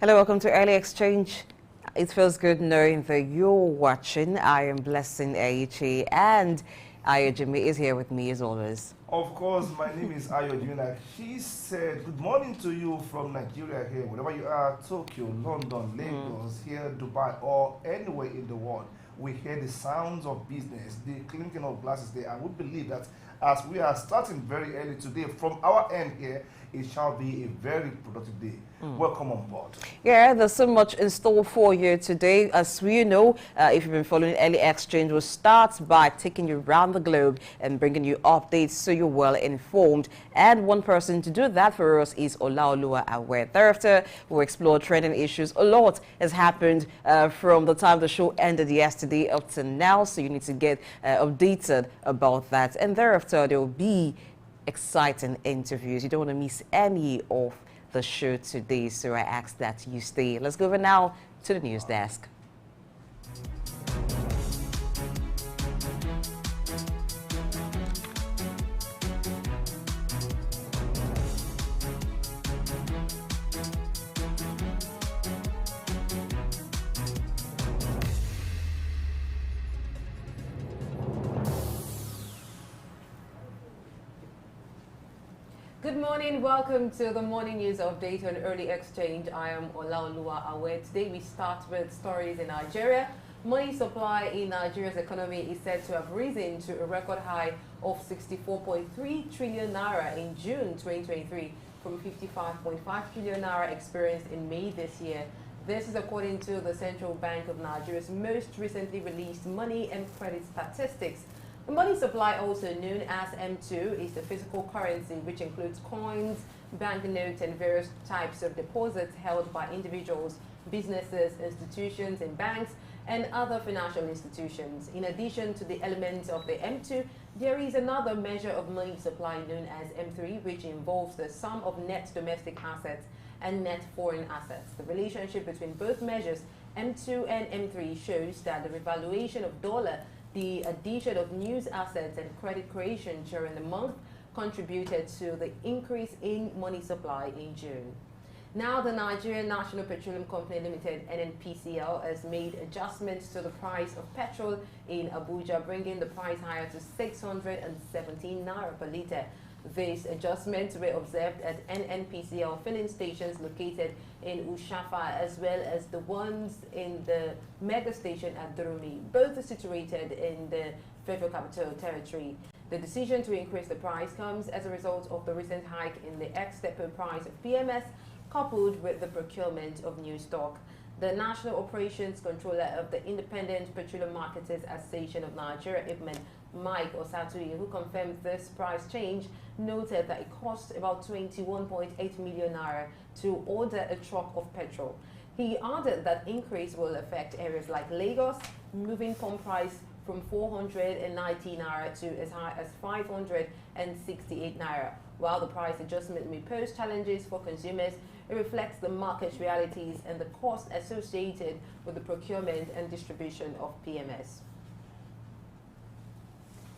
Hello, welcome to Early Exchange. It feels good knowing that you're watching. I am Blessing Aichi, and Ayo Jimmy is here with me as always. Of course, my name is Ayo Jimmy. She said, good morning to you from Nigeria here, wherever you are, Tokyo, London, Lagos, here, Dubai, or anywhere in the world. We hear the sounds of business, the clinking of glasses there, and we believe that as we are starting very early today, from our end here, it shall be a very productive day. Welcome on board. Yeah, there's so much in store for you today. As we know, if you've been following Early Exchange, we'll start by taking you around the globe and bringing you updates so you're well informed. And one person to do that for us is Olaoluwa Awe. Thereafter, we'll explore trending issues. A lot has happened from the time the show ended yesterday up to now, so you need to get updated about that. And thereafter, there will be exciting interviews. You don't want to miss any of the show today, so I ask that you stay. Let's go over now to the news desk. Good morning, welcome to the morning news update on Early Exchange. I am Olaoluwa Awe. Today we start with stories in Nigeria. Money supply in Nigeria's economy is said to have risen to a record high of 64.3 trillion naira in June 2023 from 55.5 trillion naira experienced in May this year. This is according to the Central Bank of Nigeria's most recently released money and credit statistics. The money supply, also known as M2, is the physical currency which includes coins, banknotes, and various types of deposits held by individuals, businesses, institutions, and banks, and other financial institutions. In addition to the elements of the M2, there is another measure of money supply known as M3, which involves the sum of net domestic assets and net foreign assets. The relationship between both measures, M2 and M3, shows that the revaluation of dollar, the addition of news assets, and credit creation during the month contributed to the increase in money supply in June. Now, the Nigerian National Petroleum Company Limited, NNPCL, has made adjustments to the price of petrol in Abuja, bringing the price higher to 617 naira per litre. These adjustments were observed at NNPCL filling stations located in Ushafa, as well as the ones in the mega station at Durumi, both are situated in the Federal Capital Territory. The decision to increase the price comes as a result of the recent hike in the ex-depot price of PMS, coupled with the procurement of new stock. The National Operations Controller of the Independent Petroleum Marketers Association of Nigeria, IPMAN, Mike Osatuyi, who confirmed this price change, noted that it cost about 21.8 million naira to order a truck of petrol. He added that increase will affect areas like Lagos, moving pump price from 490 naira to as high as 568 naira. While the price adjustment may pose challenges for consumers, it reflects the market realities and the cost associated with the procurement and distribution of PMS.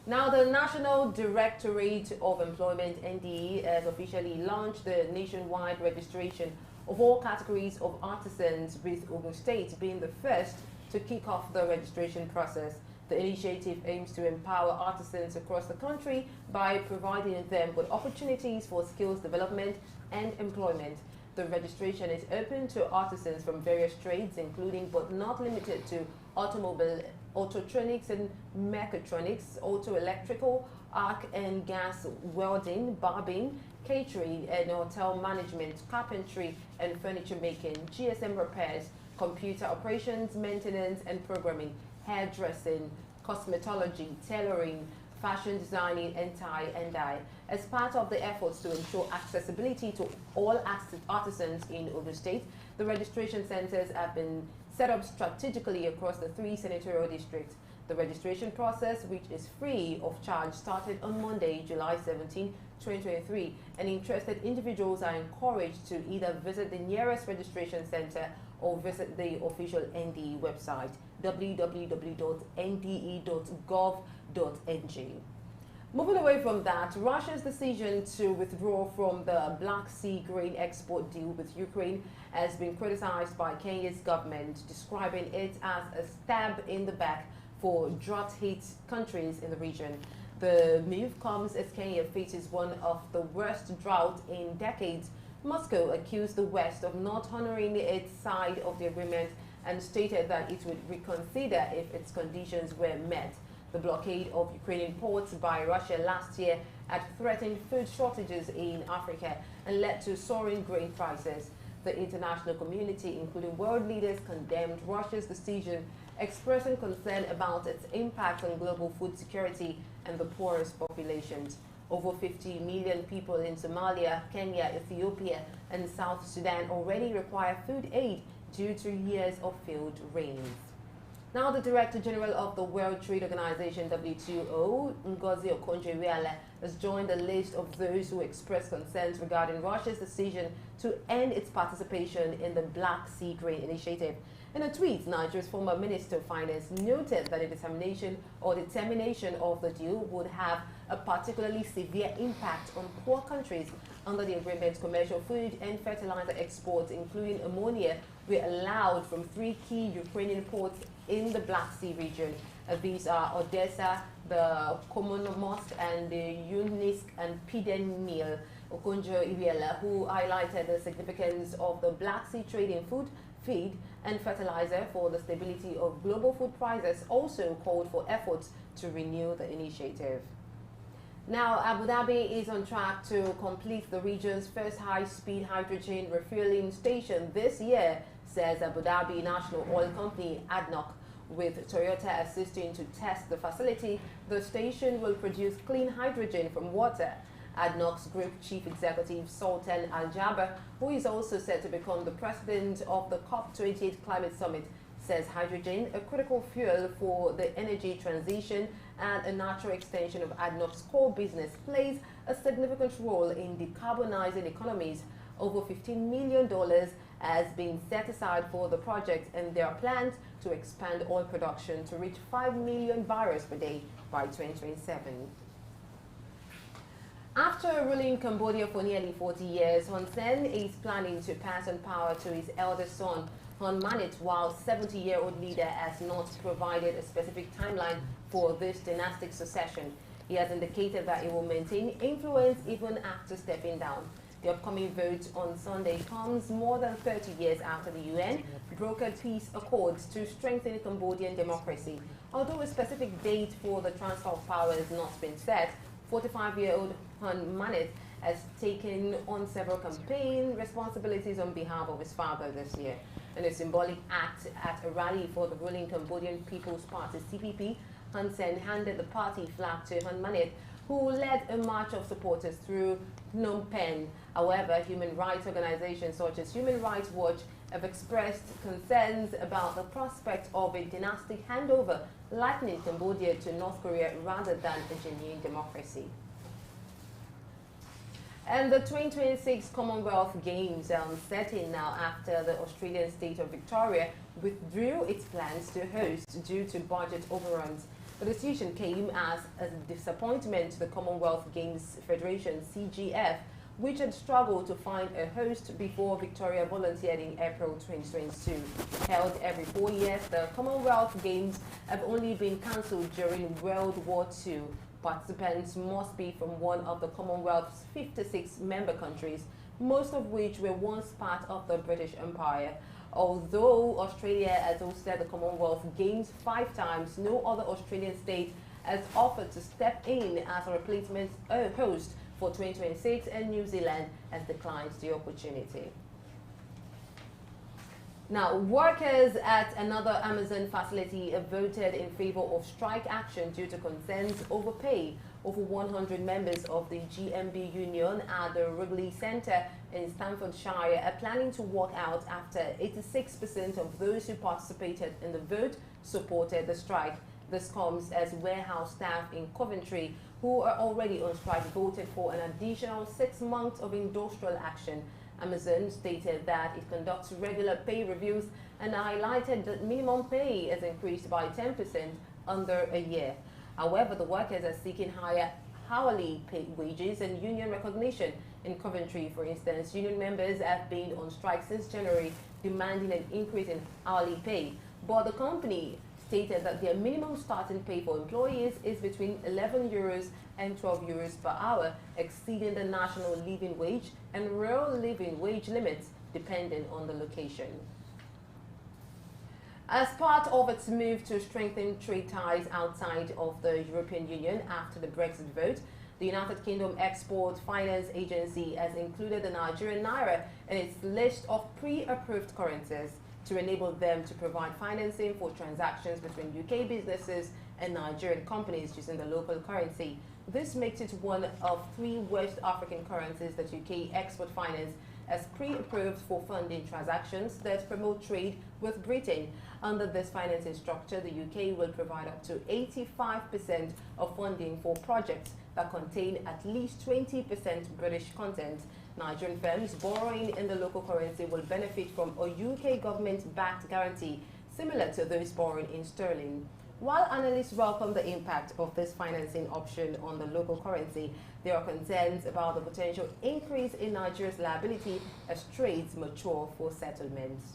Now, the National Directorate of Employment, NDE, has officially launched the nationwide registration of all categories of artisans, with Ogun State being the first to kick off the registration process. The initiative aims to empower artisans across the country by providing them with opportunities for skills development and employment. The registration is open to artisans from various trades, including but not limited to automobile, autotronics and mechatronics, auto electrical, arc and gas welding, barbing, catering and hotel management, carpentry and furniture making, GSM repairs, computer operations, maintenance and programming, hairdressing, cosmetology, tailoring, fashion designing, and tie and dye. As part of the efforts to ensure accessibility to all artisans in Ogun State, the registration centers have been set up strategically across the 3 senatorial districts. The registration process, which is free of charge, started on Monday, July 17, 2023, and interested individuals are encouraged to either visit the nearest registration center or visit the official NDE website, www.nde.gov.ng. Moving away from that, Russia's decision to withdraw from the Black Sea grain export deal with Ukraine has been criticized by Kenya's government, describing it as a stab in the back for drought-hit countries in the region. The move comes as Kenya faces one of the worst droughts in decades. Moscow accused the West of not honoring its side of the agreement and stated that it would reconsider if its conditions were met. The blockade of Ukrainian ports by Russia last year had threatened food shortages in Africa and led to soaring grain prices. The international community, including world leaders, condemned Russia's decision, expressing concern about its impact on global food security and the poorest populations. Over 50 million people in Somalia, Kenya, Ethiopia, and South Sudan already require food aid due to years of failed rains. Now, the Director General of the World Trade Organization, WTO, Ngozi Okonjo-Iweala, has joined the list of those who expressed concerns regarding Russia's decision to end its participation in the Black Sea Grain Initiative. In a tweet, Nigeria's former Minister of Finance noted that a determination of the deal would have a particularly severe impact on poor countries. Under the agreement, commercial food and fertilizer exports, including ammonia, were allowed from 3 key Ukrainian ports in the Black Sea region. These are Odessa, the Komornomorsk, and the Yunsk and Pidemil. Okonjo-Iweala, who highlighted the significance of the Black Sea trade in food, feed, and fertilizer for the stability of global food prices, also called for efforts to renew the initiative. Now, Abu Dhabi is on track to complete the region's first high-speed hydrogen refueling station this year, says Abu Dhabi National Oil Company, ADNOC. With Toyota assisting to test the facility, the station will produce clean hydrogen from water. ADNOC's Group Chief Executive Sultan Al-Jaber, who is also set to become the president of the COP28 Climate Summit, says hydrogen, a critical fuel for the energy transition and a natural extension of ADNOC's core business, plays a significant role in decarbonizing economies. Over $15 million has been set aside for the project, and there are plans to expand oil production to reach 5 million barrels per day by 2027. After ruling Cambodia for nearly 40 years, Hun Sen is planning to pass on power to his eldest son, Hun Manet, while 70-year-old leader has not provided a specific timeline for this dynastic succession. He has indicated that he will maintain influence even after stepping down. The upcoming vote on Sunday comes more than 30 years after the UN brokered peace accords to strengthen Cambodian democracy. Although a specific date for the transfer of power has not been set, 45-year-old Hun Manet has taken on several campaign responsibilities on behalf of his father this year. In a symbolic act at a rally for the ruling Cambodian People's Party, CPP, Hun Sen handed the party flag to Hun Manet, who led a march of supporters through Phnom Penh. However, human rights organizations such as Human Rights Watch have expressed concerns about the prospect of a dynastic handover, likening Cambodia to North Korea rather than a genuine democracy. And the 2026 Commonwealth Games set in now after the Australian state of Victoria withdrew its plans to host due to budget overruns. The decision came as a disappointment to the Commonwealth Games Federation, CGF, which had struggled to find a host before Victoria volunteered in April 2022. Held every 4 years, the Commonwealth Games have only been cancelled during World War II. Participants must be from one of the Commonwealth's 56 member countries, most of which were once part of the British Empire. Although Australia has hosted the Commonwealth Games 5 times, no other Australian state has offered to step in as a replacement host for 2026, and New Zealand has declined the opportunity. Now, workers at another Amazon facility have voted in favor of strike action due to concerns over pay. Over 100 members of the GMB union at the Wrigley Centre in Staffordshire are planning to walk out after 86% of those who participated in the vote supported the strike. This comes as warehouse staff in Coventry, who are already on strike, voted for an additional 6 months of industrial action. Amazon stated that it conducts regular pay reviews and highlighted that minimum pay has increased by 10% under a year. However, the workers are seeking higher hourly pay wages and union recognition. In Coventry, for instance, union members have been on strike since January, demanding an increase in hourly pay. But the company stated that their minimum starting pay for employees is between €11 and €12 per hour, exceeding the national living wage and rural living wage limits, depending on the location. As part of its move to strengthen trade ties outside of the European Union after the Brexit vote, the United Kingdom Export Finance Agency has included the Nigerian Naira in its list of pre-approved currencies to enable them to provide financing for transactions between UK businesses and Nigerian companies using the local currency. This makes it one of 3 West African currencies that UK Export Finance has pre-approved for funding transactions that promote trade with Britain. Under this financing structure, the UK will provide up to 85% of funding for projects that contain at least 20% British content. Nigerian firms borrowing in the local currency will benefit from a UK government-backed guarantee similar to those borrowing in sterling. While analysts welcome the impact of this financing option on the local currency, there are concerns about the potential increase in Nigeria's liability as trades mature for settlements.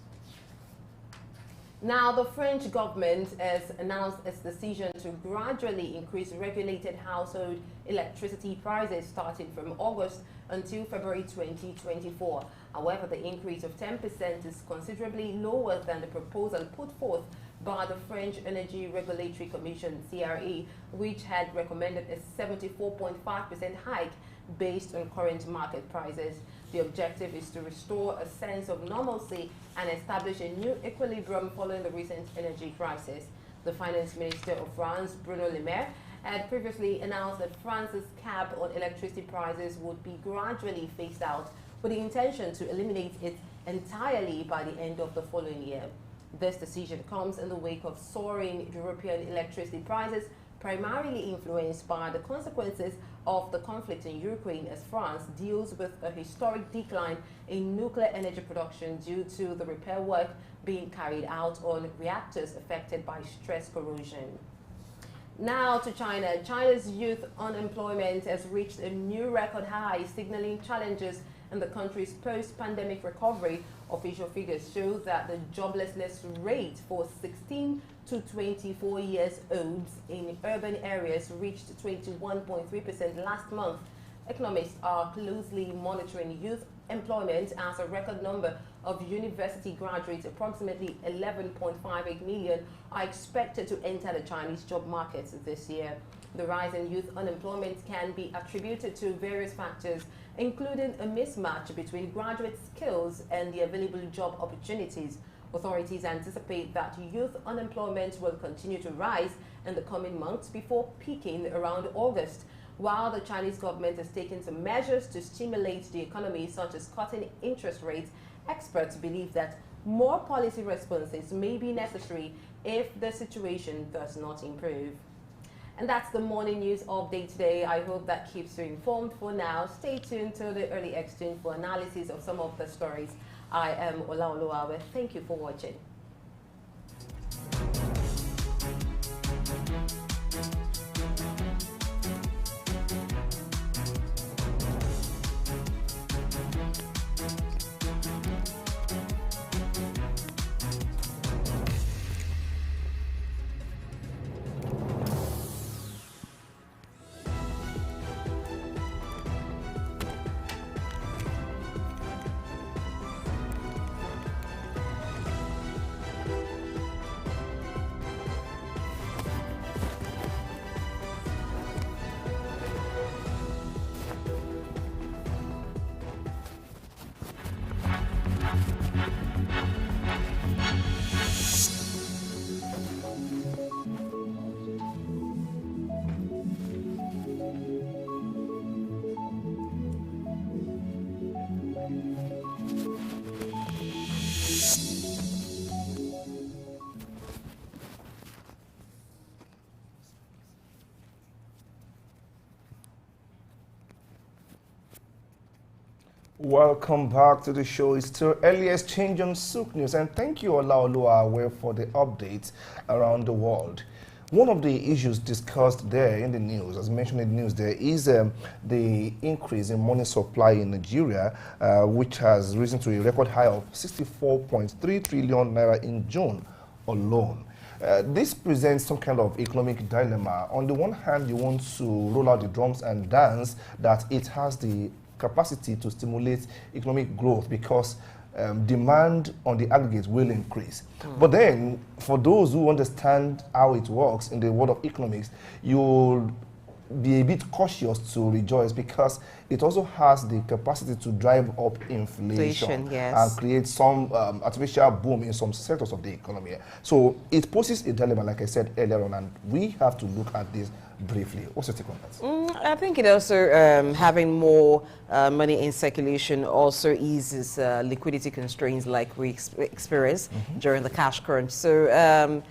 Now, the French government has announced its decision to gradually increase regulated household electricity prices starting from August until February 2024. However, the increase of 10% is considerably lower than the proposal put forth by the French Energy Regulatory Commission, CRE, which had recommended a 74.5% hike based on current market prices. The objective is to restore a sense of normalcy and establish a new equilibrium following the recent energy crisis. The Finance Minister of France, Bruno Le Maire, had previously announced that France's cap on electricity prices would be gradually phased out, with the intention to eliminate it entirely by the end of the following year. This decision comes in the wake of soaring European electricity prices, primarily influenced by the consequences of the conflict in Ukraine, as France deals with a historic decline in nuclear energy production due to the repair work being carried out on reactors affected by stress corrosion. Now to China. China's youth unemployment has reached a new record high, signaling challenges in the country's post-pandemic recovery. Official figures show that the joblessness rate for 16 to 24 years olds in urban areas reached 21.3% last month. Economists are closely monitoring youth employment as a record number of university graduates, approximately 11.58 million, are expected to enter the Chinese job markets this year. The rise in youth unemployment can be attributed to various factors, including a mismatch between graduate skills and the available job opportunities. Authorities anticipate that youth unemployment will continue to rise in the coming months before peaking around August. While the Chinese government has taken some measures to stimulate the economy, such as cutting interest rates, experts believe that more policy responses may be necessary if the situation does not improve. And that's the morning news update today. I hope that keeps you informed. For now, stay tuned to the Early Exchange for analysis of some of the stories. I am Olaoluwa. Thank you for watching. Welcome back to the show. It's still Early Exchange on Souk News, and thank you, Olaoluwa, for the updates around the world. One of the issues discussed there in the news, as mentioned in the news, there is the increase in money supply in Nigeria, which has risen to a record high of 64.3 trillion naira in June alone. This presents some kind of economic dilemma. On the one hand, you want to roll out the drums and dance that it has the capacity to stimulate economic growth because demand on the aggregate will increase. But then, for those who understand how it works in the world of economics, you'll be a bit cautious to rejoice because it also has the capacity to drive up inflation, yes, and create some artificial boom in some sectors of the economy. So it poses a dilemma, like I said earlier on, and we have to look at this briefly. What's your take on that? I think it also, having more money in circulation also eases liquidity constraints like we experienced during the cash crunch. So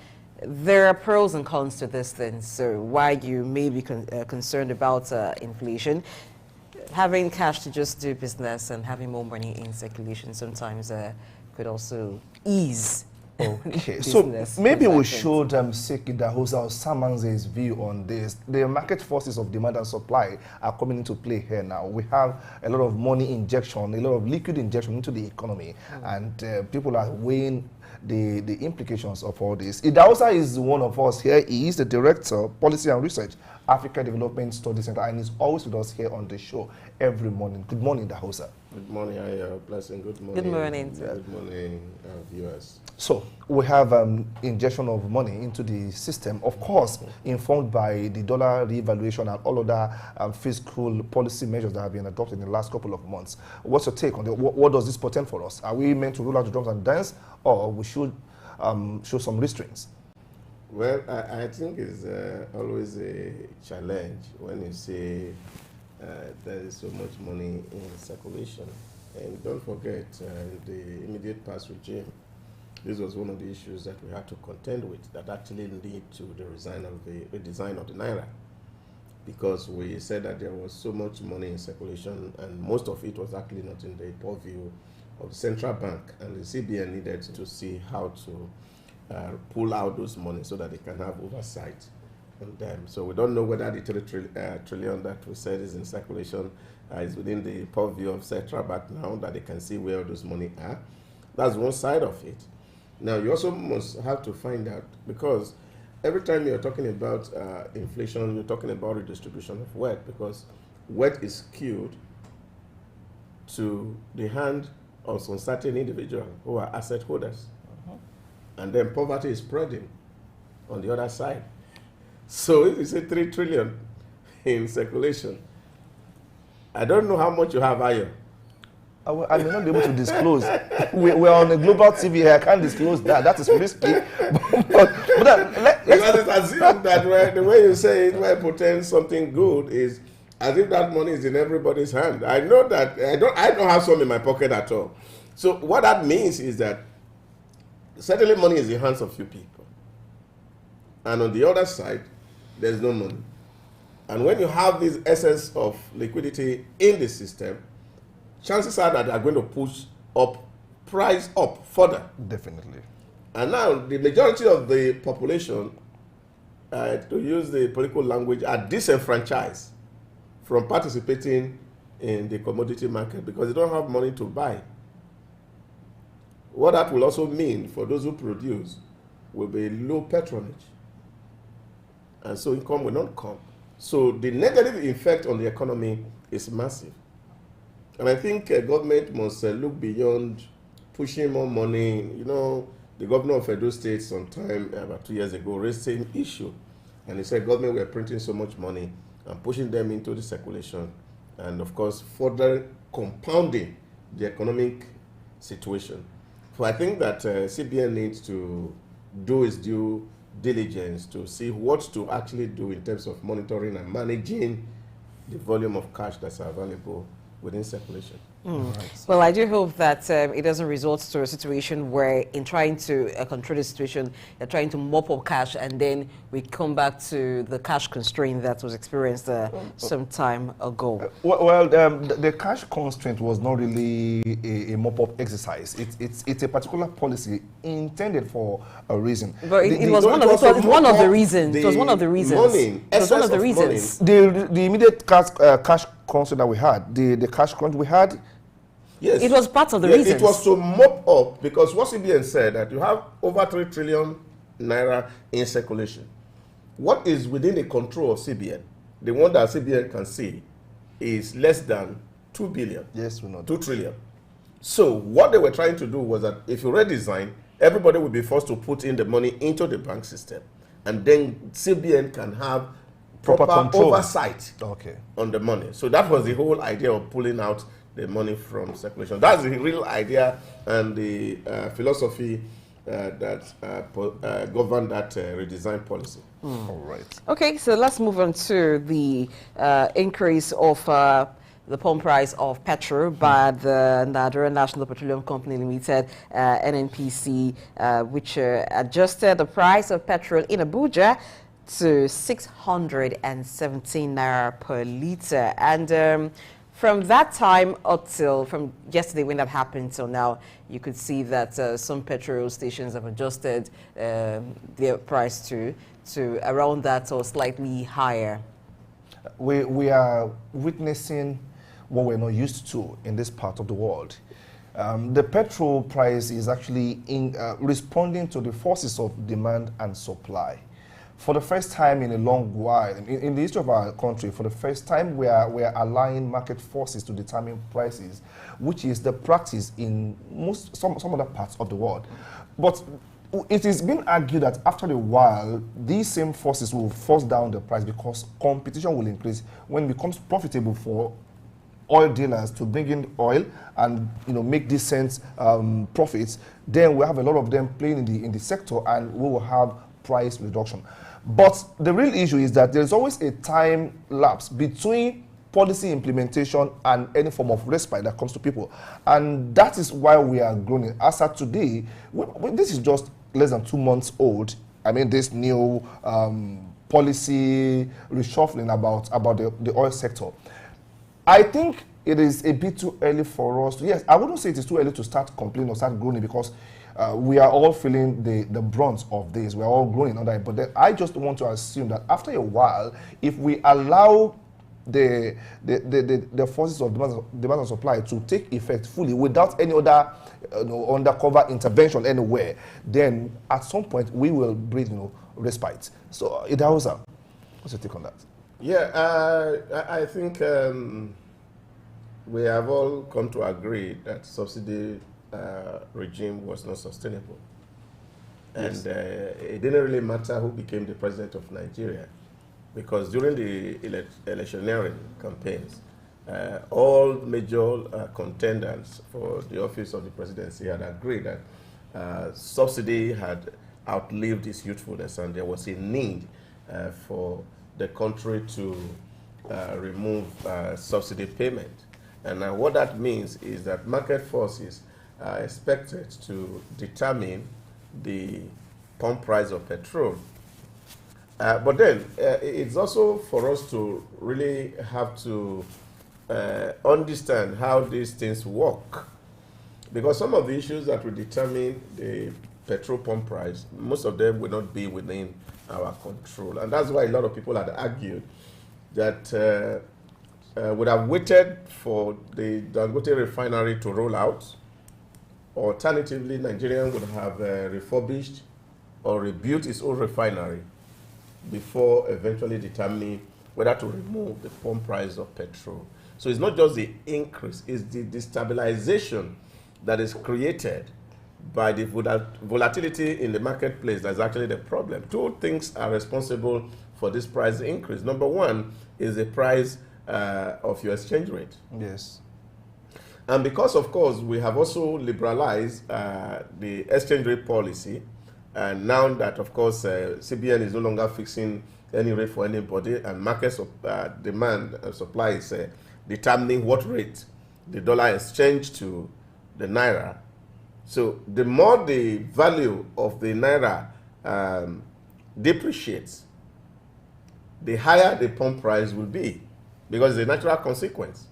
there are pros and cons to this thing. So while you may be concerned about inflation, having cash to just do business and having more money in circulation sometimes could also ease. Okay, so maybe we should seek Idahosa or Samanze's view on this. The market forces of demand and supply are coming into play here now. We have a lot of money injection, a lot of liquid injection into the economy, and people are weighing the implications of all this. Idahosa is one of us here. He is the Director, Policy and Research, Africa Development Study Center, and he's always with us here on the show every morning. Good morning, Idahosa. Good morning, Blessing. Good morning. Good morning. Good morning, viewers. So we have injection of money into the system, of course, informed by the dollar revaluation and all other fiscal policy measures that have been adopted in the last couple of months. What's your take on it? What does this portend for us? Are we meant to roll out the drums and dance, or we should show some restraints? Well, I think it's always a challenge when you say there is so much money in circulation. And don't forget, the immediate past regime, this was one of the issues that we had to contend with that actually led to the redesign of the Naira. Because we said that there was so much money in circulation and most of it was actually not in the purview of the central bank, and the CBN needed to see how to pull out those money so that they can have oversight on them. So we don't know whether the 3 trillion that we said is in circulation is within the purview of central bank now, that they can see where those money are. That's one side of it. Now, you also must have to find out, because every time you're talking about inflation, you're talking about redistribution of wealth, because wealth is skewed to the hand of some certain individuals who are asset holders. And then poverty is spreading on the other side. So if you say 3 trillion in circulation, I don't know how much you have, Ayo. I may not be able to disclose. We're on a global TV here. I can't disclose that. That is risky. Because it's assumed that the way you say it, where it portends something good, is as if that money is in everybody's hand. I know that I don't have some in my pocket at all. So what that means is that certainly money is in the hands of few people. And on the other side, there's no money. And when you have this excess of liquidity in the system, chances are that they are going to push price up further. Definitely. And now the majority of the population, to use the political language, are disenfranchised from participating in the commodity market because they don't have money to buy. What that will also mean for those who produce will be low patronage. And so income will not come. So the negative effect on the economy is massive. And I think government must look beyond pushing more money. You know, the governor of Edo State sometime about 2 years ago raised the same issue. And he said government were printing so much money and pushing them into the circulation. And of course, further compounding the economic situation. So I think that CBN needs to do its due diligence to see what to actually do in terms of monitoring and managing the volume of cash that's available within circulation. Right. Well, I do hope that it doesn't result to a situation where, in trying to control the situation, they're trying to mop up cash, and then we come back to the cash constraint that was experienced some time ago. The cash constraint was not really a mop-up exercise. It's a particular policy intended for a reason. But it was one of the reasons. It was one of the reasons. Money, it was one of the excess of reasons. The immediate cash constraint that we had, the cash crunch we had. Yes. It was part of the Yeah, reasons. it was to mop up, because what CBN said that you have over 3 trillion naira in circulation. What is within the control of CBN, the one that CBN can see, is less than 2 billion. Yes, we know. 2 trillion. So what they were trying to do was that if you redesign, everybody will be forced to put in the money into the bank system, and then CBN can have Proper proper control. oversight Okay. on the money. So that was the whole idea of pulling out the money from circulation. That's the real idea and the philosophy that governed that redesign policy. All right. Okay, so let's move on to the increase of the pump price of petrol by the Nigerian National Petroleum Company Limited, NNPC, which adjusted the price of petrol in Abuja to 617 naira per liter. And from that time up till, from yesterday when that happened till now, you could see that some petrol stations have adjusted their price to around that or slightly higher. We are witnessing what we're not used to in this part of the world. The petrol price is actually responding to the forces of demand and supply. For the first time in a long while, in the history of our country, for the first time, we are allowing market forces to determine prices, which is the practice in some other parts of the world. But it is being argued that after a while, these same forces will force down the price because competition will increase when it becomes profitable for oil dealers to bring in oil and make decent profits. Then we have a lot of them playing in the sector, and we will have price reduction. But the real issue is that there's always a time lapse between policy implementation and any form of respite that comes to people. And that is why we are growing. As of today, this is just less than 2 months old. I mean, this new policy reshuffling about the oil sector. I think it is a bit too early for us to, yes, I wouldn't say it is too early to start complaining or start groaning, because we are all feeling the brunt of this. We are all growing under it. But then I just want to assume that after a while, if we allow the forces of demand and supply to take effect fully without any other undercover intervention anywhere, then at some point we will breathe respite. So, Idausa, what's your take on that? Yeah, I think we have all come to agree that subsidy regime was not sustainable. Yes. And it didn't really matter who became the president of Nigeria, because during the electioneering campaigns, all major contenders for the office of the presidency had agreed that subsidy had outlived its youthfulness, and there was a need for the country to remove subsidy payment. And what that means is that market forces are expected to determine the pump price of petrol. But then it's also for us to really have to understand how these things work. Because some of the issues that will determine the petrol pump price, most of them will not be within our control. And that's why a lot of people had argued that would have waited for the Dangote refinery to roll out. Alternatively, Nigeria would have refurbished or rebuilt its own refinery before eventually determining whether to remove the pump price of petrol. So it's not just the increase, it's the destabilization that is created by the volatility in the marketplace that's actually the problem. Two things are responsible for this price increase. Number one is the price of your exchange rate. Yes. And because, of course, we have also liberalized the exchange rate policy, and now that, of course, CBN is no longer fixing any rate for anybody, and market demand and supply is determining what rate the dollar exchange to the naira. So the more the value of the naira depreciates, the higher the pump price will be, because it's a natural consequence.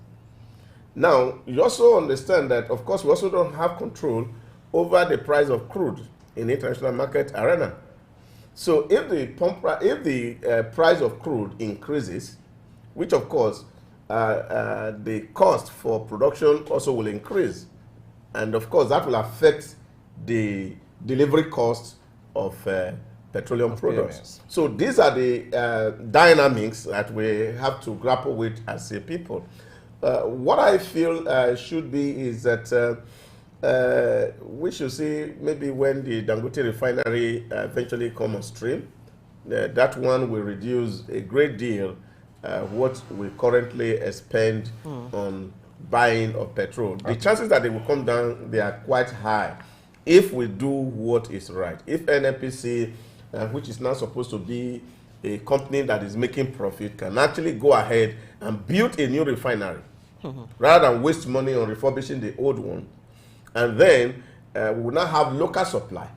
Now, you also understand that, of course, we also don't have control over the price of crude in the international market arena. So if the price of crude increases, which of course the cost for production also will increase, and of course that will affect the delivery cost of petroleum products. Payments. So these are the dynamics that we have to grapple with as a people. What I feel should be is that we should see maybe when the Dangote refinery eventually come on stream, that one will reduce a great deal what we currently expend on buying of petrol. The chances that they will come down, they are quite high if we do what is right. If NNPC, which is now supposed to be a company that is making profit, can actually go ahead and build a new refinery rather than waste money on refurbishing the old one, and then we will now have local supply.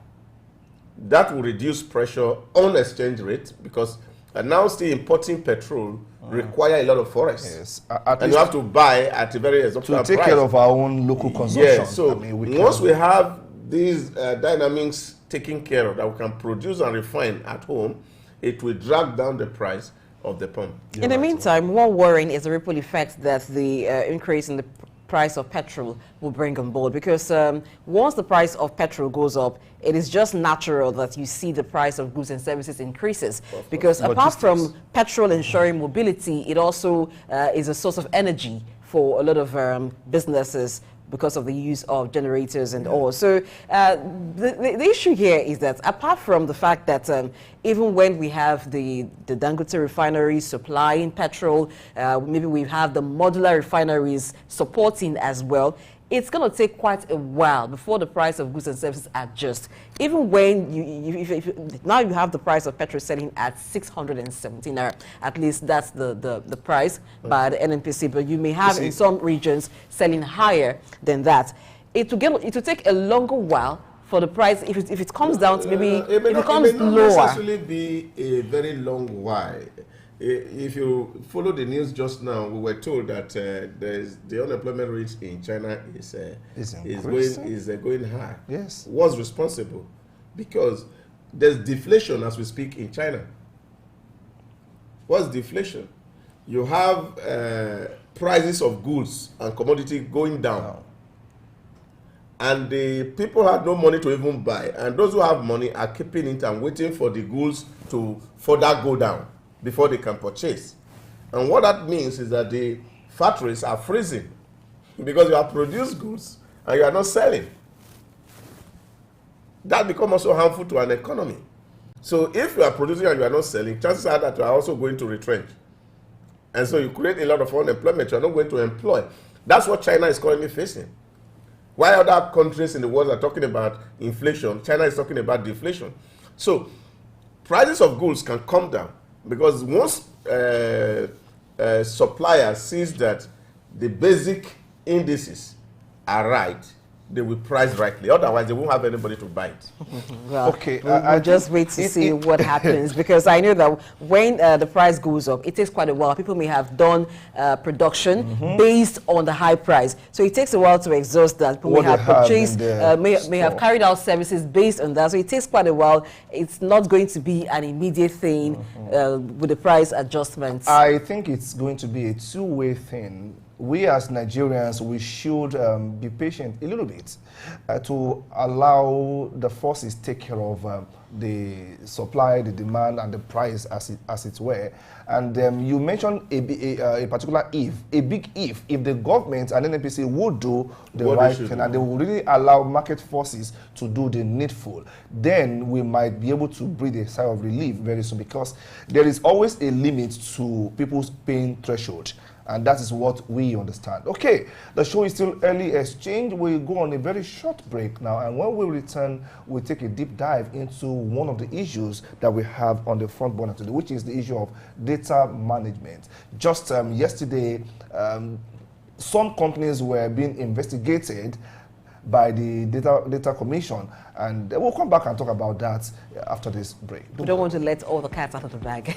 That will reduce pressure on exchange rate, because now still importing petrol require a lot of forex. Yes, and you have to buy at a very exorbitant to take price. care of our own local consumption. Yes, so once we have these dynamics taken care of, that we can produce and refine at home, it will drag down the price of the pump. In the meantime, more worrying is the ripple effect that the increase in the price of petrol will bring on board, because once the price of petrol goes up, it is just natural that you see the price of goods and services increases, because apart from petrol ensuring mobility, it also is a source of energy for a lot of businesses, because of the use of generators and all. So the issue here is that, apart from the fact that even when we have the Dangote refinery supplying petrol, maybe we have the modular refineries supporting as well, it's going to take quite a while before the price of goods and services adjust. Even when now you have the price of petrol selling at 617 naira, at least that's the price by the NNPC, but you may have in some regions selling higher than that. It will take a longer while for the price, if it comes down to maybe, if it comes lower. It may not necessarily be a very long while. If you follow the news just now, we were told that the unemployment rate in China is going high. Yes. What's responsible? Because there's deflation as we speak in China. What's deflation? You have prices of goods and commodity going down. And the people have no money to even buy. And those who have money are keeping it and waiting for the goods to further go down before they can purchase. And what that means is that the factories are freezing, because you have produced goods and you are not selling. That becomes also harmful to an economy. So if you are producing and you are not selling, chances are that you are also going to retrench. And so you create a lot of unemployment. You are not going to employ. That's what China is currently facing. While other countries in the world are talking about inflation, China is talking about deflation. So prices of goods can come down, because once supplier sees that the basic indices are right, they will price rightly. Otherwise, they won't have anybody to buy it. Well, okay, we'll just wait to see what happens, because I know that when the price goes up, it takes quite a while. People may have done production based on the high price, so it takes a while to exhaust that. People may have purchased, may have carried out services based on that, so it takes quite a while. It's not going to be an immediate thing with the price adjustments. I think it's going to be a two-way thing. We as Nigerians, we should be patient a little bit to allow the forces take care of the supply, the demand, and the price as it were. And you mentioned a particular a big if the government and NNPC would do the right thing, and they will really allow market forces to do the needful, then we might be able to breathe a sigh of relief very soon, because there is always a limit to people's pain threshold. And that is what we understand. Okay, the show is still Early Exchange. We'll go on a very short break now, and when we return, we'll take a deep dive into one of the issues that we have on the front burner today, which is the issue of data management. Just yesterday, some companies were being investigated by the Data Commission, and we'll come back and talk about that after this break. We don't want to let all the cats out of the bag.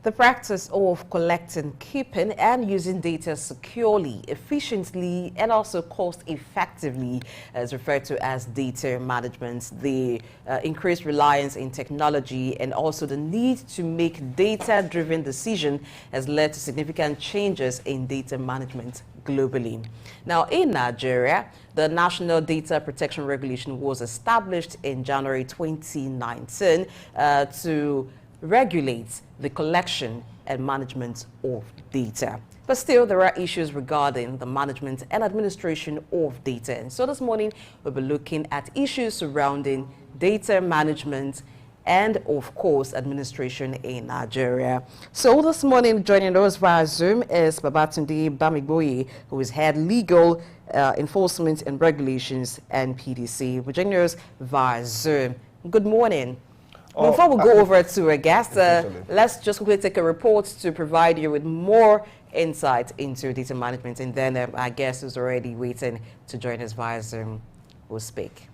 The practice of collecting, keeping, and using data securely, efficiently, and also cost-effectively is referred to as data management. The increased reliance in technology and also the need to make data-driven decisions has led to significant changes in data management globally. Now, in Nigeria, the National Data Protection Regulation was established in January 2019 to regulate the collection and management of data. But still, there are issues regarding the management and administration of data. And so this morning, we'll be looking at issues surrounding data management and, of course, administration in Nigeria. So this morning, joining us via Zoom is Babatunde Bamigboye, who is Head Legal Enforcement and Regulations and PDC. We're joining us via Zoom. Good morning. Before we go over to a guest, let's just quickly take a report to provide you with more insight into data management. And then our guest who's already waiting to join us via Zoom will speak.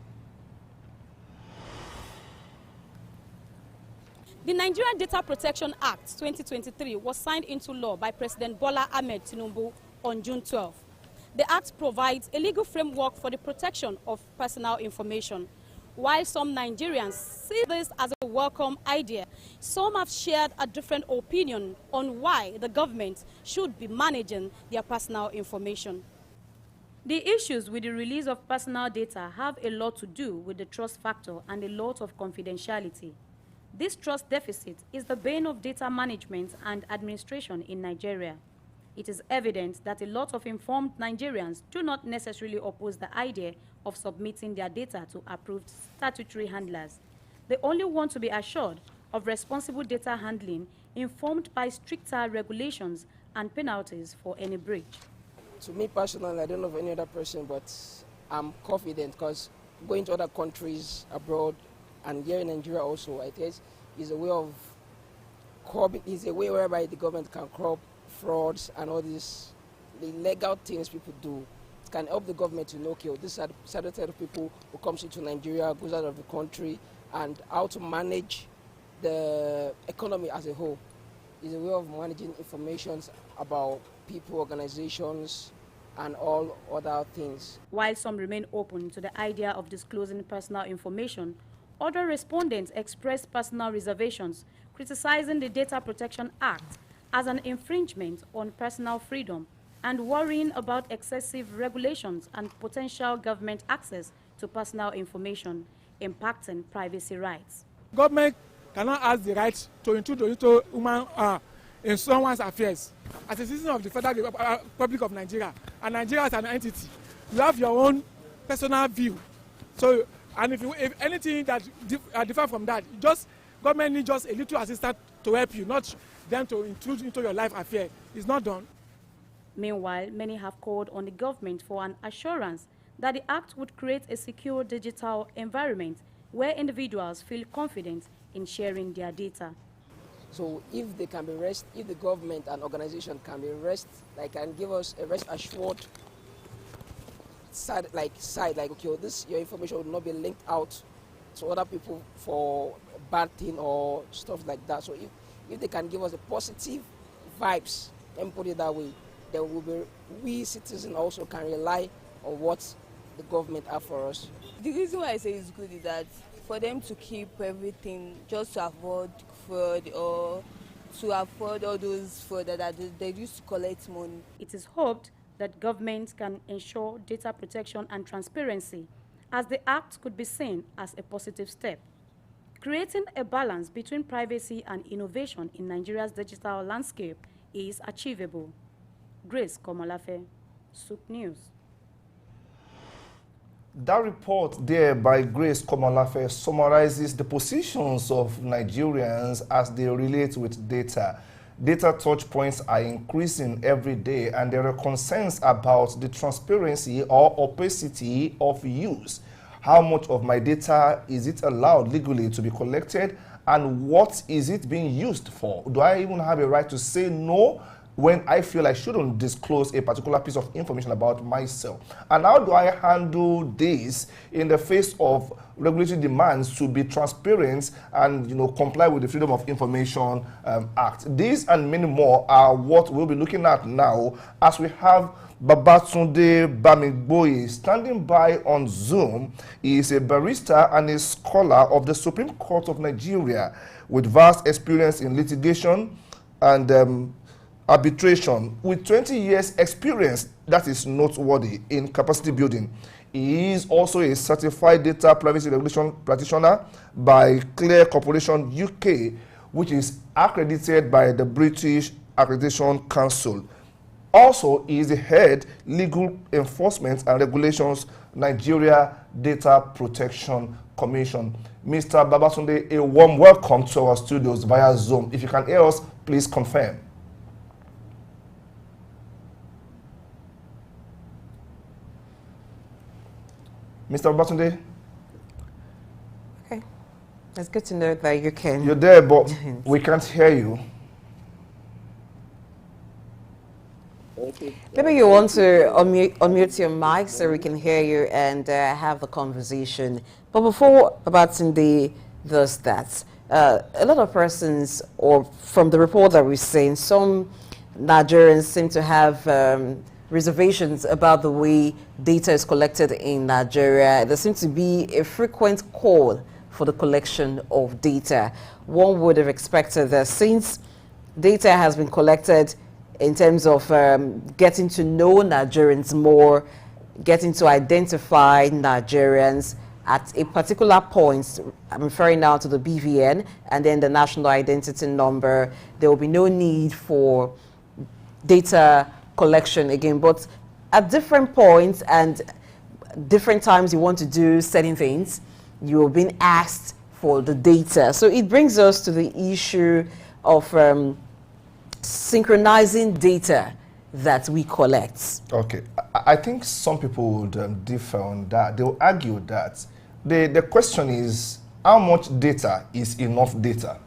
The Nigerian Data Protection Act 2023 was signed into law by President Bola Ahmed Tinubu on June 12. The act provides a legal framework for the protection of personal information. While some Nigerians see this as a welcome idea, some have shared a different opinion on why the government should be managing their personal information. The issues with the release of personal data have a lot to do with the trust factor and a lot of confidentiality. This trust deficit is the bane of data management and administration in Nigeria. It is evident that a lot of informed Nigerians do not necessarily oppose the idea of submitting their data to approved statutory handlers. They only want to be assured of responsible data handling informed by stricter regulations and penalties for any breach. To me personally, I don't know of any other person, but I'm confident because going to other countries abroad and here in Nigeria also, I guess, is a way of is a way whereby the government can curb frauds and all these the illegal things people do. It can help the government to know, okay, this are the set of people who comes into Nigeria, goes out of the country, and how to manage the economy as a whole. It's a way of managing information about people, organizations, and all other things. While some remain open to the idea of disclosing personal information, other respondents expressed personal reservations, criticizing the Data Protection Act as an infringement on personal freedom and worrying about excessive regulations and potential government access to personal information, impacting privacy rights. Government cannot have the right to intrude into human in someone's affairs. As a citizen of the Federal Republic of Nigeria, and Nigeria as an entity, you have your own personal view. So, and if anything that differ from that, government needs just a little assistance to help you, not them to intrude into your life affair. It's not done. Meanwhile, many have called on the government for an assurance that the act would create a secure digital environment where individuals feel confident in sharing their data. So if they can be if the government and organization can be can give us a rest assured side, like okay, your information will not be linked out to other people for bad thing or stuff like that. So if they can give us the positive vibes, let me put it that way, then we citizens also can rely on what the government have for us. The reason why I say it's good is that for them to keep everything just to avoid fraud or to avoid all those fraud that they used to collect money. It is hoped that government can ensure data protection and transparency, as the act could be seen as a positive step. Creating a balance between privacy and innovation in Nigeria's digital landscape is achievable. Grace Komolafe, Soup News. That report there by Grace Komolafe summarizes the positions of Nigerians as they relate with data. Data touch points are increasing every day, and there are concerns about the transparency or opacity of use. How much of my data is it allowed legally to be collected, and what is it being used for? Do I even have a right to say no when I feel I shouldn't disclose a particular piece of information about myself? And how do I handle this in the face of regulatory demands to be transparent and comply with the Freedom of Information Act? These and many more are what we'll be looking at now as we have Babatunde Bamigboye standing by on Zoom. He is a barrister and a scholar of the Supreme Court of Nigeria with vast experience in litigation and arbitration. With 20 years experience, that is noteworthy in capacity building. He is also a certified data privacy regulation practitioner by Clear Corporation UK, which is accredited by the British Accreditation Council. Also, he is the head Legal Enforcement and Regulations Nigeria Data Protection Commission. Mr. Babatunde, a warm welcome to our studios via Zoom. If you can hear us, please confirm. Mr. Babatunde? Okay. It's good to know that you can. You're there, but we can't hear you. Maybe you want to unmute your mic so we can hear you and have the conversation. But before Babatunde does that, a lot of persons, or from the report that we've seen, some Nigerians seem to have reservations about the way data is collected in Nigeria. There seems to be a frequent call for the collection of data. One would have expected that since data has been collected in terms of getting to know Nigerians more, getting to identify Nigerians at a particular point, I'm referring now to the BVN and then the national identity number, there will be no need for data collection again. But at different points and different times you want to do certain things, you're being asked for the data. So it brings us to the issue of synchronizing data that we collect. Okay, I think some people would differ on that. They'll argue that the question is, how much data is enough data?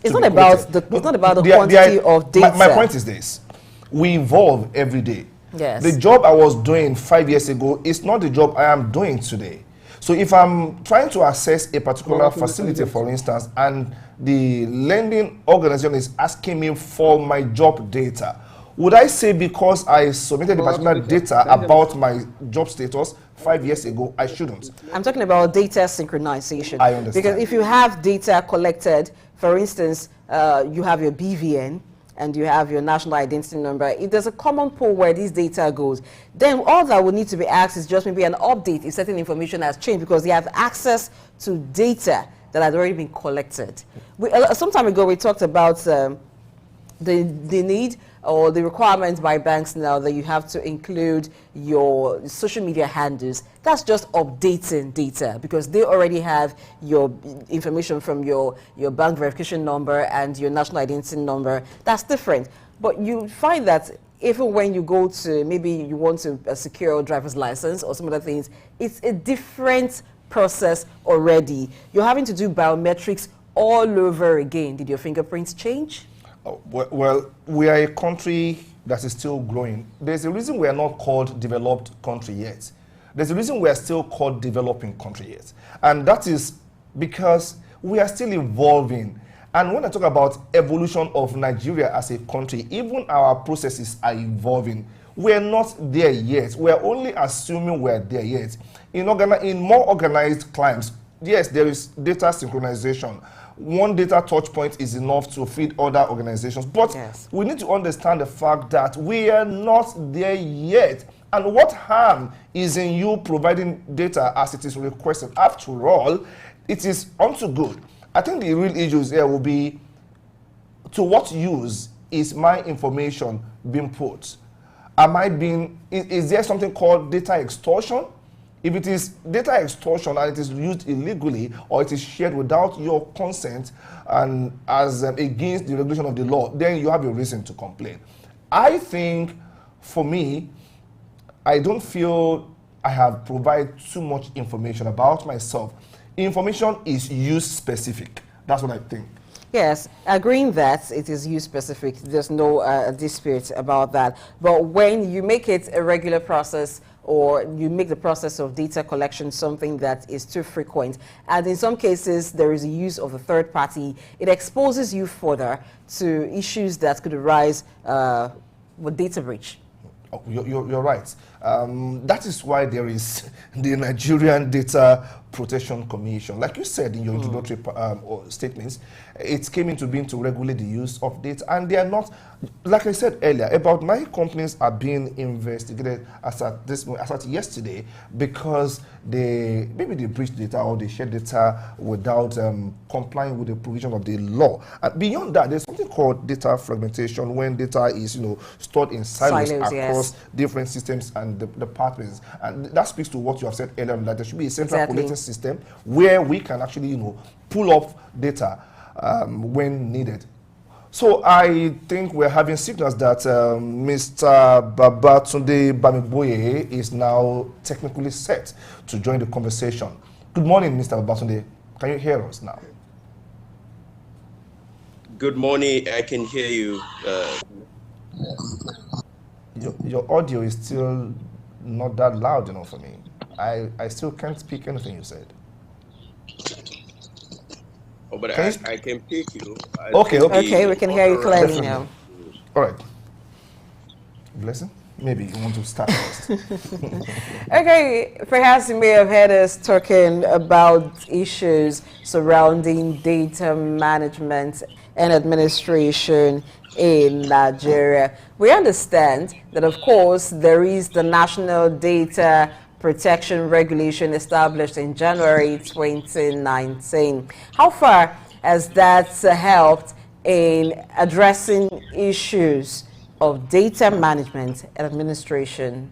It's not about the quantity of data. My point is this: we evolve every day. Yes. The job I was doing 5 years ago is not the job I am doing today. So if I'm trying to access a particular facility, for instance, and the lending organization is asking me for my job data, would I say because I submitted the particular data about my job status 5 years ago, I shouldn't? I'm talking about data synchronization. I understand. Because if you have data collected, for instance, you have your BVN, and you have your national identity number, if there's a common pool where this data goes, then all that would need to be asked is just maybe an update if certain information has changed, because they have access to data that had already been collected. Some time ago, we talked about the need or the requirements by banks now that you have to include your social media handles. That's just updating data because they already have your information from your bank verification number and your national identity number. That's different. But you find that even when you go to, maybe you want to secure a driver's license or some other things, it's a different process already. You're having to do biometrics all over again. Did your fingerprints change? Well, we are a country that is still growing. There's a reason we are not called developed country yet. There's a reason we are still called developing country yet. And that is because we are still evolving. And when I talk about evolution of Nigeria as a country, even our processes are evolving. We're not there yet. We're only assuming we're there yet. In more organized climes, yes, there is data synchronization. One data touch point is enough to feed other organizations. But yes, we need to understand the fact that we are not there yet. And what harm is in you providing data as it is requested? After all, it is unto good. I think the real issues here will be, to what use is my information being put? Is there something called data extortion? If it is data extortion and it is used illegally or it is shared without your consent and as against the regulation of the law, then you have a reason to complain. I think, for me, I don't feel I have provided too much information about myself. Information is use specific. That's what I think. Yes, agreeing that it is use specific, there's no dispute about that. But when you make it a regular process, or you make the process of data collection something that is too frequent, and in some cases there is a use of a third party, it exposes you further to issues that could arise with data breach. Oh, you're right. That is why there is the Nigerian Data Protection Commission. Like you said in your introductory statements, it came into being to regulate the use of data, and they are not, like I said earlier, about 9 companies are being investigated as at yesterday because maybe they breached data or they shared data without complying with the provision of the law. And beyond that, there's something called data fragmentation, when data is stored in silos across yes, different systems and departments. And that speaks to what you have said earlier, that there should be a central collating system where we can actually pull up data when needed. So I think we're having signals that Mr. Babatunde Bamiboye is now technically set to join the conversation. Good morning, Mr. Babatunde. Can you hear us now? Good morning. I can hear you. Your audio is still not that loud enough for me. I still can't speak anything you said. Oh, but Can you? I can pick you. I Okay, think okay. Okay, we the can hear you authorized clearly Definitely. now. All right. Blessing? Maybe you want to start first. Okay, perhaps you may have heard us talking about issues surrounding data management and administration in Nigeria. We understand that, of course, there is the National Data Protection Regulation established in January 2019. How far has that helped in addressing issues of data management and administration?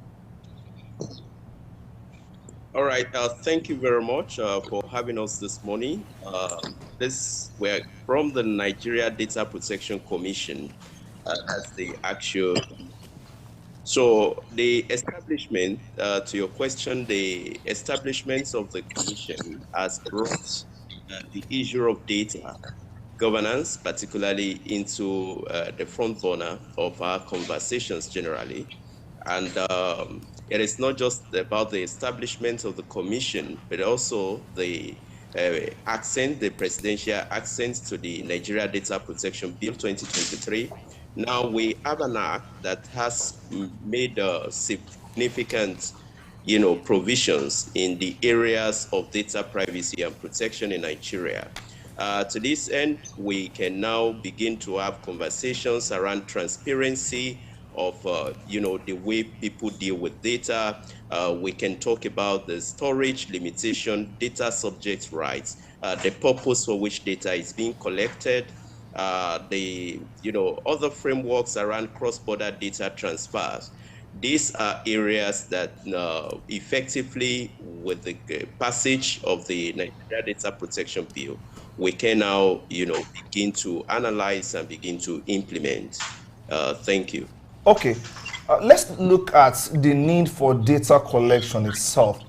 All right. Thank you very much for having us this morning. We're from the Nigeria Data Protection Commission. That's the actual. So the establishment, to your question, the establishments of the commission has brought the issue of data governance, particularly into the front burner of our conversations generally. And it is not just about the establishment of the commission, but also the the presidential accent to the Nigeria Data Protection Bill 2023. Now we have an act that has made significant provisions in the areas of data privacy and protection in Nigeria. To this end, we can now begin to have conversations around transparency of the way people deal with data. We can talk about the storage limitation, data subject rights, the purpose for which data is being collected, the other frameworks around cross-border data transfers. These are areas that effectively, with the passage of the Nigeria Data Protection Bill, we can now, begin to analyze and begin to implement. Thank you. Okay, let's look at the need for data collection itself.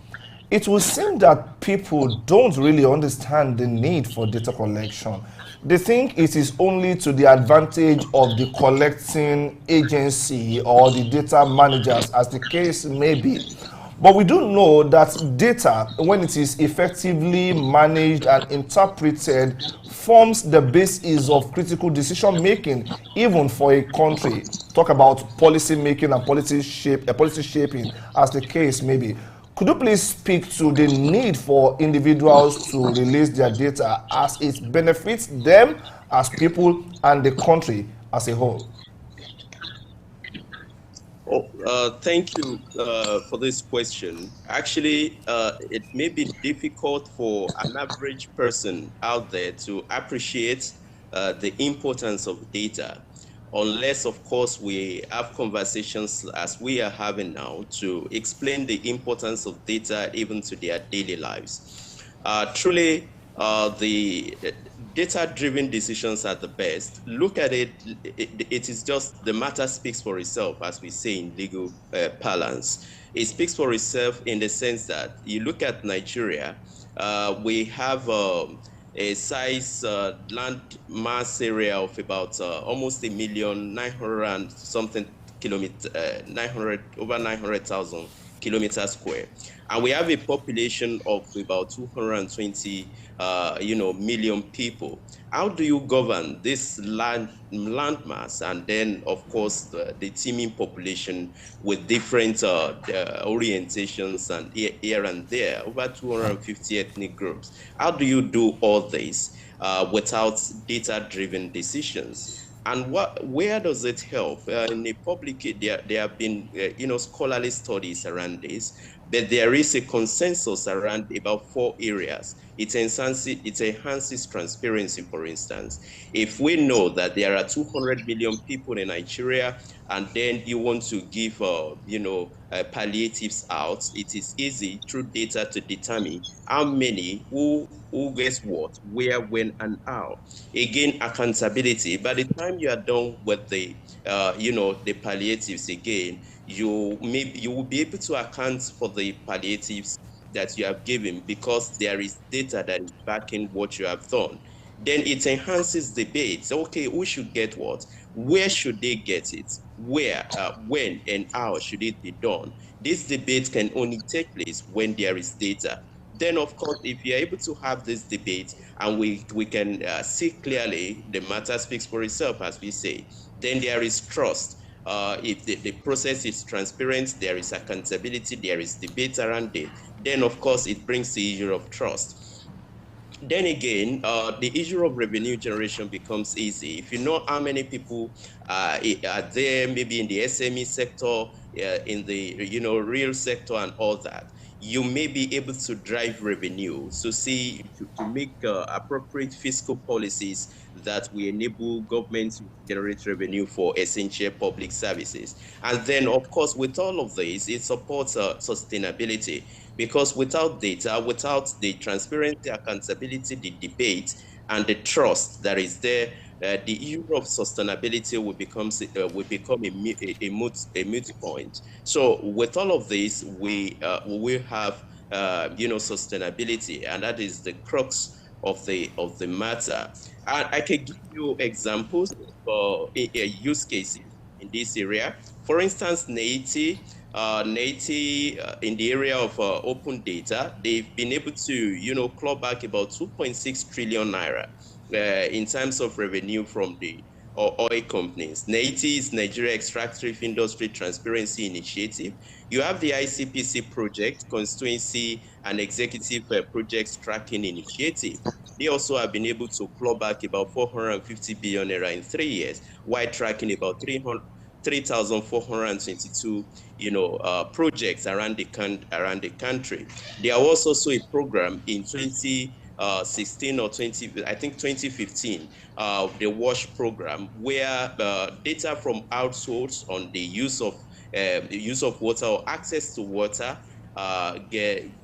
It will seem that people don't really understand the need for data collection. They think it is only to the advantage of the collecting agency or the data managers, as the case may be. But we do know that data, when it is effectively managed and interpreted, forms the basis of critical decision making, even for a country. Talk about policy making and policy shaping, as the case may be. Could you please speak to the need for individuals to release their data as it benefits them as people and the country as a whole? Thank you for this question. Actually, it may be difficult for an average person out there to appreciate the importance of data, unless, of course, we have conversations as we are having now to explain the importance of data even to their daily lives. Truly, the data-driven decisions are the best. Look at it, it is just the matter speaks for itself, as we say in legal parlance. It speaks for itself in the sense that you look at Nigeria, we have a size land mass area of about almost 1,900,000 and something kilometer, 900 over 900,000 kilometers square, and we have a population of about 220 million people. How do you govern this landmass and then, of course, the teeming population with different orientations and here and there, over 250 ethnic groups? How do you do all this without data-driven decisions? And where does it help? In the public, there have been scholarly studies around this, but there is a consensus around about 4 areas. It enhances transparency, for instance. If we know that there are 200 million people in Nigeria, and then you want to give palliatives out, it is easy through data to determine how many, who gets what, where, when, and how. Again, accountability. By the time you are done with the the palliatives, again, you will be able to account for the palliatives that you have given, because there is data that is backing what you have done. Then it enhances debate. Okay, who should get what? Where should they get it? Where, when, and how should it be done? This debate can only take place when there is data. Then, of course, if you're able to have this debate and we can see clearly, the matter speaks for itself, as we say, then there is trust. If the process is transparent, there is accountability, there is debate around it, then of course it brings the issue of trust. Then again, the issue of revenue generation becomes easy. If you know how many people are there, maybe in the SME sector, in the real sector and all that, you may be able to drive revenue. So to make appropriate fiscal policies that will enable government to generate revenue for essential public services. And then, of course, with all of this, it supports sustainability. Because without data, without the transparency, accountability, the debate, and the trust that is there, the issue of sustainability will become a moot point. So with all of this, we will have sustainability, and that is the crux of the matter. And I can give you examples of use cases in this area. For instance, Naiti, in the area of open data, they've been able to, claw back about 2.6 trillion naira in terms of revenue from the oil companies. Naiti is Nigeria Extractive Industry Transparency Initiative. You have the ICPC project, Constituency and Executive Projects Tracking Initiative. They also have been able to claw back about 450 billion naira in 3 years, while tracking about 3,422 projects around the country. There was also a program in 2016 or 2015, the WASH program, where data from households on the use of water or access to water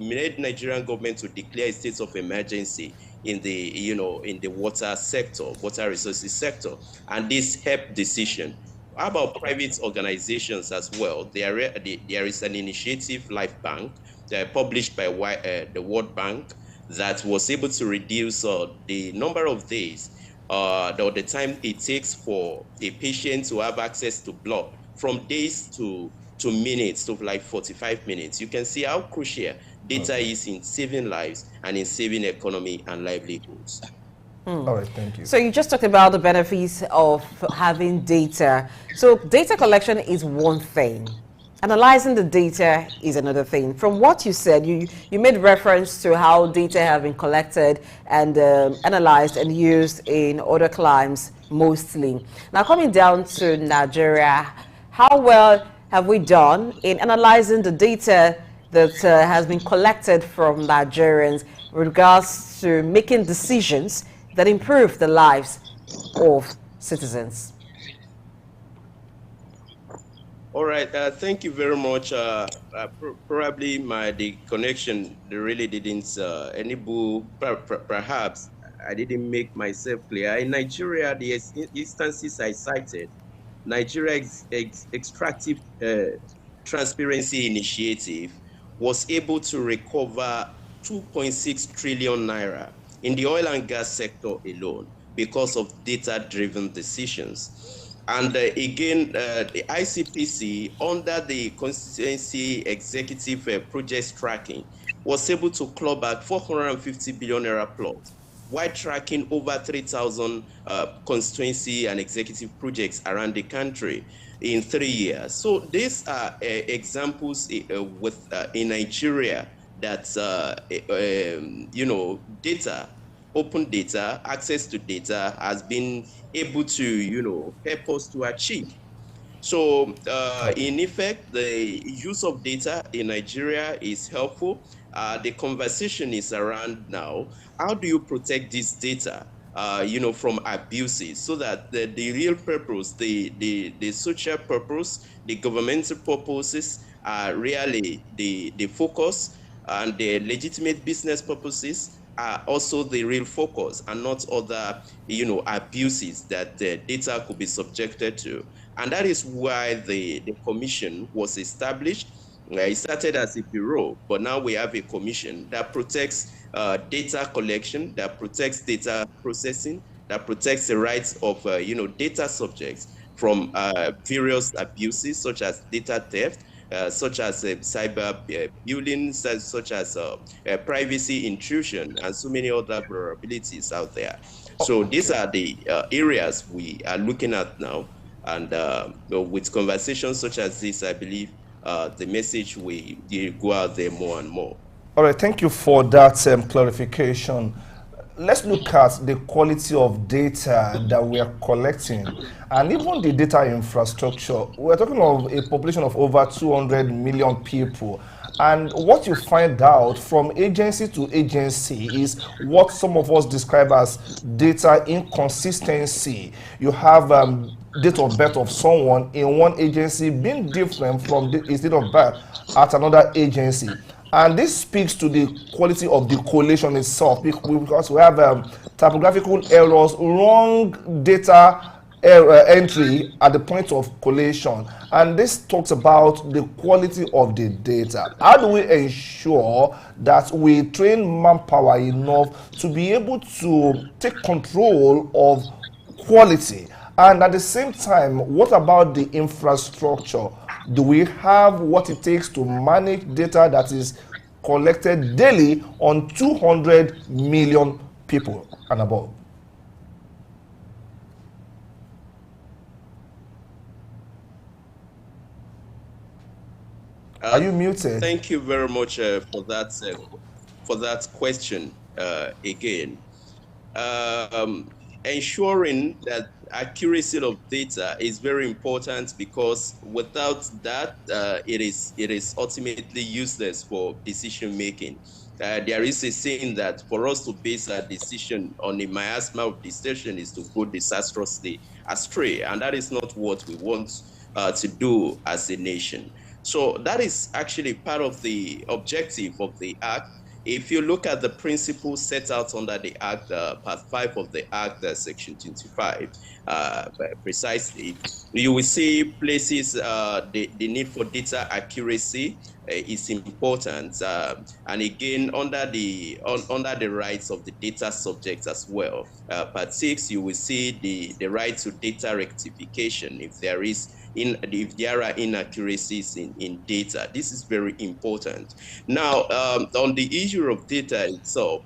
made Nigerian government to declare a state of emergency in the water sector, water resources sector, and this helped decision. How about private organizations as well? There is an initiative, Life Bank, published by the World Bank, that was able to reduce the number of days or the time it takes for a patient to have access to blood from days to minutes, to like 45 minutes. You can see how crucial data is in saving lives and in saving economy and livelihoods. All right, thank you. So you just talked about the benefits of having data. So data collection is one thing. Analyzing the data is another thing. From what you said, you made reference to how data have been collected and analyzed and used in other climes mostly. Now coming down to Nigeria, how well have we done in analyzing the data that has been collected from Nigerians with regards to making decisions that improve the lives of citizens? All right, thank you very much. Probably the connection really didn't enable, perhaps I didn't make myself clear. In Nigeria, the instances I cited, Nigeria Extractive Transparency Initiative was able to recover 2.6 trillion naira in the oil and gas sector alone because of data-driven decisions. And again, the ICPC, under the Constituency Executive Projects Tracking, was able to claw back 450 billion naira plus, while tracking over 3,000 constituency and executive projects around the country in 3 years. So these are examples in Nigeria that, data, open data, access to data has been able to, help us to achieve. So in effect, the use of data in Nigeria is helpful. The conversation is around now, how do you protect this data, from abuses, so that the real purpose, the social purpose, the governmental purposes are really the focus, and the legitimate business purposes are also the real focus, and not other, abuses that the data could be subjected to. And that is why the commission was established. It started as a bureau, but now we have a commission that protects data collection, that protects data processing, that protects the rights of, data subjects, from various abuses such as data theft, such as cyber bullying, such as privacy intrusion, and so many other vulnerabilities out there. So these are the areas we are looking at now. And with conversations such as this, I believe the message will go out there more and more. All right, thank you for that clarification. Let's look at the quality of data that we are collecting and even the data infrastructure. We're talking of a population of over 200 million people. And what you find out from agency to agency is what some of us describe as data inconsistency. You have date of birth of someone in one agency being different from his date of birth at another agency. And this speaks to the quality of the collation itself because we have typographical errors, wrong data entry at the point of collation. And this talks about the quality of the data. How do we ensure that we train manpower enough to be able to take control of quality? And at the same time, what about the infrastructure? Do we have what it takes to manage data that is collected daily on 200 million people and above? Are you muted? Thank you very much for that question again. Ensuring that accuracy of data is very important, because without that, it is ultimately useless for decision making. There is a saying that for us to base our decision on a miasma of distortion is to go disastrously astray, and that is not what we want to do as a nation. So that is actually part of the objective of the Act. If you look at the principles set out under the Act, Part 5 of the Act, Section 25, precisely, you will see places the need for data accuracy is important, and again under the rights of the data subject as well. Part 6, you will see the right to data rectification if there are inaccuracies in data. This is very important. Now, on the issue of data itself,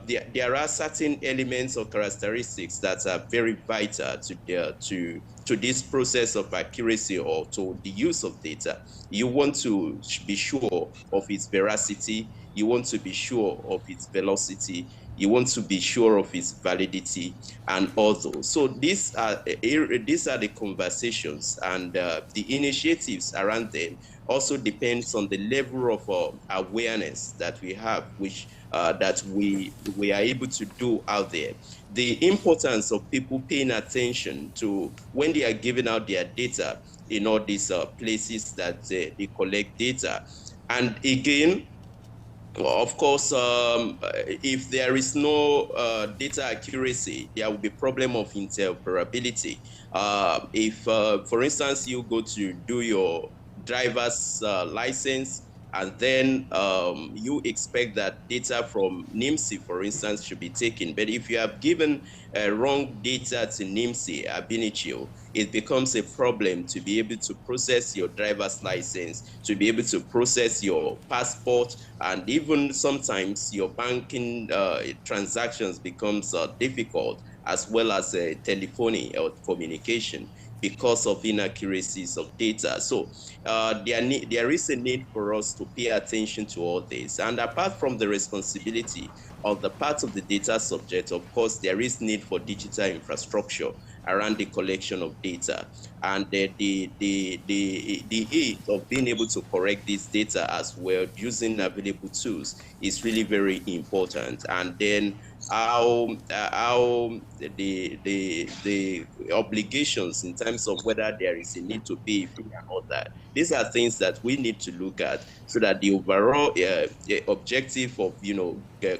there are certain elements or characteristics that are very vital to this process of accuracy or to the use of data. You want to be sure of its veracity. You want to be sure of its velocity. You want to be sure of its validity and all those. So these are the conversations, and the initiatives around them also depends on the level of awareness that we have, which that we are able to do out there. The importance of people paying attention to when they are giving out their data in all these places that they collect data. And again, of course, if there is no data accuracy, there will be problem of interoperability. If, for instance, you go to do your driver's license, and then you expect that data from NIMSI, for instance, should be taken. But if you have given wrong data to NIMSI, ab initio, it becomes a problem to be able to process your driver's license, to be able to process your passport, and even sometimes your banking transactions becomes difficult, as well as telephony or communication, because of inaccuracies of data. So there is a need for us to pay attention to all this. And apart from the responsibility on the part of the data subject, of course, there is need for digital infrastructure around the collection of data. And the aid of being able to correct this data as well using available tools is really very important. And then how the obligations in terms of whether there is a need to pay fee and all that. These are things that we need to look at so that the overall objective of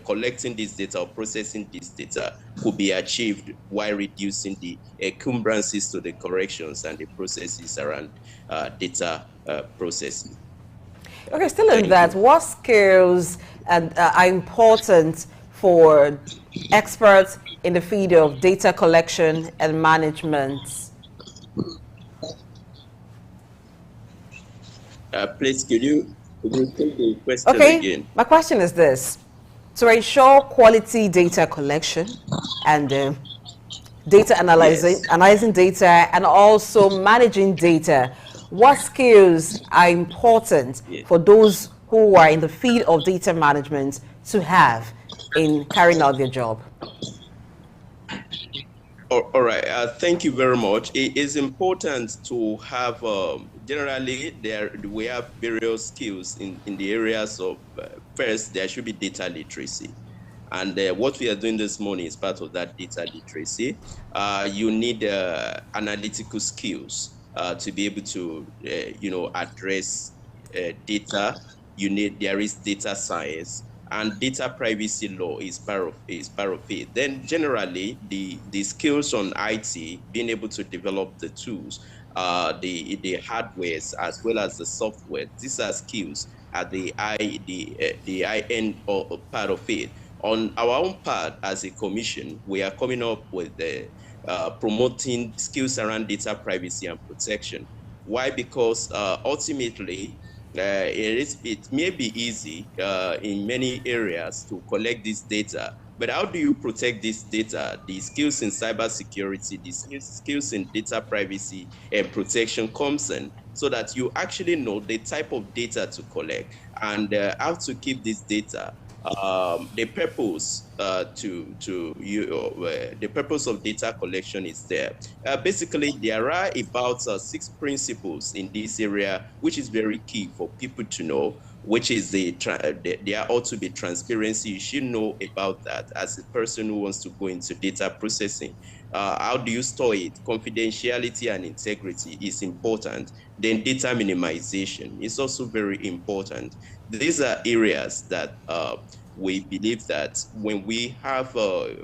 collecting this data or processing this data could be achieved while reducing the encumbrances to the corrections and the processes around data processing. Okay, still in that, what skills are important for experts in the field of data collection and management? Please, could you take the question Okay, again? my question is this. To ensure quality data collection and data Yes. analyzing data and also managing data, what skills are important Yeah. for those who are in the field of data management to have in carrying out their job? All right. Thank you very much. It is important to have, generally, we have various skills in the areas of, first, there should be data literacy. And what we are doing this morning is part of that data literacy. You need analytical skills to be able to, address data. There is data science, and data privacy law is part of it. Then generally the skills on IT, being able to develop the tools, the hardwares as well as the software. These are skills at the I end part of it. On our own part, as a commission, we are coming up with promoting skills around data privacy and protection. Why? Because ultimately, it may be easy in many areas to collect this data, but how do you protect this data? The skills in cybersecurity, the skills in data privacy and protection comes in, so that you actually know the type of data to collect and how to keep this data. The purpose the purpose of data collection is there. Basically, there are about 6 principles in this area, which is very key for people to know, which is there ought to be transparency. You should know about that as a person who wants to go into data processing. How do you store it? Confidentiality and integrity is important. Then data minimization is also very important. These are areas that we believe that when we have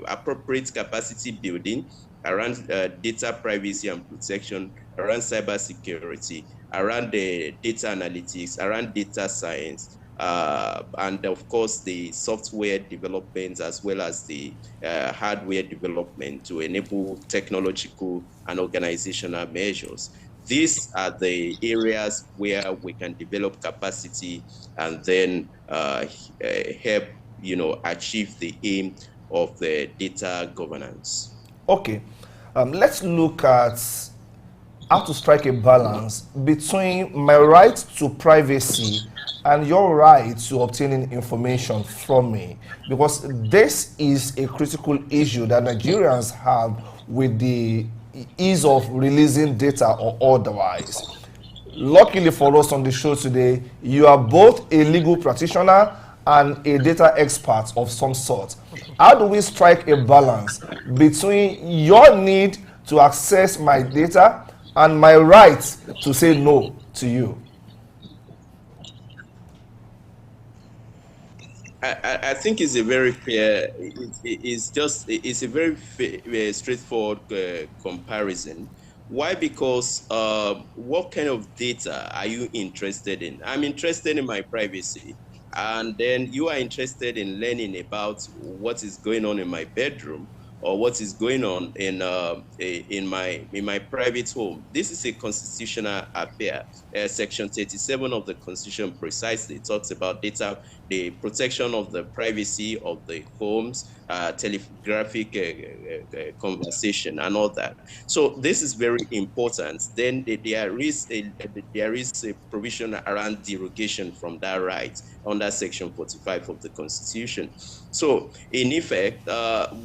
appropriate capacity building around data privacy and protection, around cybersecurity, around the data analytics, around data science, and of course the software development as well as the hardware development to enable technological and organizational measures. These are the areas where we can develop capacity and then help achieve the aim of the data governance. Okay, let's look at how to strike a balance between my right to privacy and your right to obtaining information from me, because this is a critical issue that Nigerians have with the ease of releasing data or otherwise. Luckily for us on the show today, you are both a legal practitioner and a data expert of some sort. How do we strike a balance between your need to access my data and my right to say no to you? I think it's a very fair, it's a very straightforward comparison. Why? Because what kind of data are you interested in? I'm interested in my privacy. And then you are interested in learning about what is going on in my bedroom or what is going on in my private home. This is a constitutional affair. Section 37 of the Constitution precisely talks about data, the protection of the privacy of the homes, telegraphic conversation, and all that. So this is very important. Then there is a provision around derogation from that right under Section 45 of the Constitution. So in effect,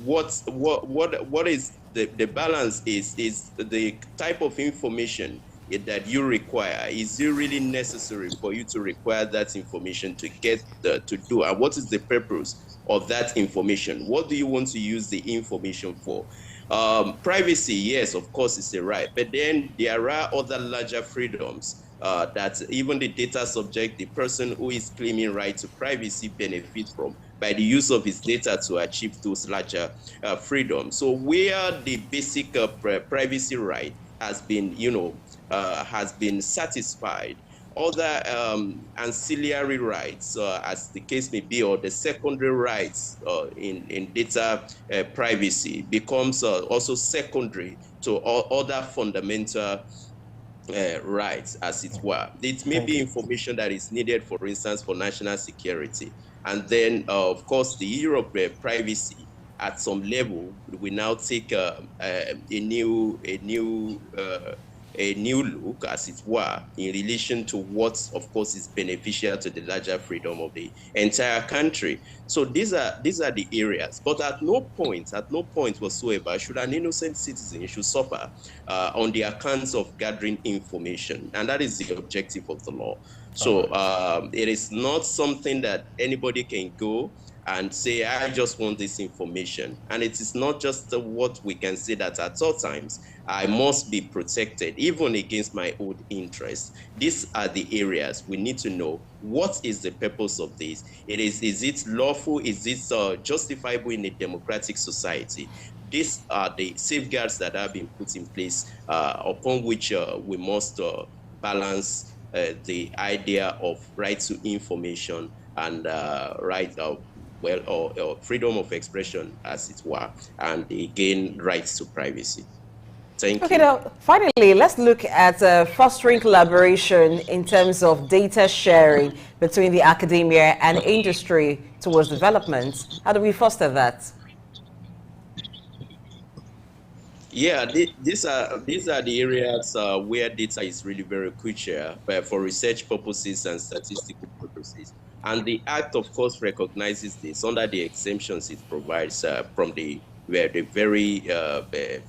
what is the balance is the type of information that you require. Is it really necessary for you to require that information to get to do? And what is the purpose of that information? What do you want to use the information for? Privacy, yes, of course, is a right, but then there are other larger freedoms that even the data subject, the person who is claiming right to privacy, benefit from by the use of his data to achieve those larger freedoms. So where the basic privacy right has been, has been satisfied, other ancillary rights, as the case may be, or the secondary rights in data privacy becomes also secondary to all other fundamental rights, as it were. It may be information that is needed, for instance, for national security. And then, of course, the Europe privacy at some level will now take a new look, as it were, in relation to what, of course, is beneficial to the larger freedom of the entire country. So these are the areas. But at no point whatsoever should an innocent citizen should suffer on the accounts of gathering information, and that is the objective of the law. So it is not something that anybody can go and say, I just want this information. And it is not just what we can say that at all times, I must be protected, even against my own interests. These are the areas we need to know. What is the purpose of this? Is it lawful? Is it justifiable in a democratic society? These are the safeguards that have been put in place upon which we must balance the idea of right to information and right or freedom of expression, as it were, and again, rights to privacy. Thank you. Okay, now, finally, let's look at fostering collaboration in terms of data sharing between the academia and industry towards development. How do we foster that? Yeah, these are the areas where data is really very crucial for research purposes and statistical purposes. And the Act, of course, recognizes this under the exemptions it provides from the very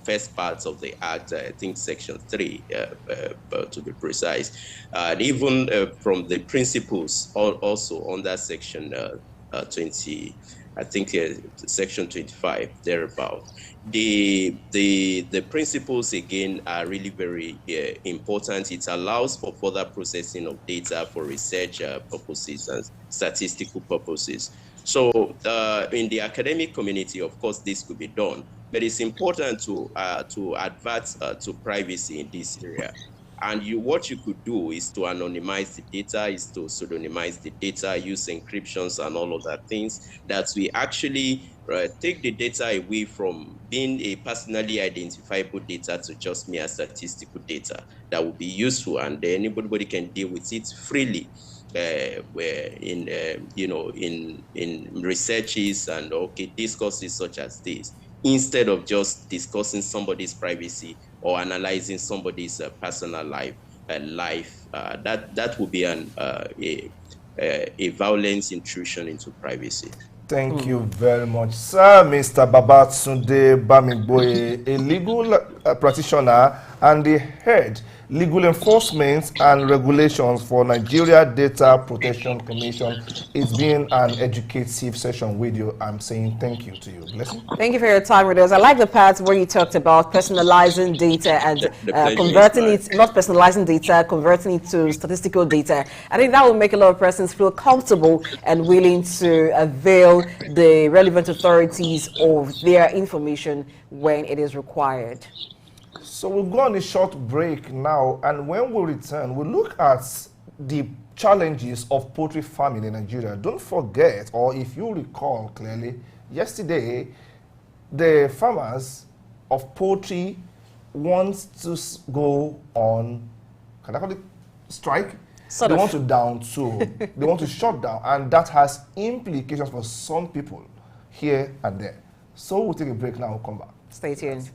first parts of the Act, I think Section 3, to be precise, and even from the principles also under Section 20, I think Section 25, thereabout. The principles, again, are really very important. It allows for further processing of data for research purposes and statistical purposes. So in the academic community, of course, this could be done, but it's important to advert to privacy in this area. And what you could do is to anonymize the data, is to pseudonymize the data, use encryptions and all of that things that we actually take the data away from being a personally identifiable data to just mere statistical data that will be useful, and anybody can deal with it freely. Where in researches and discourses such as this, instead of just discussing somebody's privacy or analyzing somebody's personal life, that would be a violent intrusion into privacy. Thank you very much, sir. Mr. Babatunde Bamigboye, a legal practitioner and the head legal enforcement and regulations for Nigeria Data Protection Commission. It's been an educative session with you. I'm saying thank you to you. Blessing. Thank you for your time with us. I like the part where you talked about personalizing data and converting it, not personalizing data, converting it to statistical data. I think that will make a lot of persons feel comfortable and willing to avail the relevant authorities of their information when it is required. So we'll go on a short break now, and when we return, we'll look at the challenges of poultry farming in Nigeria. Don't forget, or if you recall clearly, yesterday, the farmers of poultry want to go on, can I call it strike? They want to down tool. They want to shut down, and that has implications for some people here and there. So we'll take a break now, we'll come back. Stay tuned.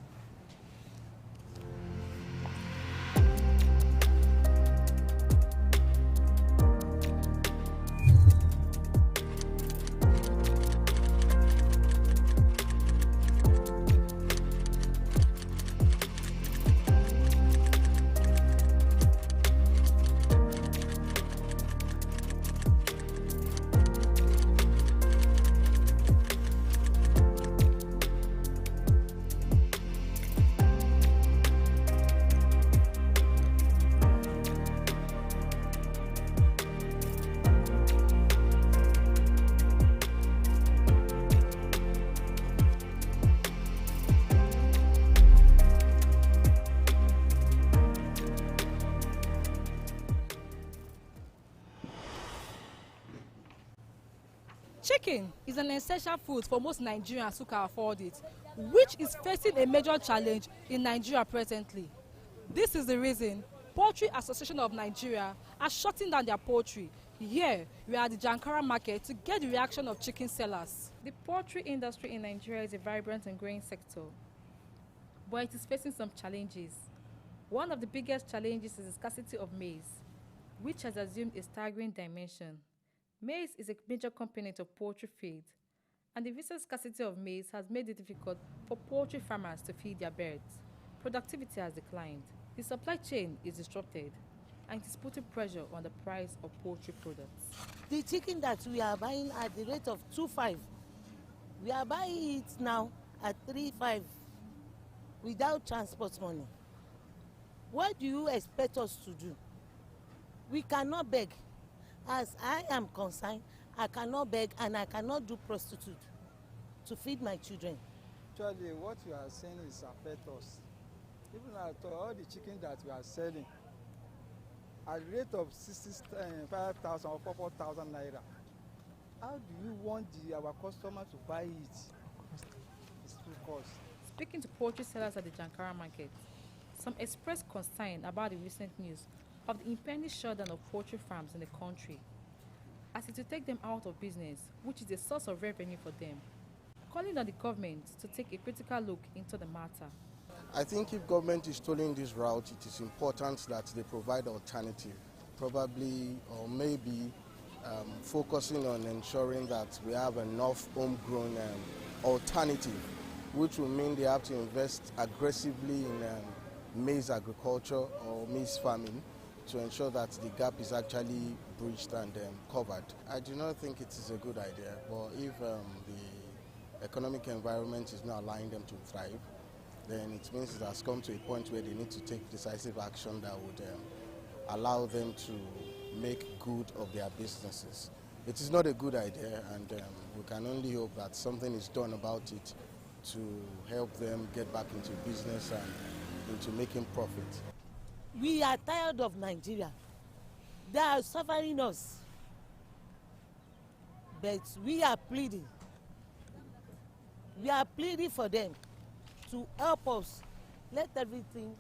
Chicken is an essential food for most Nigerians who can afford it, which is facing a major challenge in Nigeria presently. This is the reason Poultry Association of Nigeria are shutting down their poultry. Here, we are at the Jankara market to get the reaction of chicken sellers. The poultry industry in Nigeria is a vibrant and growing sector, but it is facing some challenges. One of the biggest challenges is the scarcity of maize, which has assumed a staggering dimension. Maize is a major component of poultry feed, and the recent scarcity of maize has made it difficult for poultry farmers to feed their birds. Productivity has declined, the supply chain is disrupted, and it is putting pressure on the price of poultry products. The chicken that we are buying at the rate of 2.5, we are buying it now at 3.5 without transport money. What do you expect us to do? We cannot beg. As I am concerned, I cannot beg and I cannot do prostitute to feed my children. Actually, what you are saying is affect us. Even at all the chicken that we are selling, at the rate of 65,000 or 4,000 naira, how do you want our customer to buy it? It's too cost. Speaking to poultry sellers at the Jankara market, some expressed concern about the recent news of the impending shutdown of poultry farms in the country, as it will take them out of business, which is a source of revenue for them, calling on the government to take a critical look into the matter. I think if government is tolling this route, it is important that they provide alternative, probably or maybe focusing on ensuring that we have enough homegrown alternative, which will mean they have to invest aggressively in maize agriculture or maize farming to ensure that the gap is actually bridged and covered. I do not think it is a good idea, but if the economic environment is not allowing them to thrive, then it means it has come to a point where they need to take decisive action that would allow them to make good of their businesses. It is not a good idea, and we can only hope that something is done about it to help them get back into business and into making profit. We are tired of Nigeria. They are suffering us. But we are pleading. We are pleading for them to help us let everything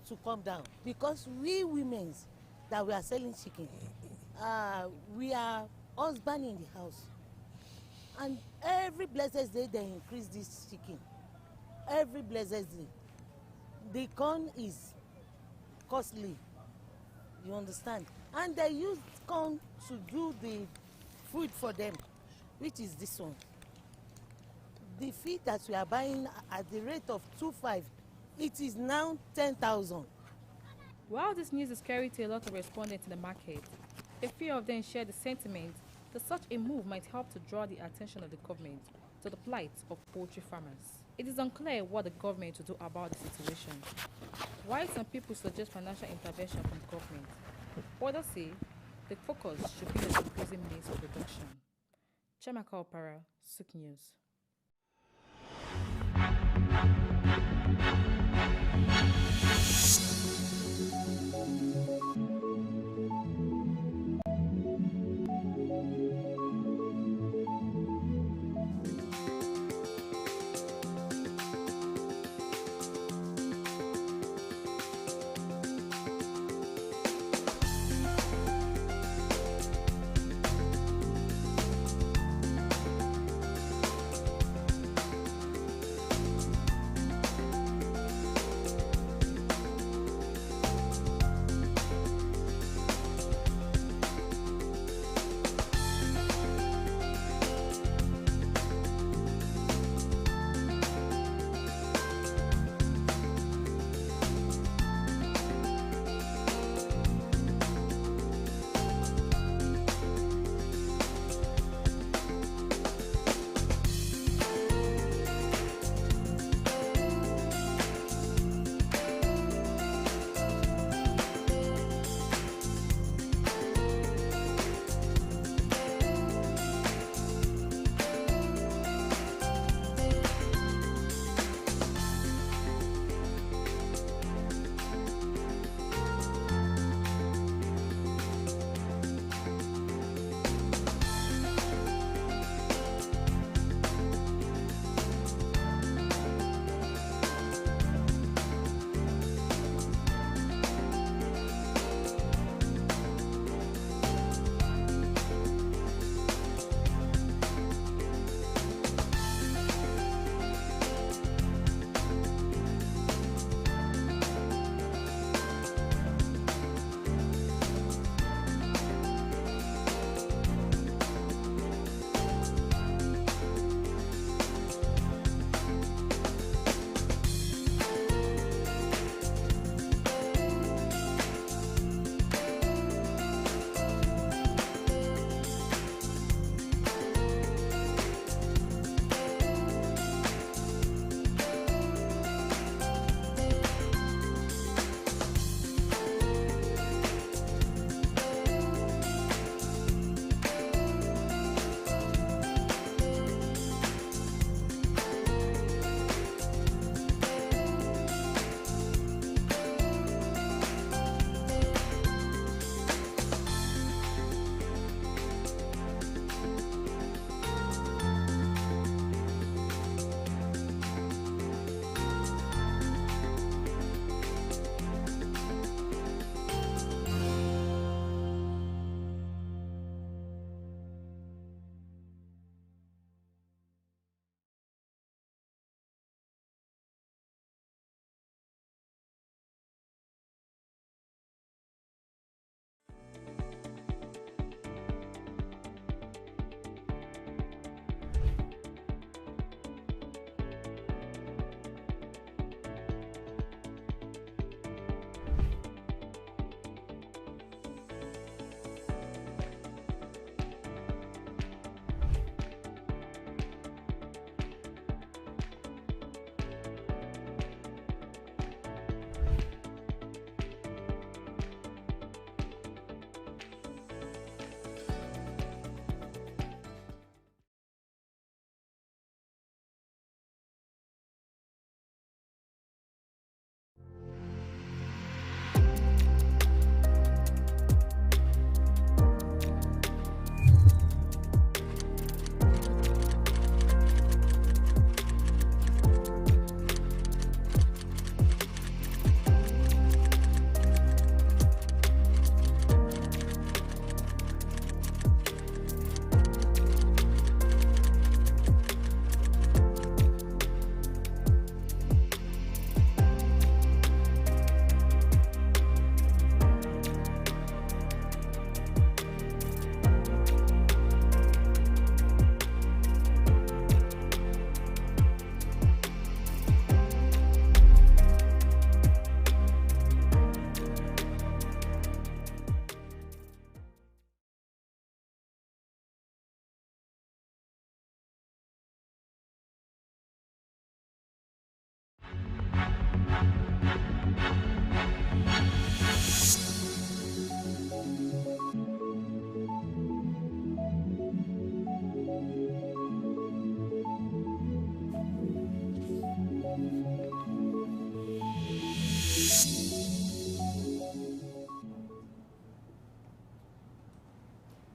to come down. Because we women that we are selling chicken, we are husband in the house. And every blessed day they increase this chicken. Every blessed day. The corn is costly, you understand? And they use corn to do the food for them, which is this one. The feed that we are buying at the rate of 2.5, it is now 10,000. While this news is carried to a lot of respondents in the market, a few of them share the sentiment that such a move might help to draw the attention of the government to the plight of poultry farmers. It is unclear what the government will do about the situation. While some people suggest financial intervention from the government, others say the focus should be on increasing maize production. Chemaka Opara, Sook News.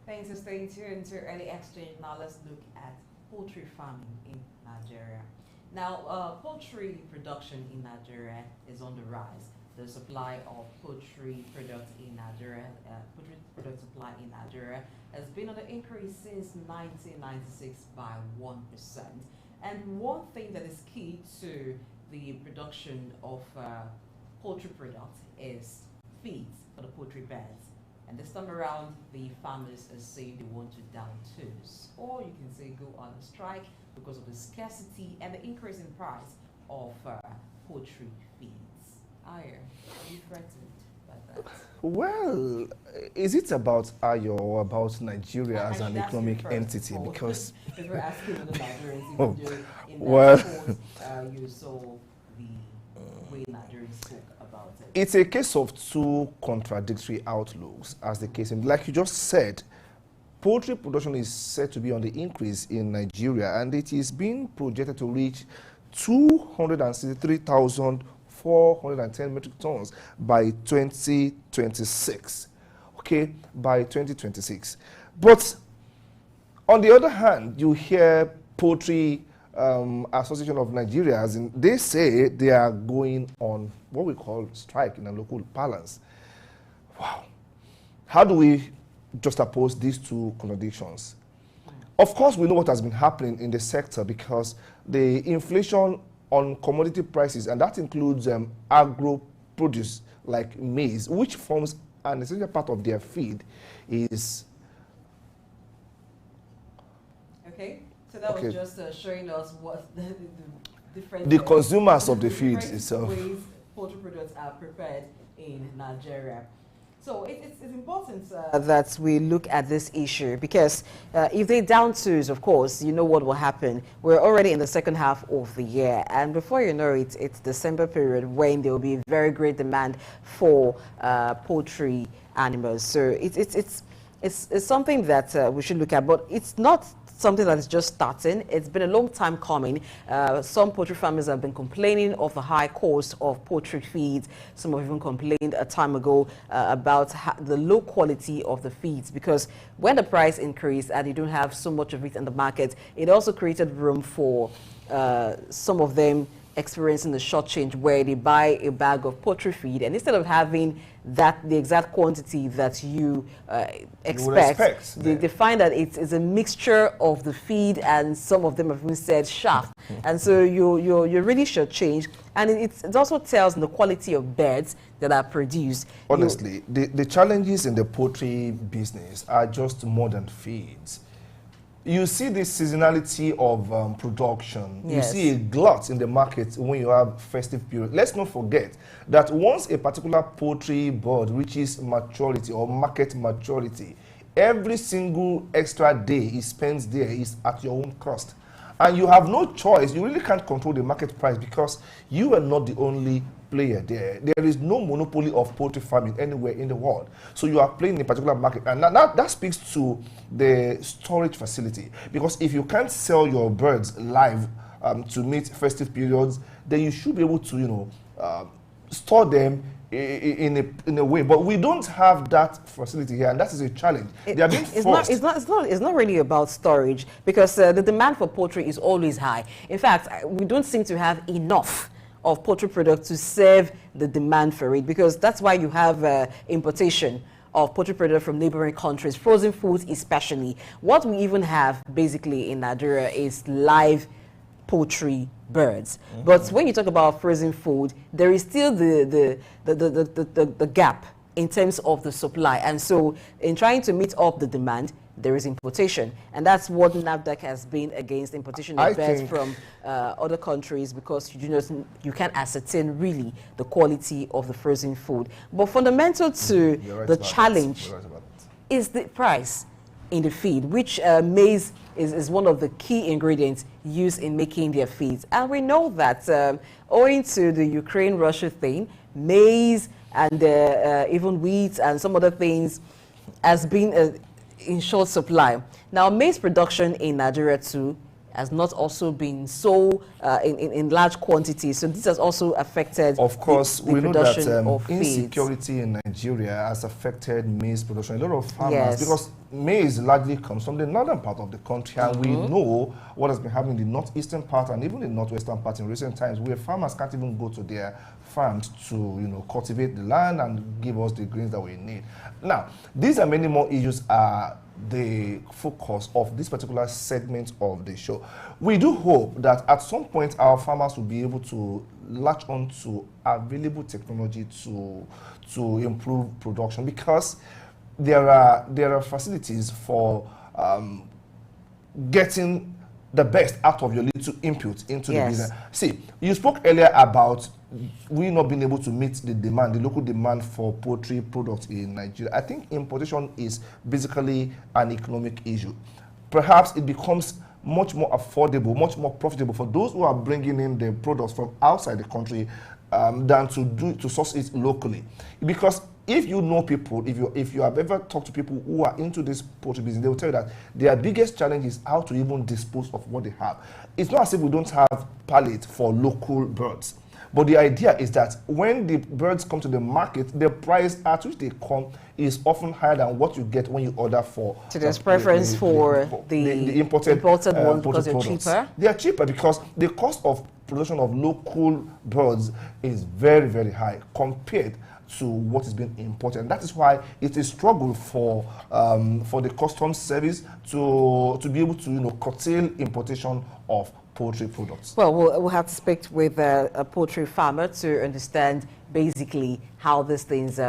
Thanks for staying tuned to Early Exchange. Now let's look at poultry farming in Nigeria. Now, poultry production in Nigeria is on the rise. The supply of poultry products in Nigeria, poultry product supply in Nigeria has been on the increase since 1996 by 1%. And one thing that is key to the production of poultry products is feeds for the poultry beds. And this time around, the farmers are saying they want to down tools, or you can say go on a strike because of the scarcity and the increase in price of poultry feeds. Are you threatened by that? Well, is it about Ayo or about Nigeria as an economic entity? Because if we're asking the Nigerians, oh, in well, report, you saw the way Nigerians spoke about it. It's a case of two contradictory outlooks, as the case in, like you just said, poultry production is said to be on the increase in Nigeria, and it is being projected to reach 263,410 metric tons by 2026. Okay, by 2026. But on the other hand, you hear Poultry Association of Nigeria, as in, they say they are going on what we call strike in a local balance. Wow. How do we juxtapose these two contradictions? Of course, we know what has been happening in the sector because the inflation on commodity prices, and that includes agro produce like maize, which forms an essential part of their feed, is... Okay, so that was just showing us what the different... The consumers of the feed itself. Ways poultry products are prepared in Nigeria. So it's important that we look at this issue because if they down tools, of course, you know what will happen. We're already in the second half of the year, and before you know it, it's December period when there will be very great demand for poultry animals. So it's something that we should look at, but it's not something that is just starting. It's been a long time coming. Some poultry farmers have been complaining of the high cost of poultry feeds. Some have even complained a time ago about the low quality of the feeds, because when the price increased and you don't have so much of it in the market, it also created room for some of them experiencing the short change where they buy a bag of poultry feed, and instead of having the exact quantity that you expect, they find that it's a mixture of the feed, and some of them have even said chaff. And so you really should change, and it also tells the quality of birds that are produced. Honestly, the challenges in the poultry business are just more than feeds. You see this seasonality of production. Yes. You see a glut in the market when you have festive period. Let's not forget that once a particular poultry bird reaches maturity or market maturity, every single extra day it spends there is at your own cost. And you have no choice. You really can't control the market price because you are not the only player there. There is no monopoly of poultry farming anywhere in the world. So you are playing in a particular market. And that speaks to the storage facility. Because if you can't sell your birds live to meet festive periods, then you should be able to, store them in a way. But we don't have that facility here, and that is a challenge. They are being forced. It's not really about storage, because the demand for poultry is always high. In fact, we don't seem to have enough of poultry products to serve the demand for it, because that's why you have importation of poultry products from neighboring countries, frozen foods especially. What we even have basically in Nigeria is live poultry birds. Mm-hmm. But when you talk about frozen food, there is still the gap in terms of the supply. And so in trying to meet up the demand, there is importation. And that's what NAFDAC has been against, importation of birds from other countries, because you can't ascertain really the quality of the frozen food. But fundamental to the challenge is the price in the feed, which maize is one of the key ingredients used in making their feeds. And we know that owing to the Ukraine-Russia thing, maize and even wheat and some other things has been in short supply. Now, maize production in Nigeria too has not also been so in large quantities. So this has also affected, of course, the we know that insecurity in Nigeria has affected maize production. A lot of farmers, yes, because maize largely comes from the northern part of the country, and we know what has been happening in the northeastern part and even the northwestern part in recent times, where farmers can't even go to their farms to cultivate the land and give us the grains that we need. Now, these and many more issues are the focus of this particular segment of the show. We do hope that at some point our farmers will be able to latch on to available technology to improve production, because there are facilities for getting the best out of your little input into the business. See, you spoke earlier about we not being able to meet the demand, the local demand for poultry products in Nigeria. I think importation is basically an economic issue. Perhaps it becomes much more affordable, much more profitable for those who are bringing in the products from outside the country than to source it locally. Because if you know people, if you have ever talked to people who are into this poultry business, they will tell you that their biggest challenge is how to even dispose of what they have. It's not as if we don't have pallet for local birds. But the idea is that when the birds come to the market, the price at which they come is often higher than what you get when you order for. So there's preference for the imported ones because they're cheaper? They are cheaper because the cost of production of local birds is very, very high compared to what is being imported. And that is why it is a struggle for the customs service to be able to curtail importation of poultry products. Well, we'll have to speak with a poultry farmer to understand basically how these things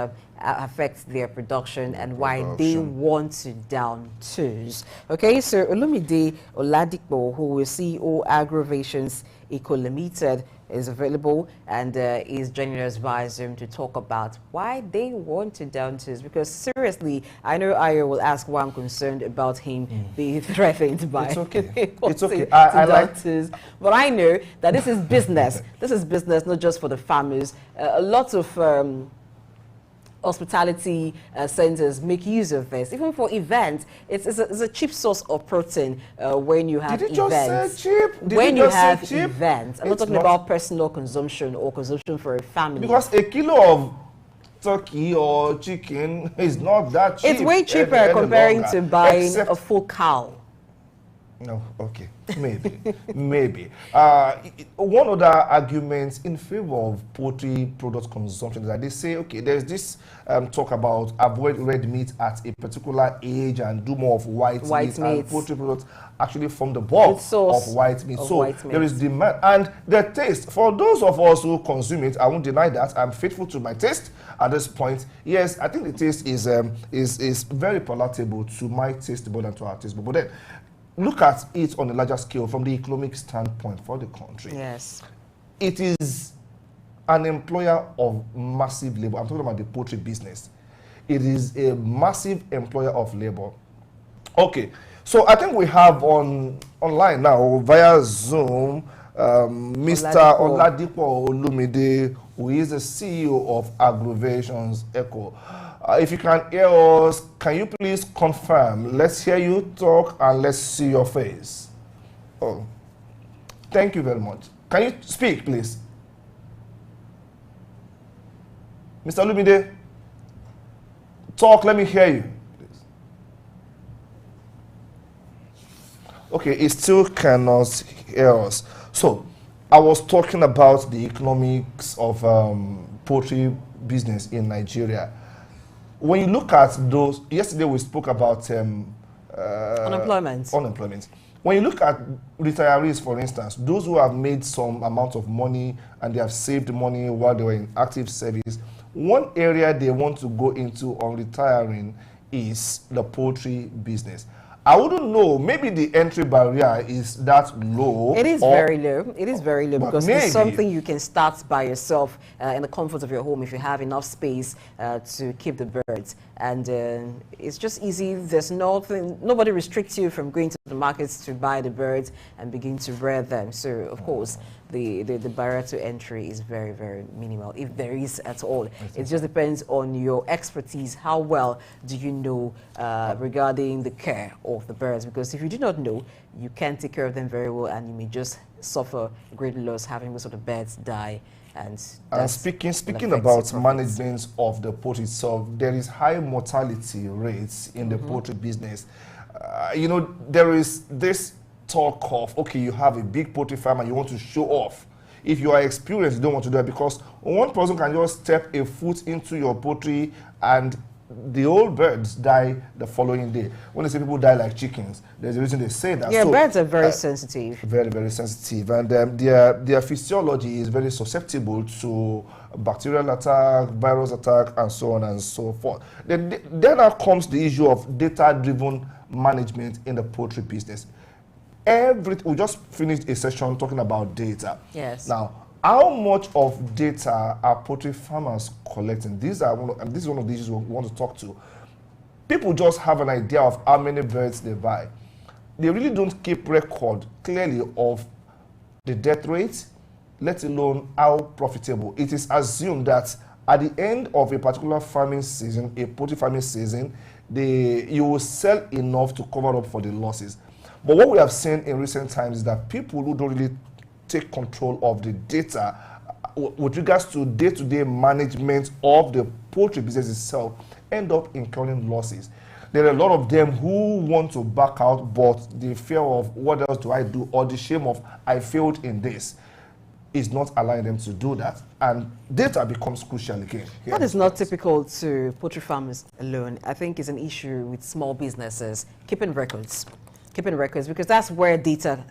affect their production and why they want to down tools. Okay, so Olumide Oladipo, who is CEO Aggravations Eco Limited, is available and is joining us via Zoom to talk about why they want to down tools. Because seriously, I know Ayo will ask why I'm concerned about him being threatened by it's okay. It's okay. I like tools. But I know that this is business. This is business, not just for the farmers. A lot of hospitality centers make use of this. Even for events, it's a cheap source of protein when you have events. Did you just say cheap? When you have events. I'm not talking about personal consumption or consumption for a family. Because a kilo of turkey or chicken is not that cheap. It's way cheaper comparing to buying a full cow. No, okay, maybe. One other argument in favor of poultry product consumption is that they say, okay, there's this talk about avoid red meat at a particular age and do more of white meat. And poultry products actually form the bulk of white meat. There is demand. And the taste, for those of us who consume it, I won't deny that. I'm faithful to my taste at this point. Yes, I think the taste is very palatable to my taste more than to our taste. But then, look at it on a larger scale from the economic standpoint for the country. Yes. It is an employer of massive labor. I'm talking about the poultry business. It is a massive employer of labor. Okay, so I think we have online now via Zoom Mr. Oladipo Olumide, who is the CEO of Aggravations Eco. If you can hear us, can you please confirm? Let's hear you talk and let's see your face. Oh, thank you very much. Can you speak, please? Mr. Olumide, talk, let me hear you. Please. Okay, it still cannot hear us. So, I was talking about the economics of poultry business in Nigeria. When you look at those, yesterday we spoke about unemployment. When you look at retirees, for instance, those who have made some amount of money and they have saved money while they were in active service, one area they want to go into on retiring is the poultry business. I wouldn't know, maybe the entry barrier is that low. It is very low. It is very low because it's something you can start by yourself in the comfort of your home if you have enough space to keep the birds. and it's just easy. There's nothing, nobody restricts you from going to the markets to buy the birds and begin to rear them. So of course, the barrier to entry is very, very minimal, if there is at all. It just depends on your expertise. How well do you know regarding the care of the birds? Because if you do not know, you can't take care of them very well, and you may just suffer great loss having most of the birds die. And speaking about management of the poultry itself, there is high mortality rates in the poultry business. You know, there is this talk of, okay, you have a big poultry farm and you want to show off. If you are experienced, you don't want to do it, because one person can just step a foot into your poultry and the old birds die the following day. When they say people die like chickens, there's a reason they say that. Yeah, so, birds are very sensitive. Very, very sensitive. And their physiology is very susceptible to bacterial attack, virus attack, and so on and so forth. Then now comes the issue of data-driven management in the poultry business. We just finished a session talking about data. Yes. Now, how much of data are poultry farmers collecting? This is one of the issues we want to talk to. People just have an idea of how many birds they buy. They really don't keep record clearly of the death rate, let alone how profitable. It is assumed that at the end of a particular farming season, a poultry farming season, you will sell enough to cover up for the losses. But what we have seen in recent times is that people who don't really take control of the data with regards to day-to-day management of the poultry business itself end up incurring losses. There are a lot of them who want to back out, but the fear of what else do I do, or the shame of I failed in this, is not allowing them to do that. And data becomes crucial again. That is not typical to poultry farmers alone. I think it's an issue with small businesses keeping records, because that's where data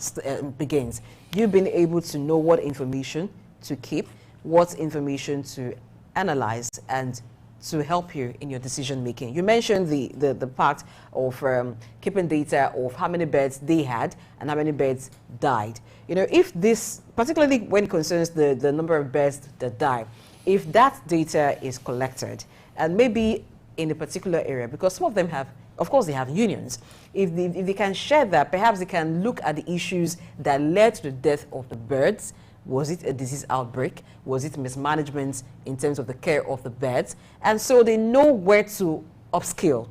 begins. You've been able to know what information to keep, what information to analyze, and to help you in your decision making. You mentioned the part of keeping data of how many birds they had and how many birds died. You know, if this, particularly when it concerns the number of birds that die, if that data is collected, and maybe in a particular area, because some of them have, of course, they have unions. If they can share that, perhaps they can look at the issues that led to the death of the birds. Was it a disease outbreak? Was it mismanagement in terms of the care of the birds? And so they know where to upskill.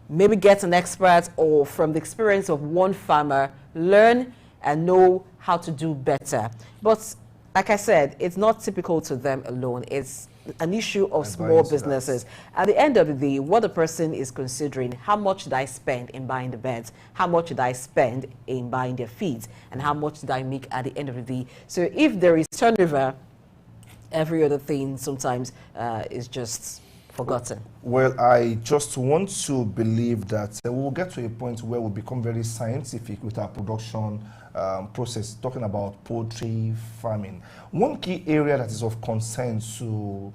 Maybe get an expert, or from the experience of one farmer, learn and know how to do better. But like I said, it's not typical to them alone. It's an issue of small businesses. At the end of the day, what the person is considering, how much did I spend in buying the birds? How much did I spend in buying their feeds? And how much did I make at the end of the day? So if there is turnover, every other thing sometimes is just forgotten. Well, I just want to believe that we'll get to a point where we become very scientific with our production process, talking about poultry farming. One key area that is of concern to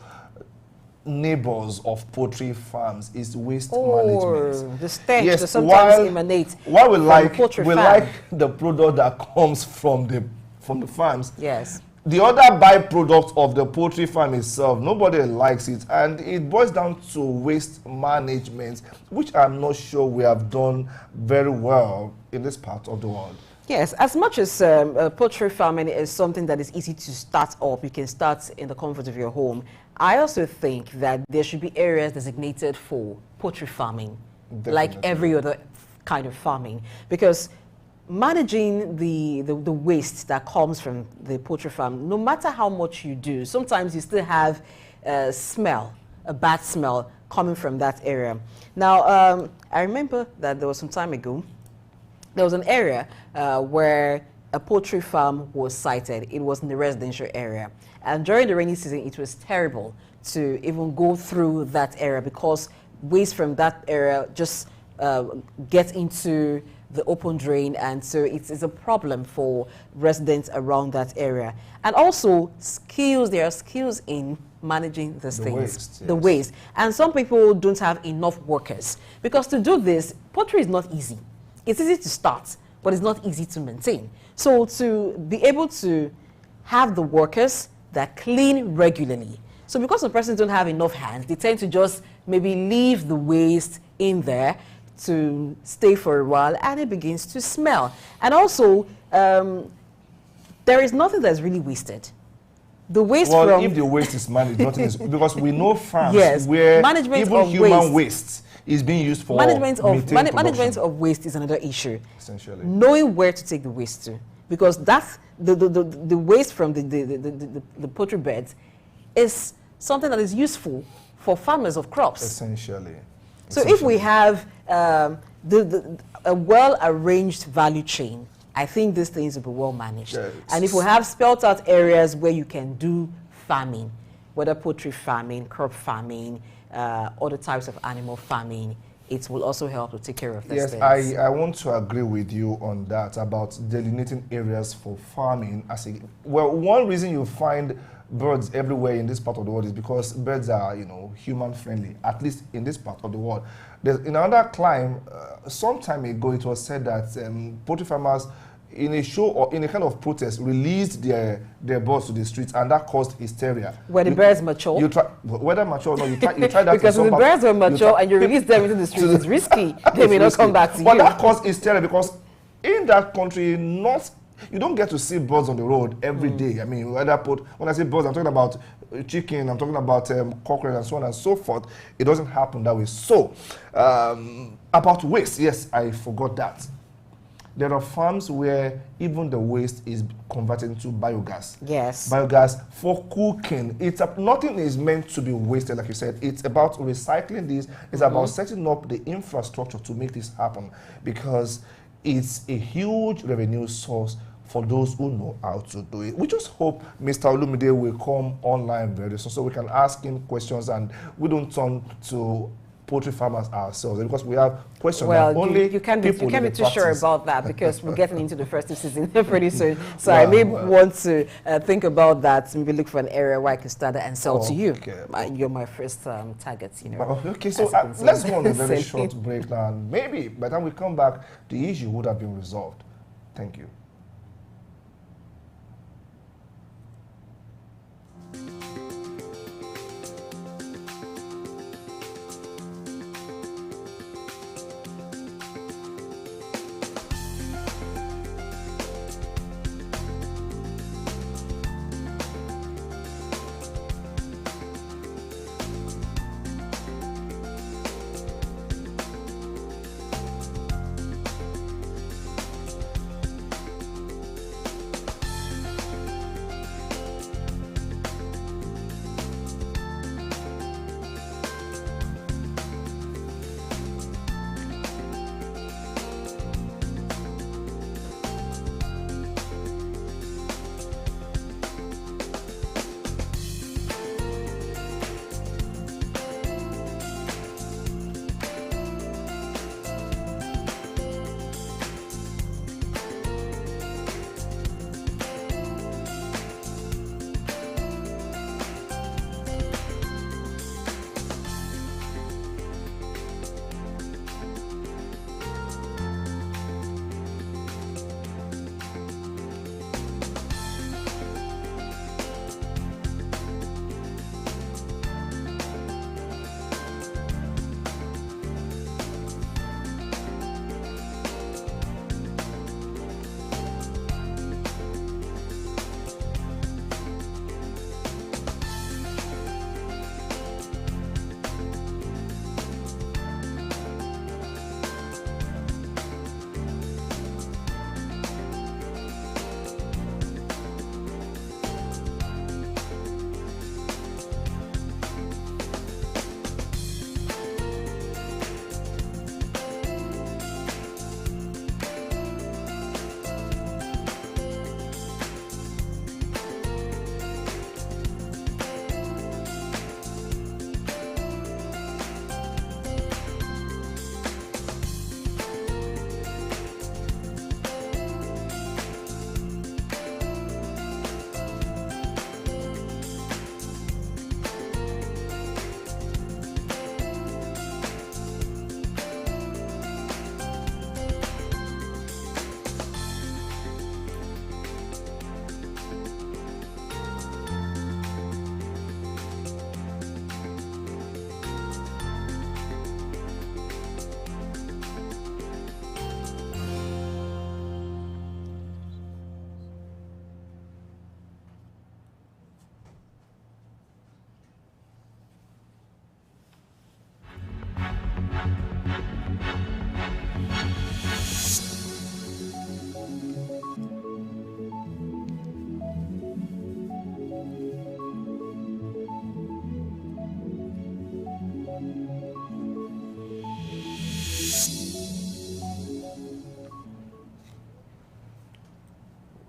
neighbors of poultry farms is waste management. The stench yes, that sometimes emanates while we from like poultry farm. like the product that comes from the farms. Yes. The other byproduct of the poultry farm itself, nobody likes it, and it boils down to waste management, which I'm not sure we have done very well in this part of the world. Yes, as much as poultry farming is something that is easy to start up, you can start in the comfort of your home. I also think that there should be areas designated for poultry farming, Definitely. like every other kind of farming, because managing the waste that comes from the poultry farm, no matter how much you do, sometimes you still have a bad smell coming from that area. Now, I remember that there was some time ago, there was an area where a poultry farm was sited. It was in the residential area. And during the rainy season, it was terrible to even go through that area, because waste from that area just gets into the open drain, and so it's a problem for residents around that area. And also there are skills in managing these things, waste, the yes. waste. And some people don't have enough workers, because to do this, poultry is not easy. It's easy to start, but it's not easy to maintain. So to be able to have the workers that clean regularly, So because the persons don't have enough hands, they tend to just maybe leave the waste in there to stay for a while, and it begins to smell. And also, there is nothing that's really wasted. The waste well, if the waste is managed, nothing is, because we know farms where management even of human waste is being used for management management of waste is another issue. Essentially, knowing where to take the waste to, because that's the waste from the poultry beds is something that is useful for farmers of crops. Essentially. So if we have a well-arranged value chain, I think these things will be well managed. Yes. And if we have spelt out areas where you can do farming, whether poultry farming, crop farming, other types of animal farming, it will also help to take care of these things. Yes, I want to agree with you on that about delineating areas for farming. Well, one reason you find birds everywhere in this part of the world is because birds are, human friendly, at least in this part of the world. In another clime, some time ago, it was said that poultry farmers, in a show or in a kind of protest, released their birds to the streets, and that caused hysteria. Were the birds mature? Whether mature or not, you try that. Because if the birds were mature and you release them into the streets, it's risky. They may not come back to you. But that caused hysteria because in that country, you don't get to see birds on the road every day. I mean, when I say birds, I'm talking about chicken, I'm talking about cockroach and so on and so forth. It doesn't happen that way. So, about waste, yes, I forgot that. There are farms where even the waste is converted into biogas. Yes. Biogas for cooking. Nothing is meant to be wasted, like you said. It's about recycling this. It's about setting up the infrastructure to make this happen, because it's a huge revenue source for those who know how to do it. We just hope Mr. Olumide will come online very soon so we can ask him questions and we don't turn to poultry farmers ourselves, because we have questions that only you can't be too sure about that, because we're getting into the festive season pretty soon. So well, I may want to think about that, maybe look for an area where I can start and sell to you. You're my first target, Okay, so let's go on a very short break now, and maybe by the time we come back, the issue would have been resolved. Thank you.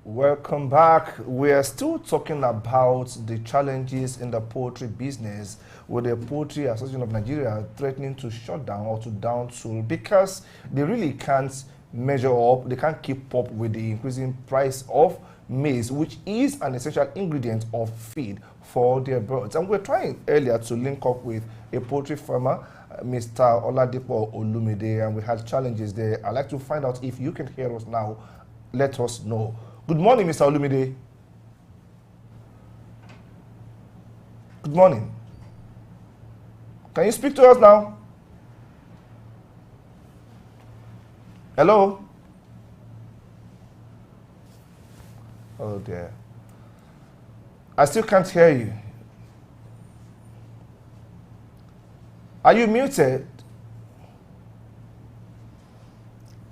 Welcome back. We are still talking about the challenges in the poultry business, with the Poultry Association of Nigeria threatening to shut down or to down tool because they really can't measure up, they can't keep up with the increasing price of maize, which is an essential ingredient of feed for their birds. And we're trying earlier to link up with a poultry farmer, Mr. Oladipo Olumide, and we had challenges there. I'd like to find out if you can hear us now. Let us know. Good morning, Mr. Olumide. Good morning. Can you speak to us now? Hello? Oh dear. I still can't hear you. Are you muted?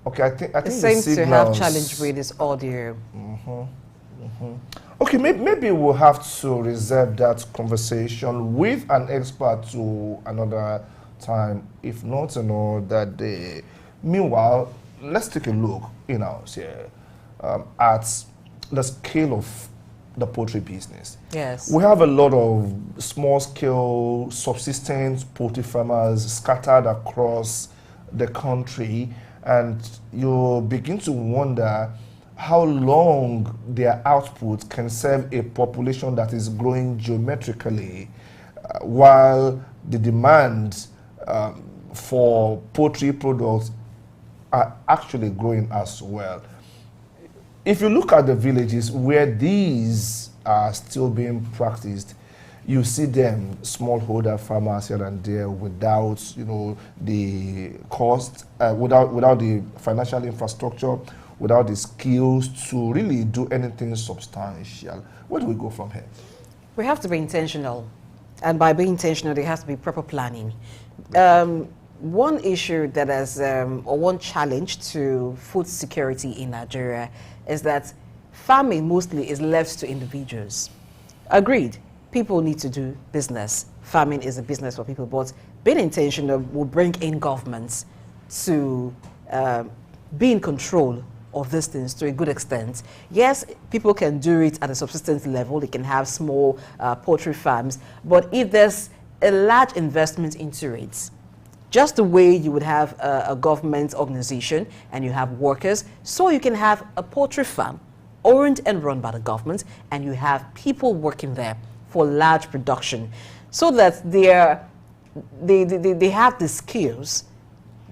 Okay, I think it seems to have challenge with his audio. Okay, maybe we'll have to reserve that conversation with an expert to another time, if not, that day. Meanwhile, let's take a look here at the scale of the poultry business. Yes. We have a lot of small-scale subsistence poultry farmers scattered across the country, and you begin to wonder how long their output can serve a population that is growing geometrically, while the demand for poultry products are actually growing as well. If you look at the villages where these are still being practiced, you see them smallholder farmers here and there without, the cost, without the financial infrastructure, without the skills to really do anything substantial. Where do we go from here? We have to be intentional, and by being intentional, there has to be proper planning. One issue that has, or one challenge to food security in Nigeria is that farming mostly is left to individuals. Agreed, people need to do business. Farming is a business for people, but being intentional will bring in governments to be in control of these things to a good extent. Yes, people can do it at a subsistence level. They can have small poultry farms, but if there's a large investment into it, just the way you would have a government organization and you have workers, so you can have a poultry farm owned and run by the government, and you have people working there for large production, so that they have the skills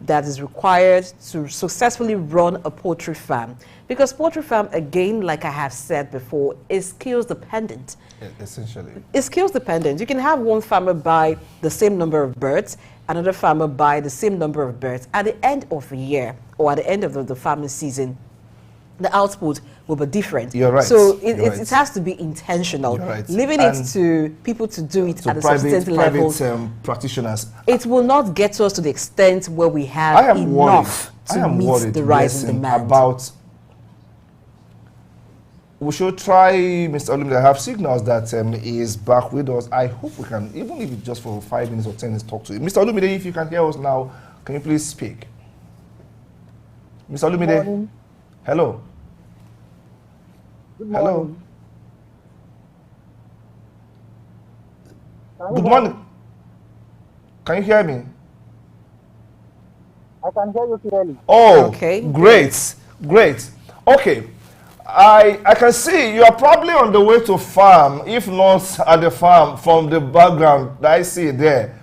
that is required to successfully run a poultry farm. Because poultry farm, again, like I have said before, is skills dependent. Essentially. It's skills dependent. You can have one farmer buy the same number of birds, another farmer buy the same number of birds. At the end of the year, or at the end of the farming season, the output will be different. You're right. So it has to be intentional. You're right. Leaving it to people to do it at a subsistence level. Private practitioners. It will not get us to the extent where we have enough to meet the rise in demand. We should try Mr. Olumide. I have signals that he is back with us. I hope we can, even if it's just for 5 minutes or 10 minutes, talk to him. Mr. Olumide, if you can hear us now, can you please speak? Mr. Olumide? Hello. Good morning. Hello. Good morning. Can you hear me? I can hear you clearly. Oh, okay. Great. Great. Okay. I can see you are probably on the way to farm, if not at the farm, from the background that I see there.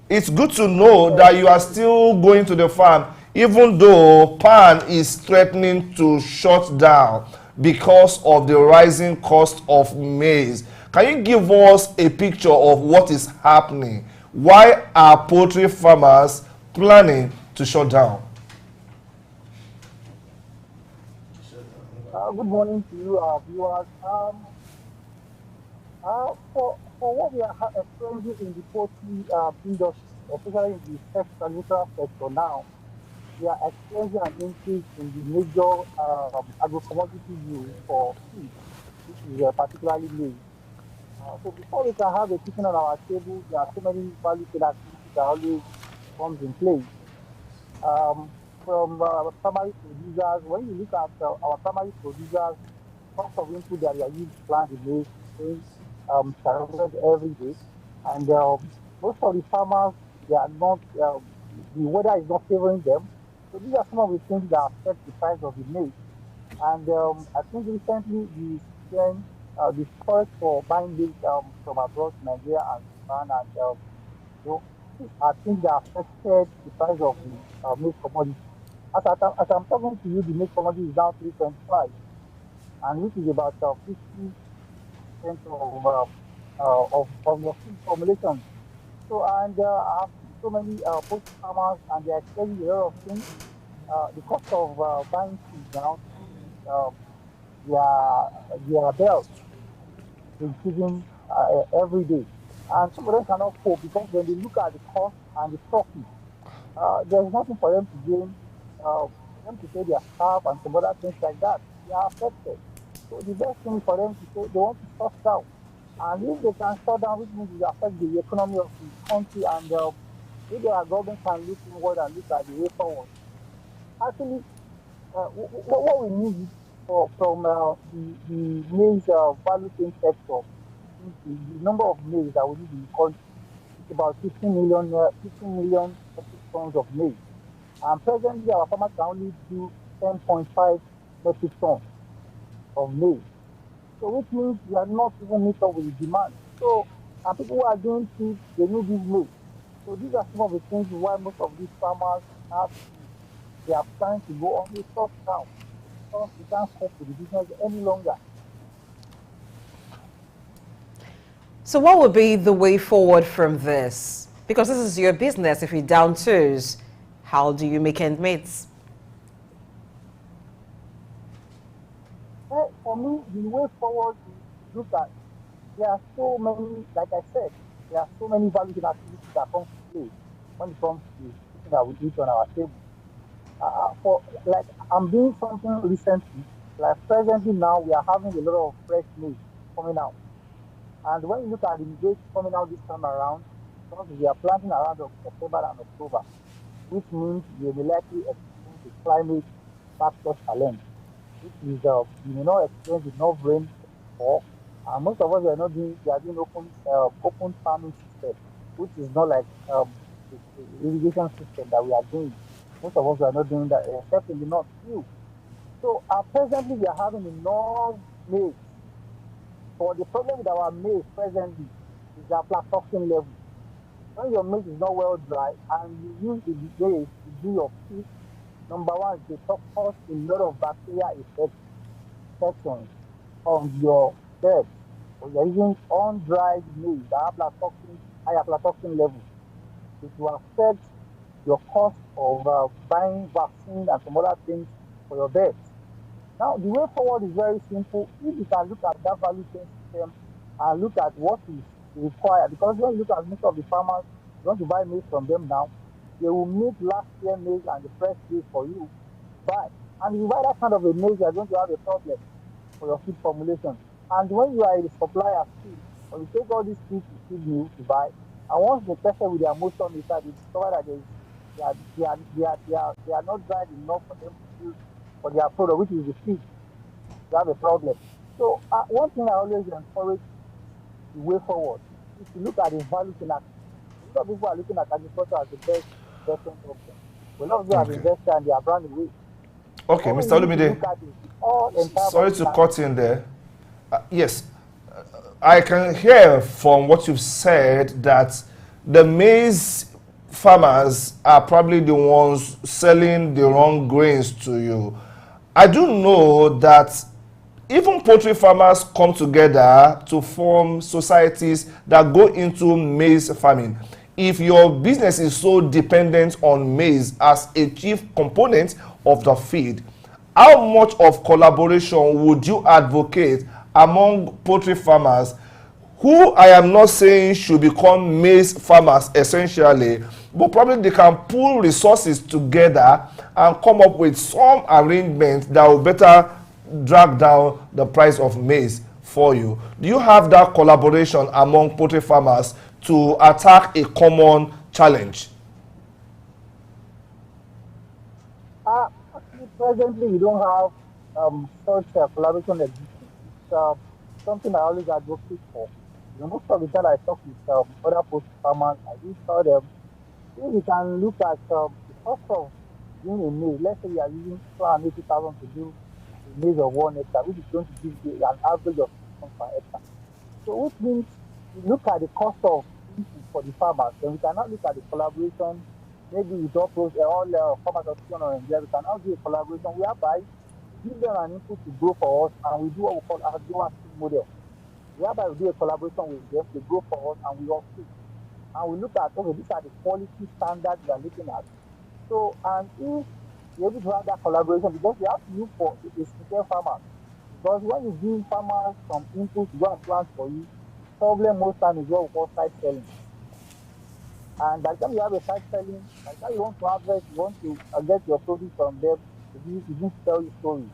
It's good to know that you are still going to the farm, even though PAN is threatening to shut down because of the rising cost of maize. Can you give us a picture of what is happening? Why are poultry farmers planning to shut down? Good morning to you, viewers. For what we are experiencing in the poultry industry, especially in the pest and nutrient sector now, we are experiencing an increase in the major agro-commodity use for feed, which is particularly maize. So before we can have a chicken on our table, there are so many value-chain activities that always comes in place. From primary producers, when you look at our primary producers, cost of input that they are using to plant the maize is going skyrocketed every day. And most of the farmers, they are not, the weather is not favoring them. So these are some of the things that affect the price of the maize. And I think recently the choice for buying maize from abroad, Nigeria and Japan, and you know, I think that affected the price of the maize commodity. As I'm talking to you, the maize commodity is now 325, and which is about 50% of your food formulation. So, and I've seen so many poultry farmers, and they're explaining a lot of things. The cost of buying feed now to feed their bells is increasing every day. And some of them cannot cope because when they look at the cost and the profit, there's nothing for them to gain, for them to pay their staff and some other things like that. They are affected. So the best thing is for them to say they want to shut down. And if they can shut down, which means it affect the economy of the country, and if their government can look inward and look at the way forward. Actually, what we need from the maize value chain sector, is the number of maize that we need in the country is about 15 million metric tons of maize. And presently, our farmers can only do 10.5 metric tons of maize. So, which means we are not even meet up with the demand. So, and people who are doing things, they need this maize. So, these are some of the things why most of these farmers have to, they are planning to go on a short down because they can't cope with the business any longer. So what would be the way forward from this? Because this is your business. If you're down tools, how do you make ends meet? For me, the way forward is to look at, there are so many, like I said, there are so many values and activities that come to play when it comes to something that we eat on our table. For like, I'm doing something recently, like presently now we are having a lot of fresh maize coming out. And when you look at the maize coming out this time around, because we are planting around September and October, which means we will likely experience a climate factor challenge, which is we may not experience enough rain before. And most of us are not doing, we are doing open farming system, which is not like the irrigation system that we are doing. Most of us are not doing that, except in the north few. So presently we are having enough maize. But the problem with our maize presently is the aflatoxin level. When your maize is not well dry and you use the maize to do your feed, number one, they cause a lot of bacteria infections on your bed. So you're using undried maize that have high aflatoxin level. It will affect your cost of buying vaccine and some other things for your beds. Now, the way forward is very simple. If you can look at that value chain system and look at what is required, because when you look at most of the farmers, you want to buy maize from them now, they will make last year maize and the fresh maize for you to buy. And if you buy that kind of a maize, you're going to have a problem for your feed formulation. And when you are a supplier too, when you take all these feed to feed you to buy, and once they test it with their moisture meter, they discover that they are not dried enough for them to use for their product, which is the feed. You have a problem. So one thing I always encourage the way forward is to look at the value chain activity. A lot of people are looking at agriculture as the best investment option. But a lot of people have Okay. invested and they have run away. Okay, All Mr. we need to Olumide, look at is the all entire sorry value to chain cut in there. Yes, I can hear from what you've said that the maize farmers are probably the ones selling the wrong grains to you. I do know that even poultry farmers come together to form societies that go into maize farming. If your business is so dependent on maize as a chief component of the feed, how much of collaboration would you advocate among poultry farmers who I am not saying should become maize farmers essentially, but probably they can pool resources together and come up with some arrangement that will better drag down the price of maize for you? Do you have that collaboration among poultry farmers to attack a common challenge? Actually, presently, we don't have such collaboration existing. something I always advocate for. Most of the time I talk with other post farmers, I do tell them if we can look at the cost of doing a maize, let's say we are using 280,000 to do a maize of 1 hectare, which is going to give you an average of 6 tons per hectare. So which means we look at the cost of input for the farmers, then we cannot look at the collaboration, maybe with all farmers association or Nigeria, we can now do a collaboration whereby we give them an input to grow for us and we do what we call agro model, whereby we do a collaboration with them, they grow for us and we offset. And we look at, okay, these are the quality standards we are looking at. So, and if you're able to have that collaboration, because we have to look for a sincere farmer. Because when you give farmers some input to go and plant for you, the problem most time is what we call side selling. And by the time you have a side selling, by the time you want to harvest, you want to get your produce from them, they begin to tell you stories.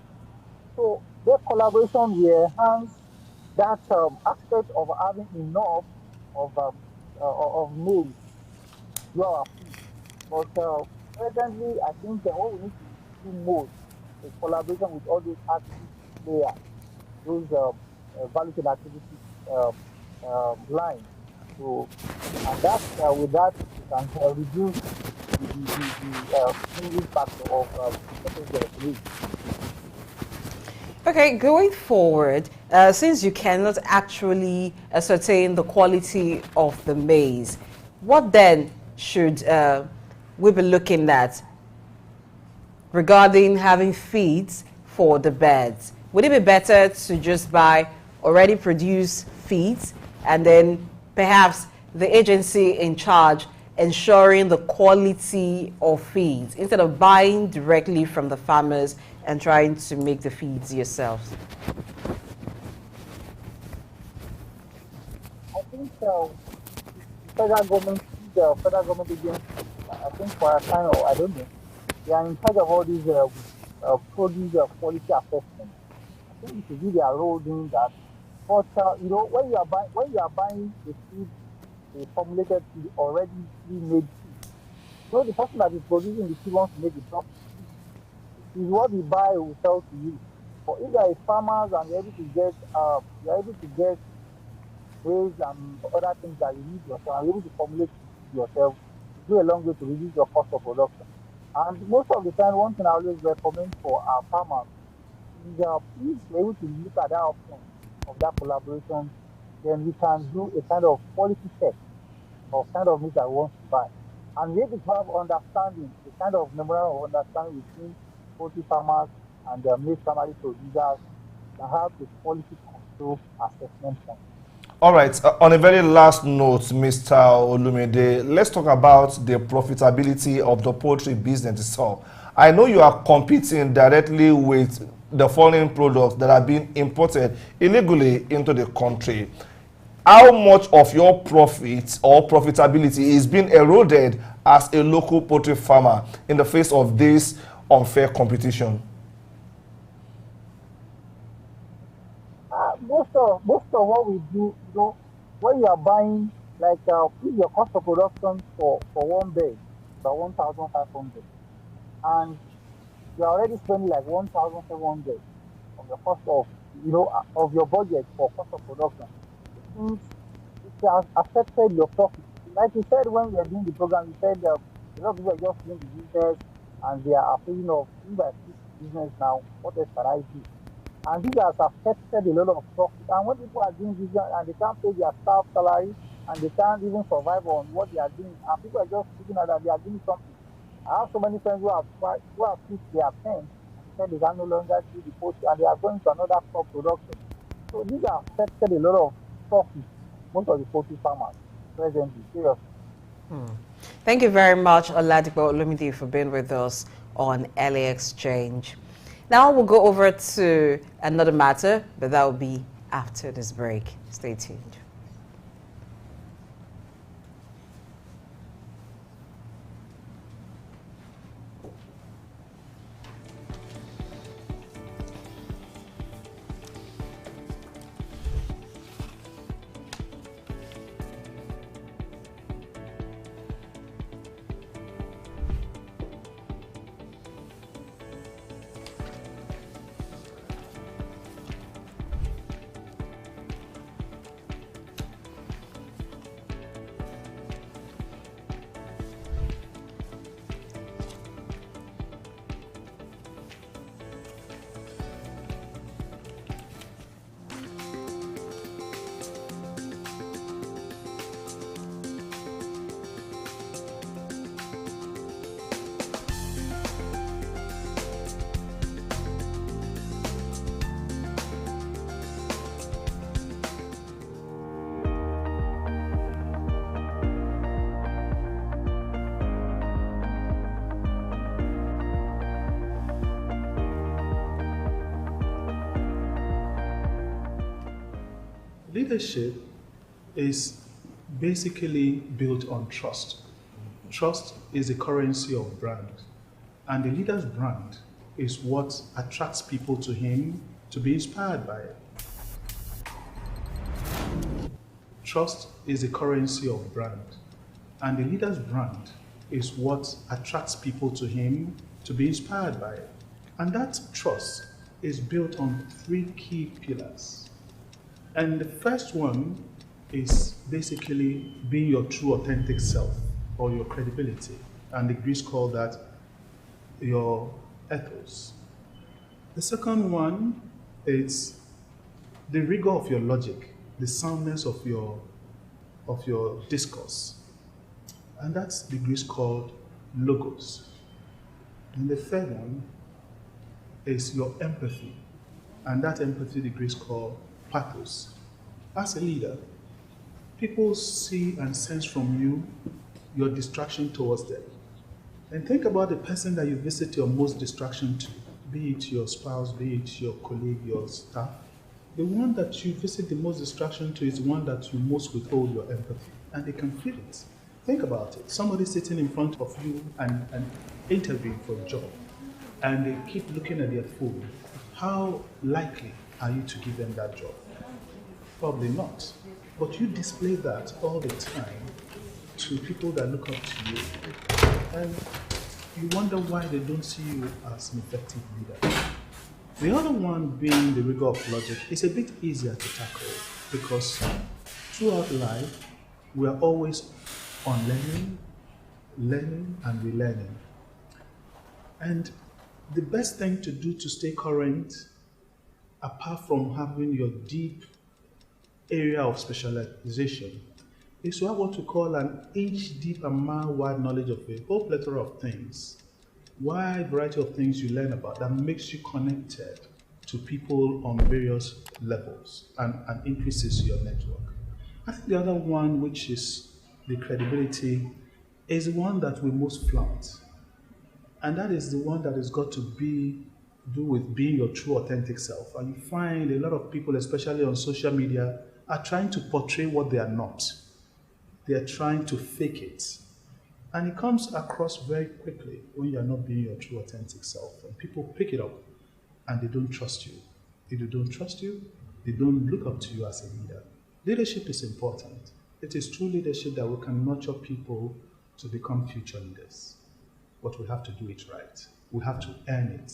So their collaboration will enhance that aspect of having enough of maize to do our food. But presently, I think what we need to do most is collaboration with all those active players, those value chain activity lines. So, and that with that, we can reduce the limiting factor of shortage of maize. Okay, going forward, since you cannot actually ascertain the quality of the maize, what then should we be looking at regarding having feeds for the birds? Would it be better to just buy already produced feeds and then perhaps the agency in charge ensuring the quality of feeds instead of buying directly from the farmers and trying to make the feeds yourselves? I think the federal government agency, I think for a kind of, I don't know, they are in charge of all these produce quality assessment. I think it should be their role doing that. But when you are buying a feed, a formulated feed, already pre-made feed, the person that is producing the feed wants to make a profit. It is what the buyer will sell to you. But if you are a farmers and you're able to get maize and other things that you need yourself, and you're able to formulate yourself, it go a long way to reduce your cost of production. And most of the time, one thing I always recommend for our farmers is if we're able to look at that option of that collaboration, then we can do a kind of quality check of kind of meat that we want to buy. And we able to have understanding, a kind of memorandum of understanding between poultry farmers and their meat primary producers that have a quality control assessment point. All right, on a very last note, Mr. Olumide, let's talk about the profitability of the poultry business itself. I know you are competing directly with the foreign products that are being imported illegally into the country. How much of your profits or profitability is being eroded as a local poultry farmer in the face of this unfair competition? Most of what we do, when you are buying, like if your cost of production for one bed is about 1,500, and you're already spending like 1,700 of your cost of your budget for cost of production, it means it has affected your profit. Like you said when we were doing the program, you said a lot of people are just doing the business and they are afraid of if I quit business now, what else can I do? And this has affected a lot of profit. And when people are doing this and they can't pay their staff salary and they can't even survive on what they are doing, and people are just looking at that they are doing something. I have so many friends who have quit their pen and they said they can no longer do the post and they are going to another crop production. So these have affected a lot of profit, most of the poultry farmers presently, seriously. Thank you very much, Oladipo Olumide, for being with us on LA Exchange. Now we'll go over to another matter, but that will be after this break. Stay tuned. Leadership is basically built on trust. Trust is the currency of brand, and the leader's brand is what attracts people to him to be inspired by it. Trust is the currency of brand, and the leader's brand is what attracts people to him to be inspired by it. And that trust is built on three key pillars. And the first one is basically being your true authentic self or your credibility. And the Greeks call that your ethos. The second one is the rigor of your logic, the soundness of your discourse. And that's the Greeks called logos. And the third one is your empathy. And that empathy the Greeks call pathos. As a leader, people see and sense from you your distraction towards them. And think about the person that you visit your most distraction to, be it your spouse, be it your colleague, your staff. The one that you visit the most distraction to is the one that you most withhold your empathy, and they can feel it. Think about it. Somebody sitting in front of you and interviewing for a job, and they keep looking at their phone. How likely are you to give them that job? Probably not. But you display that all the time to people that look up to you, and you wonder why they don't see you as an effective leader. The other one, being the rigor of logic, is a bit easier to tackle because throughout life we are always on learning and relearning. And the best thing to do to stay current, apart from having your deep area of specialization, is to have what we call an inch deep and mile wide knowledge of a whole plethora of things, wide variety of things you learn about that makes you connected to people on various levels and increases your network. I think the other one, which is the credibility, is the one that we most flaunt. And that is the one that has got to do with being your true authentic self. And you find a lot of people, especially on social media, are trying to portray what they are not. They are trying to fake it. And it comes across very quickly when you are not being your true authentic self. And people pick it up and they don't trust you. If they don't trust you, they don't look up to you as a leader. Leadership is important. It is true leadership that we can nurture people to become future leaders. But we have to do it right. We have to earn it.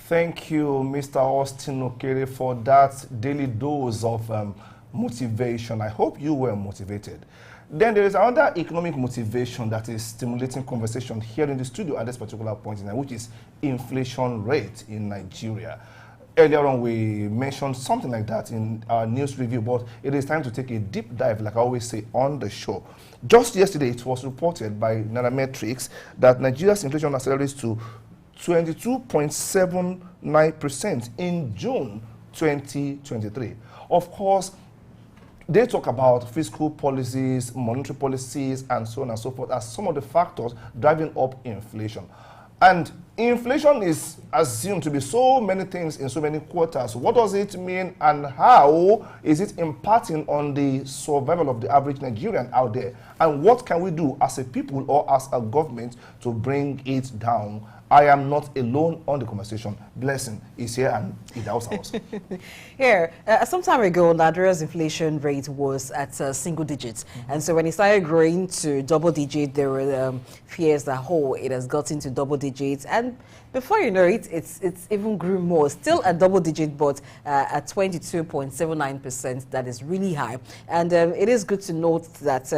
Thank you, Mr. Austin Okere, for that daily dose of motivation. I hope you were motivated. Then there is another economic motivation that is stimulating conversation here in the studio at this particular point in time, which is inflation rate in Nigeria. Earlier on, we mentioned something like that in our news review, but it is time to take a deep dive, like I always say, on the show. Just yesterday, it was reported by Nairametrics that Nigeria's inflation accelerates to 22.79% in June 2023. Of course, they talk about fiscal policies, monetary policies, and so on and so forth as some of the factors driving up inflation. And inflation is assumed to be so many things in so many quarters. What does it mean, and how is it impacting on the survival of the average Nigerian out there? And what can we do as a people or as a government to bring it down? I am not alone on the conversation. Blessing is here and Idahosa also. Here, some time ago, Nigeria's inflation rate was at single digits. And so when it started growing to double digit, there were fears that, oh, it has gotten to double digits. And before you know it, it's even grew more. Still at double digit, but at 22.79%. That is really high. And it is good to note that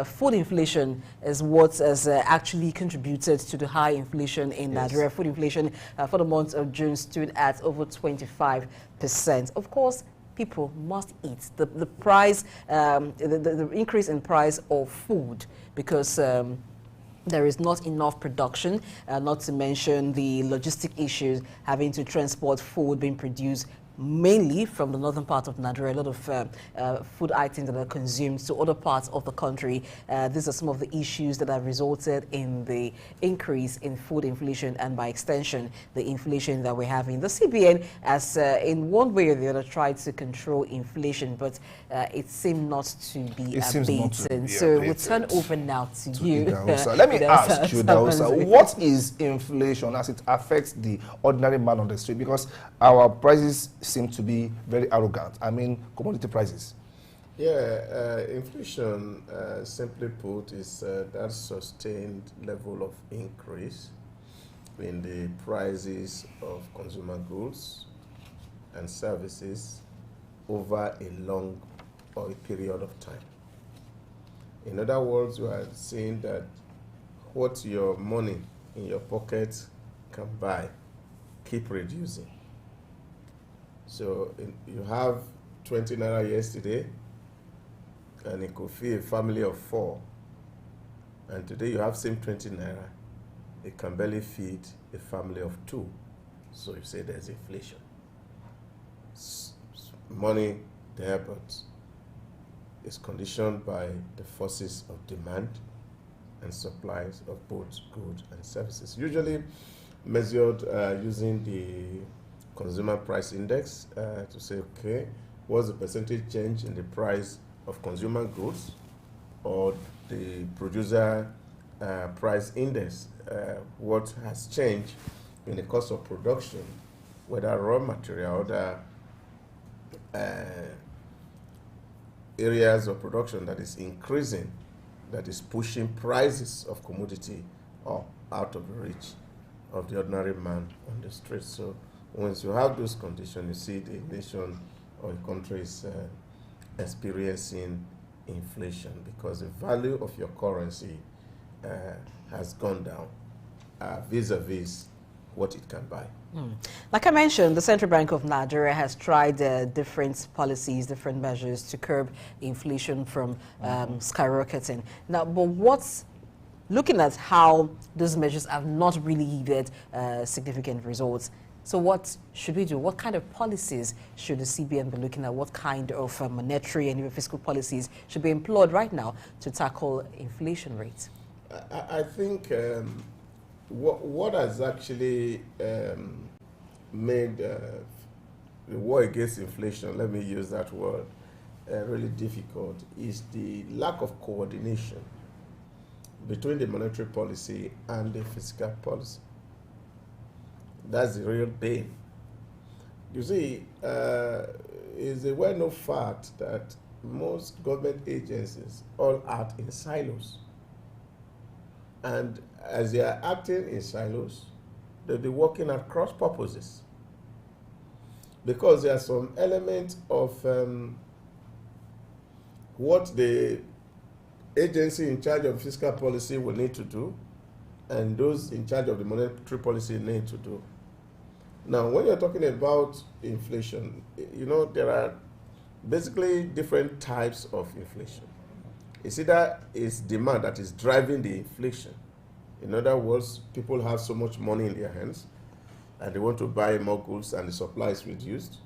food inflation is what has actually contributed to the high inflation in Nigeria. Food inflation for the month of June stood at over 25%. Of course, people must eat. The price, the increase in price of food, because there is not enough production, not to mention the logistic issues, having to transport food being produced mainly from the northern part of Nigeria. A lot of food items that are consumed to other parts of the country. These are some of the issues that have resulted in the increase in food inflation, and by extension, the inflation that we're having. The CBN has, in one way or the other, tried to control inflation, but it seemed not to be abating. So we'll turn over now to you. Let me ask you, Idahosa, what is inflation as it affects the ordinary man on the street? Because our prices seem to be very arrogant. I mean, commodity prices. Yeah, inflation, simply put, is that sustained level of increase in the prices of consumer goods and services over a long or a period of time. In other words, you are saying that what your money in your pocket can buy keep reducing. So you have 20 naira yesterday, and it could feed a family of 4. And today you have same 20 naira, it can barely feed a family of 2. So you say there's inflation. Money there, but it's conditioned by the forces of demand and supplies of both goods and services. Usually measured using the consumer price index to say, okay, what's the percentage change in the price of consumer goods, or the producer price index, what has changed in the cost of production, whether raw material or other areas of production that is increasing, that is pushing prices of commodity up out of the reach of the ordinary man on the street. So once you have those conditions, you see the nation or a country is experiencing inflation, because the value of your currency has gone down vis-a-vis what it can buy. Like I mentioned, the Central Bank of Nigeria has tried different policies, different measures to curb inflation from skyrocketing. Now, but looking at how those measures have not really yielded significant results, so what should we do? What kind of policies should the CBN be looking at? What kind of monetary and even fiscal policies should be employed right now to tackle inflation rates? I think what has actually made the war against inflation, let me use that word, really difficult, is the lack of coordination between the monetary policy and the fiscal policy. That's the real pain. You see, it's a well-known fact that most government agencies all act in silos. And as they are acting in silos, they'll be working at cross purposes. Because there are some elements of what the agency in charge of fiscal policy will need to do, and those in charge of the monetary policy need to do. Now, when you're talking about inflation, you know, there are basically different types of inflation. It's either it's demand that is driving the inflation. In other words, people have so much money in their hands and they want to buy more goods and the supply is reduced.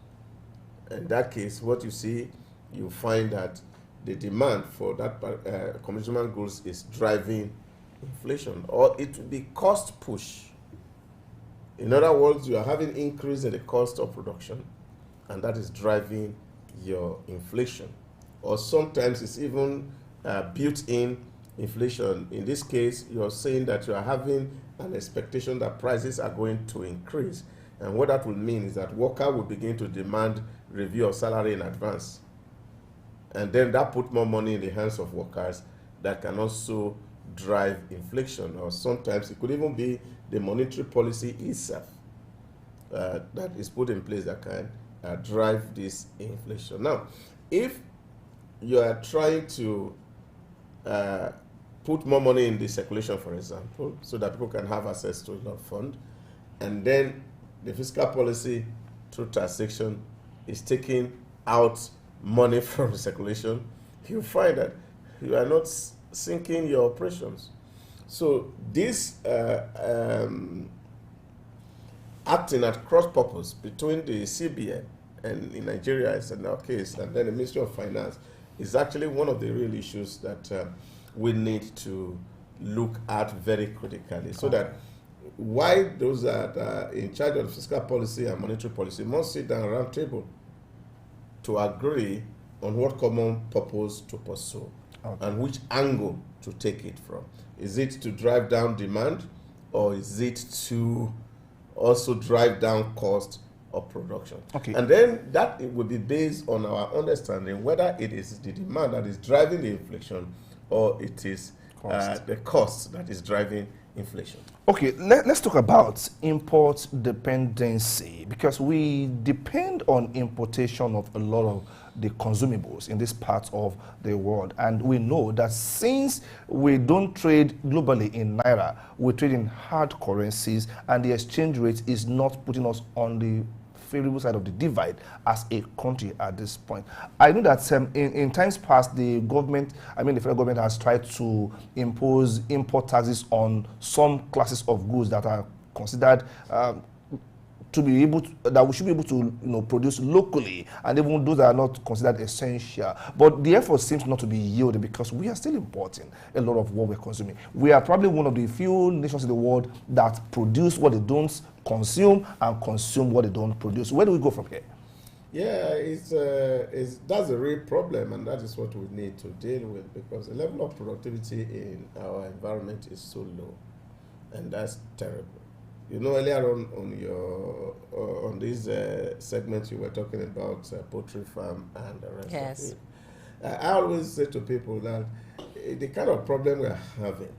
In that case, what you see, you find that the demand for that consumer goods is driving inflation, or it will be cost push. In other words, you are having increase in the cost of production, and that is driving your inflation. Or sometimes it's even built-in inflation. In this case, you're saying that you are having an expectation that prices are going to increase. And what that will mean is that worker will begin to demand review of salary in advance. And then that put more money in the hands of workers that can also drive inflation. Or sometimes it could even be the monetary policy itself that is put in place that can drive this inflation. Now, if you are trying to put more money in the circulation, for example, so that people can have access to a fund, and then the fiscal policy through taxation is taking out money from the circulation, you find that you are not sinking your operations. So this acting at cross purpose between the CBN and in Nigeria, is in our case, and then the Ministry of Finance, is actually one of the real issues that we need to look at very critically, so that why those that are in charge of fiscal policy and monetary policy must sit down around table to agree on what common purpose to pursue and which angle to take it from. Is it to drive down demand, or is it to also drive down cost of production? Okay. And then that it will be based on our understanding whether it is the demand that is driving the inflation, or it is the cost that is driving inflation. Okay, let's talk about import dependency, because we depend on importation of a lot of the consumables in this part of the world. And we know that since we don't trade globally in Naira, we trade in hard currencies, and the exchange rate is not putting us on the favorable side of the divide as a country at this point. I know that in times past, the government, I mean the federal government, has tried to impose import taxes on some classes of goods that are considered to be able to, that we should be able to produce locally, and even those that are not considered essential. But the effort seems not to be yielding, because we are still importing a lot of what we're consuming. We are probably one of the few nations in the world that produce what they don't consume and consume what they don't produce. Where do we go from here? Yeah, that's a real problem, and that is what we need to deal with, because the level of productivity in our environment is so low, and that's terrible. You know, earlier on this segment, you were talking about poultry farm and the rest of it. I always say to people that the kind of problem we're having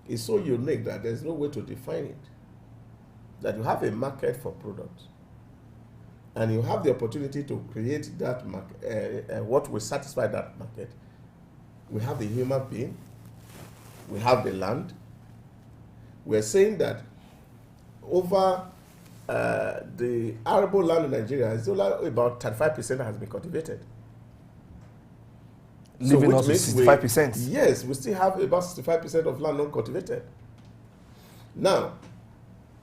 is so unique that there's no way to define it. That you have a market for products, and you have the opportunity to create that market, what will satisfy that market. We have the human being, we have the land. We're saying that over the arable land in Nigeria, it's only about 35% has been cultivated. Leaving us with 65%. Yes, we still have about 65% of land not cultivated. Now,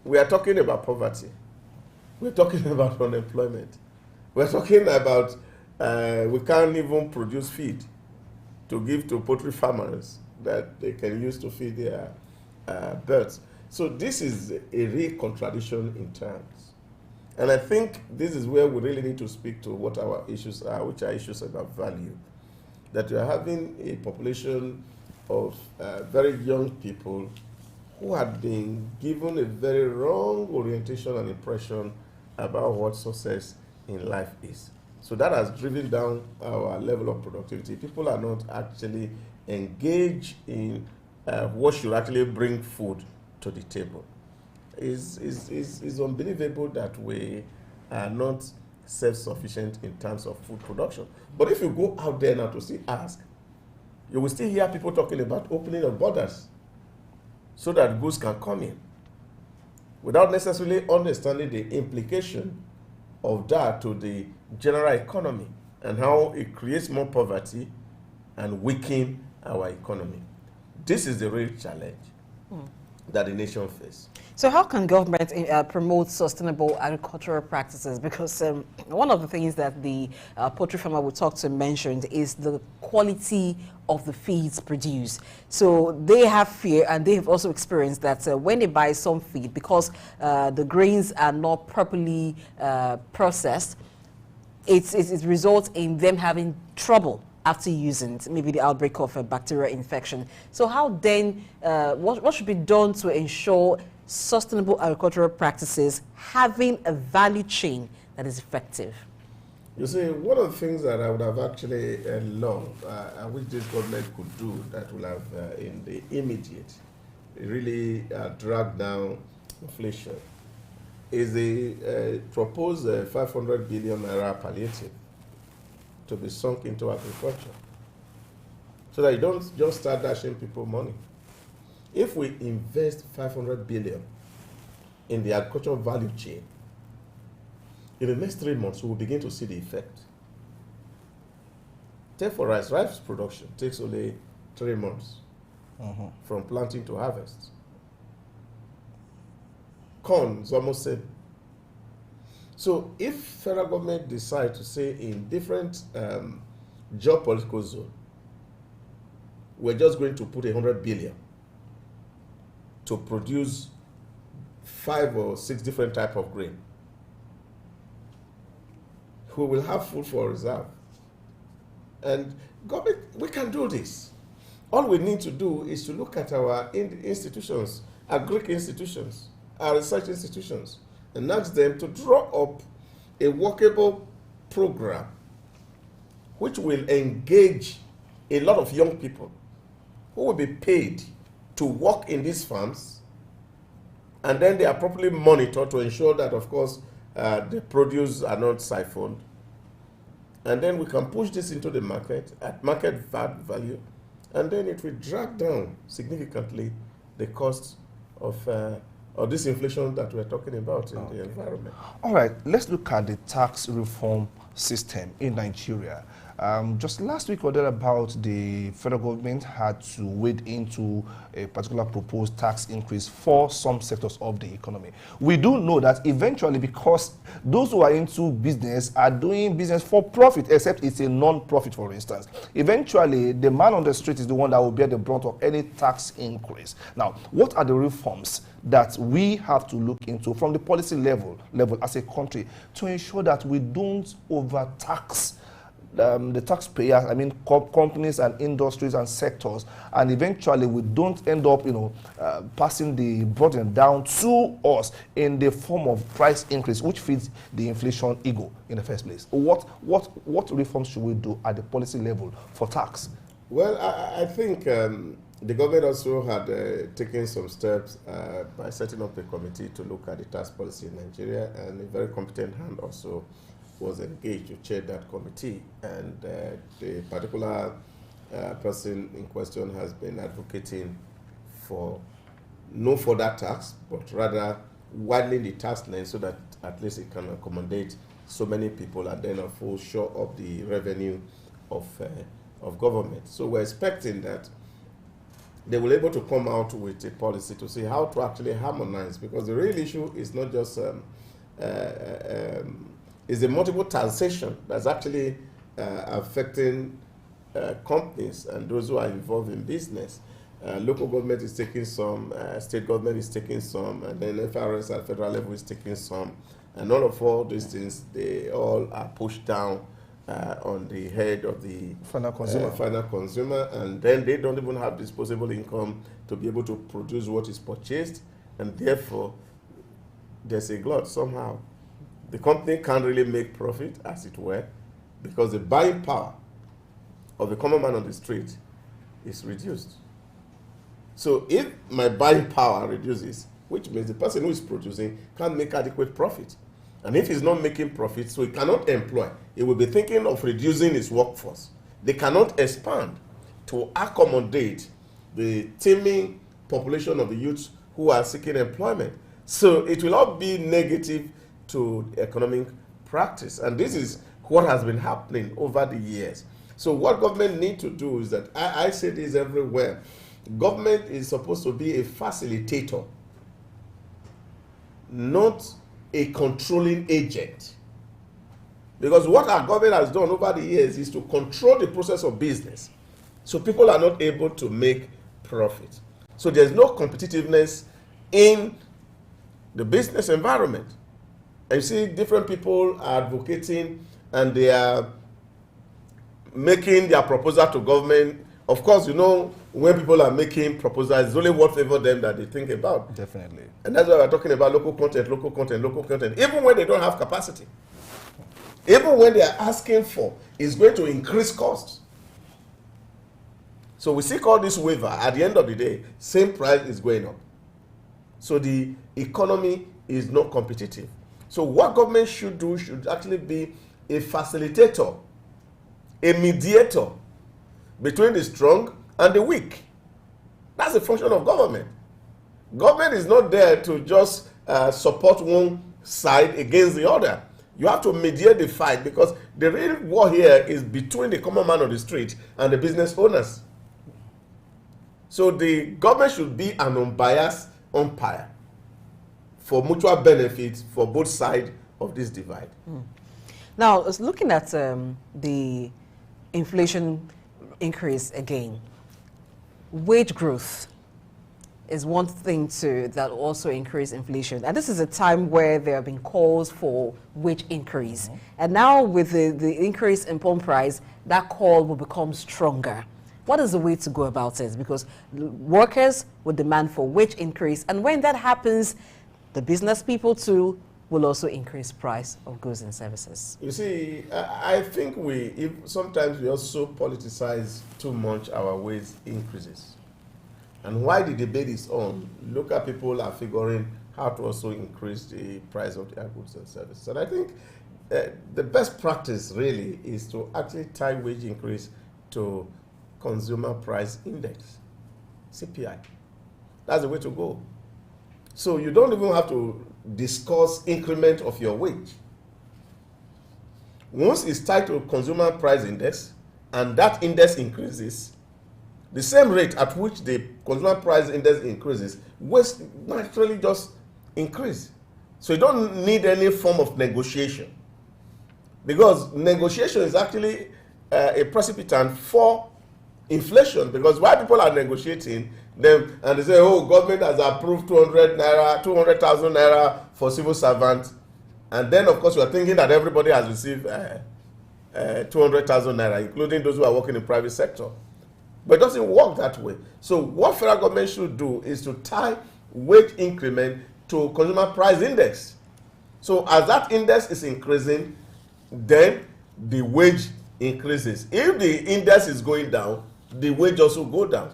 we are talking about poverty. We're talking about unemployment. We're talking about we can't even produce feed to give to poultry farmers that they can use to feed their birds. So this is a real contradiction in terms. And I think this is where we really need to speak to what our issues are, which are issues about value. That you are having a population of very young people who had been given a very wrong orientation and impression about what success in life is. So that has driven down our level of productivity. People are not actually engaged in what should actually bring food to the table. It's unbelievable that we are not self-sufficient in terms of food production. But if you go out there now to see ask, you will still hear people talking about opening of borders so that goods can come in, without necessarily understanding the implication of that to the general economy and how it creates more poverty and weaken our economy. This is the real challenge. that the nation faces. So how can government promote sustainable agricultural practices? Because one of the things that the poultry farmer we talked to mentioned is the quality of the feeds produced. So they have fear, and they have also experienced that when they buy some feed, because the grains are not properly processed, it results in them having trouble after using it, maybe the outbreak of a bacterial infection. So how then, what should be done to ensure sustainable agricultural practices having a value chain that is effective? You see, one of the things that I would have actually loved, I wish this government could do that will have in the immediate really drag down inflation, is the proposed 500 billion naira palliative to be sunk into agriculture, so that you don't just start dashing people money. If we invest 500 billion in the agricultural value chain, in the next 3 months, we will begin to see the effect. Take for rice production takes only 3 months from planting to harvest. Corn is almost same. So if federal government decide to say in different geopolitical zone, we're just going to put 100 billion to produce 5 or 6 different type of grain, we will have food for reserve. And government, we can do this. All we need to do is to look at our institutions, our Greek institutions, our research institutions, and ask them to draw up a workable program which will engage a lot of young people who will be paid to work in these farms, and then they are properly monitored to ensure that, of course, the produce are not siphoned. And then we can push this into the market at market value, and then it will drag down significantly the cost of this inflation that we're talking about in the environment. All right, let's look at the tax reform system in Nigeria. Just last week or thereabout, the federal government had to wade into a particular proposed tax increase for some sectors of the economy. We do know that eventually, because those who are into business are doing business for profit, except it's a non-profit, for instance. Eventually, the man on the street is the one that will bear the brunt of any tax increase. Now, what are the reforms that we have to look into from the policy level as a country to ensure that we don't overtax the taxpayers, I mean companies and industries and sectors, and eventually we don't end up, passing the burden down to us in the form of price increase, which feeds the inflation ego in the first place. What reforms should we do at the policy level for tax? Well, I think the government also had taken some steps by setting up a committee to look at the tax policy in Nigeria, and a very competent hand also was engaged to chair that committee, and the particular person in question has been advocating for no further tax, but rather widening the tax length so that at least it can accommodate so many people and then a full share of the revenue of government. So we're expecting that they will be able to come out with a policy to see how to actually harmonize, because the real issue is not just is the multiple taxation that's actually affecting companies and those who are involved in business. Local government is taking some, state government is taking some, and then FRS at federal level is taking some, and all these things, they all are pushed down on the head of the final consumer, and then they don't even have disposable income to be able to produce what is purchased, and therefore there's a glut somehow. The company can't really make profit, as it were, because the buying power of the common man on the street is reduced. So if my buying power reduces, which means the person who is producing can't make adequate profit. And if he's not making profit, so he cannot employ, he will be thinking of reducing his workforce. They cannot expand to accommodate the teeming population of the youths who are seeking employment. So it will all be negative to economic practice, and this is what has been happening over the years. So what government need to do is that, I say this everywhere, government is supposed to be a facilitator, not a controlling agent. Because what our government has done over the years is to control the process of business, so people are not able to make profit. So there's no competitiveness in the business environment. And you see different people are advocating and they are making their proposal to government. Of course, you know, when people are making proposals, it's only what favors them that they think about. Definitely. And that's why we're talking about local content, local content, local content, even when they don't have capacity. Even when they are asking for, it's going to increase costs. So we seek all this waiver. At the end of the day, same price is going up. So the economy is not competitive. So what government should do should actually be a facilitator, a mediator between the strong and the weak. That's the function of government. Government is not there to just support one side against the other. You have to mediate the fight, because the real war here is between the common man on the street and the business owners. So the government should be an unbiased umpire for mutual benefit for both sides of this divide. Now, looking at the inflation increase again, wage growth is one thing too that also increase inflation. And this is a time where there have been calls for wage increase. And now with the increase in pump price, that call will become stronger. What is the way to go about it? Because workers will demand for wage increase. And when that happens, the business people too will also increase price of goods and services. You see, I think sometimes we also politicize too much our wage increases. And while the debate is on, local people are figuring how to also increase the price of their goods and services. And I think the best practice really is to actually tie wage increase to consumer price index, CPI. That's the way to go. So you don't even have to discuss increment of your wage. Once it's tied to consumer price index and that index increases, the same rate at which the consumer price index increases will naturally just increase. So you don't need any form of negotiation, because negotiation is actually a precipitant for inflation. Because while people are negotiating them and they say, oh, government has approved 200,000 naira for civil servants, and then of course you are thinking that everybody has received 200,000 naira, including those who are working in the private sector. But it doesn't work that way. So what federal government should do is to tie wage increment to consumer price index. So as that index is increasing, then the wage increases. If the index is going down, the wage also go down.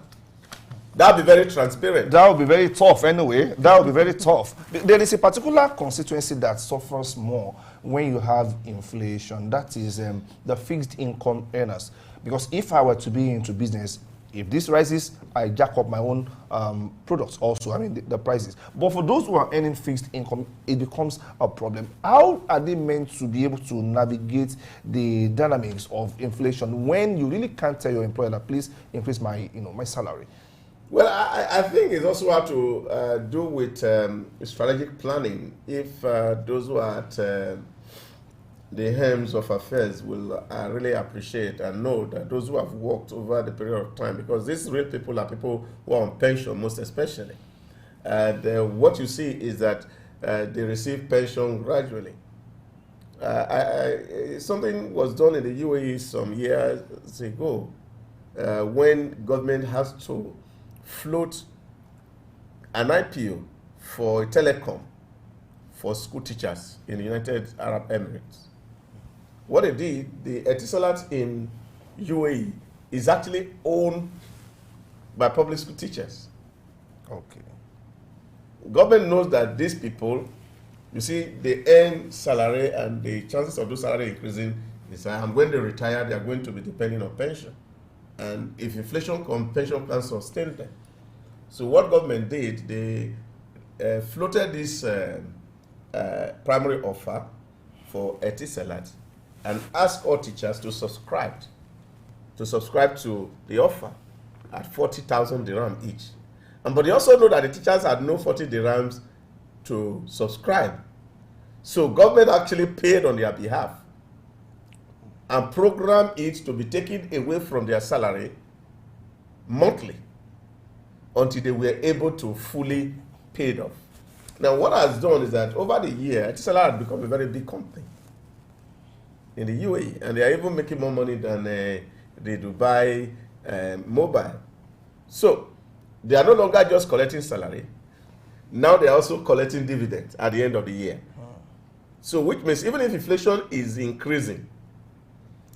That will be very transparent. That will be very tough anyway. That will be very tough. There is a particular constituency that suffers more when you have inflation. That is the fixed income earners. Because if I were to be into business, if this rises, I jack up my own products also, I mean the prices. But for those who are earning fixed income, it becomes a problem. How are they meant to be able to navigate the dynamics of inflation when you really can't tell your employer that please increase my, my salary? Well, I think it's also have to do with strategic planning. If those who are at the helms of affairs will really appreciate and know that those who have worked over the period of time, because these real people are people who are on pension most especially. And what you see is that they receive pension gradually. Something was done in the UAE some years ago when government has to float an IPO for telecom for school teachers in the United Arab Emirates. What they did, the Etisalat in UAE is actually owned by public school teachers. Okay. Government knows that these people, you see, they earn salary and the chances of those salary increasing is high. And when they retire, they are going to be depending on pension. And if inflation comes, pension can sustain them. So what government did, they floated this primary offer for Etisalat and asked all teachers to subscribe to the offer. at 40,000 dirham each. But they also know that the teachers had no 40 dirhams to subscribe. So government actually paid on their behalf and programmed it to be taken away from their salary monthly until they were able to fully pay it off. Now, what has done is that over the year, Etisalat has become a very big company in the UAE, and they are even making more money than the Dubai mobile. So, they are no longer just collecting salary. Now they are also collecting dividends at the end of the year. So, which means even if inflation is increasing,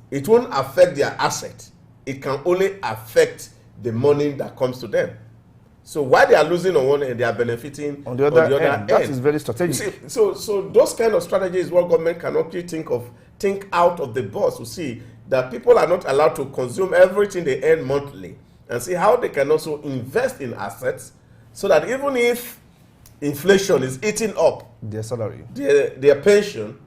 it won't affect their asset. It can only affect the money that comes to them. So while they are losing on one end, they are benefiting on the other end. That is very strategic. So those kind of strategies, what government can actually think out of the box to see that people are not allowed to consume everything they earn monthly, and see how they can also invest in assets, so that even if inflation is eating up their salary, their pension,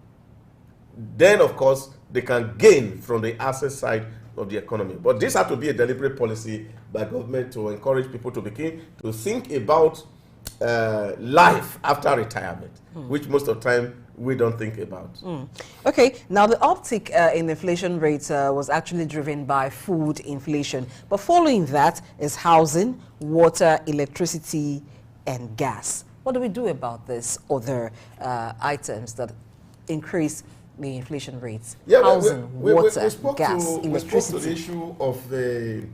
then of course they can gain from the asset side of the economy. But this has to be a deliberate policy by government to encourage people to begin to think about life after retirement, which most of the time we don't think about. Okay, now the uptick in inflation rates was actually driven by food inflation, but following that is housing, water, electricity, and gas. What do we do about this other items that increase the inflation rates? Yeah, housing, water, gas, electricity. We spoke to the issue of the,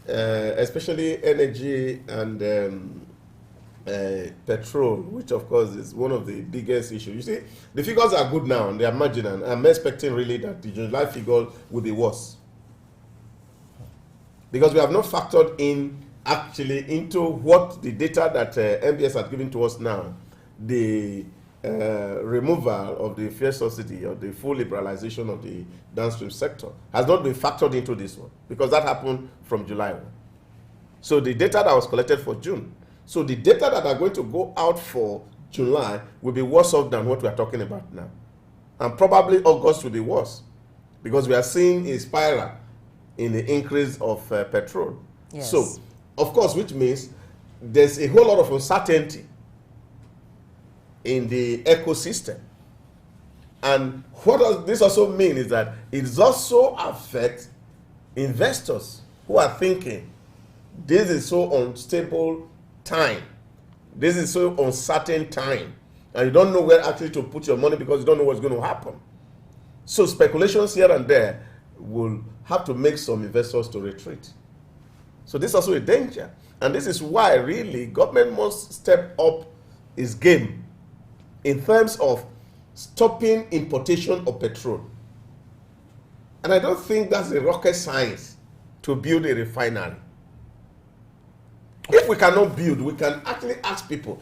especially energy and petrol, which of course is one of the biggest issues. You see, the figures are good now and they are marginal. I'm expecting really that the July figure will be worse, because we have not factored in actually into what the data that MBS has given to us now, the removal of the fuel subsidy or the full liberalization of the downstream sector has not been factored into this one, because that happened from July 1. So the data that was collected for June, so the data that are going to go out for July will be worse off than what we are talking about now. And probably August will be worse, because we are seeing a spiral in the increase of petrol. Yes. So, of course, which means there's a whole lot of uncertainty in the ecosystem. And what does this also mean is that it also affects investors who are thinking, this is so unstable time, this is so uncertain time, and you don't know where actually to put your money because you don't know what's going to happen. So speculations here and there will have to make some investors to retreat. So this is also a danger. And this is why really government must step up its game in terms of stopping importation of petrol. And I don't think that's a rocket science to build a refinery. If we cannot build, we can actually ask people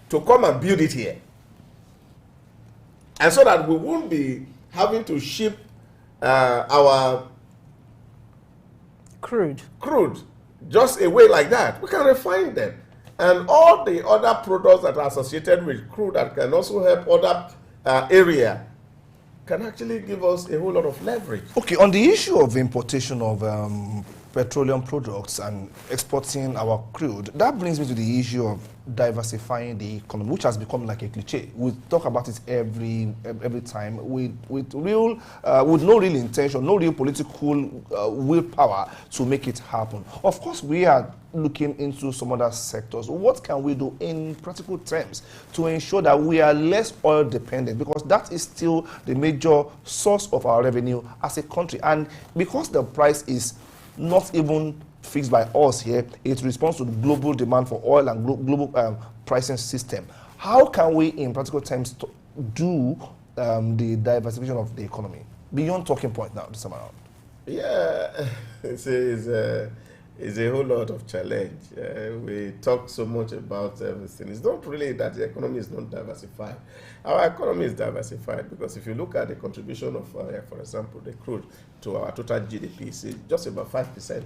to come and build it here. And so that we won't be having to ship our crude just away like that. We can refine them. And all the other products that are associated with crude that can also help other area can actually give us a whole lot of leverage. Okay, on the issue of importation of petroleum products and exporting our crude, that brings me to the issue of diversifying the economy, which has become like a cliche. We talk about it every time with no real intention, no real political willpower to make it happen. Of course, we are looking into some other sectors. What can we do in practical terms to ensure that we are less oil dependent? Because that is still the major source of our revenue as a country. And because the price is not even fixed by us here, it responds to the global demand for oil and global pricing system. How can we, in practical terms, do the diversification of the economy beyond talking point now this time around? Yeah, it's a whole lot of challenge. We talk so much about everything. It's not really that the economy is not diversified. Our economy is diversified because if you look at the contribution of, for example, the crude to our total GDP, it's just about 5%.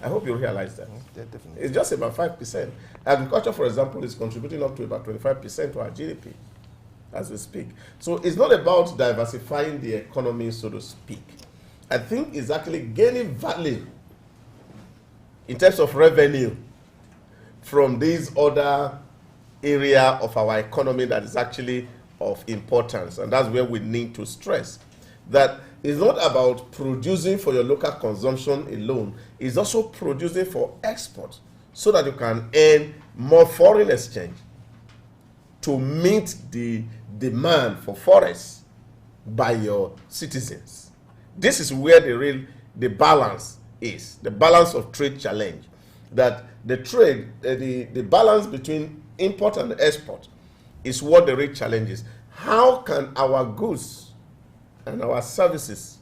I hope you realize that. Yeah, definitely. It's just about 5%. Agriculture, for example, is contributing up to about 25% to our GDP as we speak. So it's not about diversifying the economy, so to speak. I think it's actually gaining value in terms of revenue from these other area of our economy that is actually of importance. And that's where we need to stress that it's not about producing for your local consumption alone. It's also producing for export so that you can earn more foreign exchange to meet the demand for forests by your citizens. This is where the balance is, the balance of trade challenge. That the trade, the balance between import and export is what the real challenge is. How can our goods and our services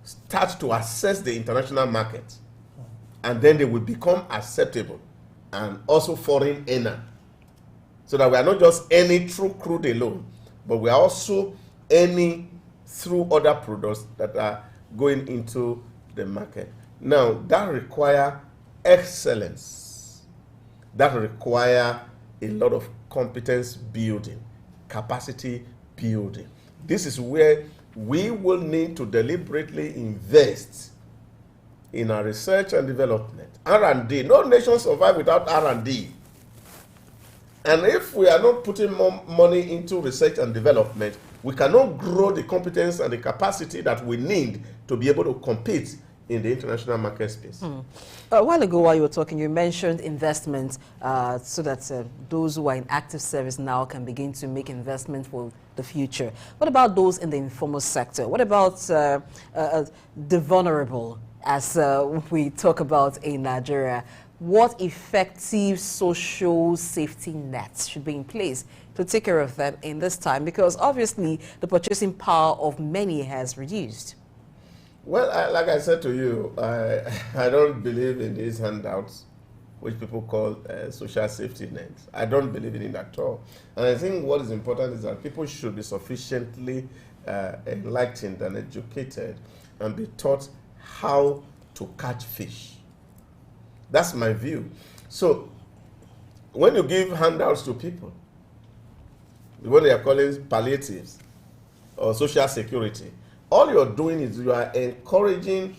start to access the international market, and then they will become acceptable and also foreign earner, so that we are not just earning through crude alone, but we are also earning through other products that are going into the market. Now, that requires excellence. That requires a lot of competence building, capacity building. This is where we will need to deliberately invest in our research and development. R&D. No nation survives without R&D. And if we are not putting more money into research and development, we cannot grow the competence and the capacity that we need to be able to compete in the international market space. A while ago, while you were talking, you mentioned investment so that those who are in active service now can begin to make investment for the future. What about those in the informal sector? What about the vulnerable, as we talk about in Nigeria? What effective social safety nets should be in place to take care of them in this time? Because obviously the purchasing power of many has reduced. Well, like I said to you, I don't believe in these handouts, which people call social safety nets. I don't believe in it at all. And I think what is important is that people should be sufficiently enlightened and educated and be taught how to catch fish. That's my view. So, when you give handouts to people, what they are calling palliatives or social security, all you're doing is you are encouraging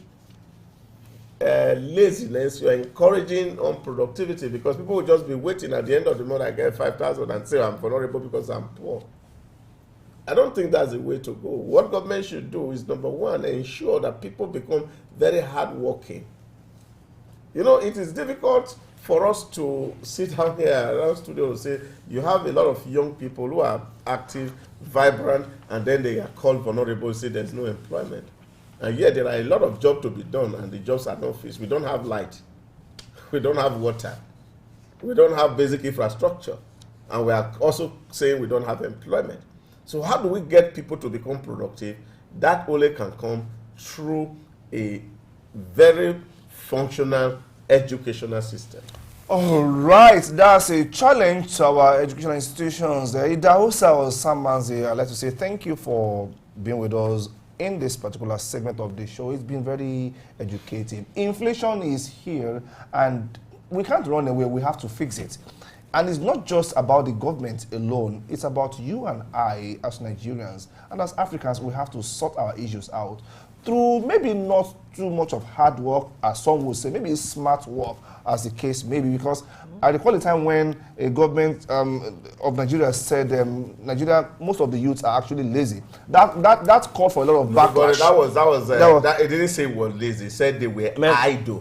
laziness, you are encouraging unproductivity, because people will just be waiting at the end of the month, I get 5,000 and say I'm vulnerable because I'm poor. I don't think that's the way to go. What government should do is, number one, ensure that people become very hardworking. You know, it is difficult for us to sit down here around studio and say you have a lot of young people who are active, vibrant, and then they are called vulnerable and say there's no employment. And yet there are a lot of jobs to be done and the jobs are not fixed. We don't have light. We don't have water. We don't have basic infrastructure. And we are also saying we don't have employment. So how do we get people to become productive? That only can come through a very functional educational system. All right, that's a challenge to our educational institutions. Idahosa or Samanzi, I'd like to say thank you for being with us in this particular segment of the show. It's been very educative. Inflation is here and we can't run away, we have to fix it. And it's not just about the government alone, it's about you and I as Nigerians. And as Africans, we have to sort our issues out through maybe not too much of hard work, as some would say, maybe smart work, as the case may be. Because I recall a time when a government of Nigeria said Nigeria, most of the youths are actually lazy. That called for a lot of backlash. It didn't say it was lazy. It said they were idle.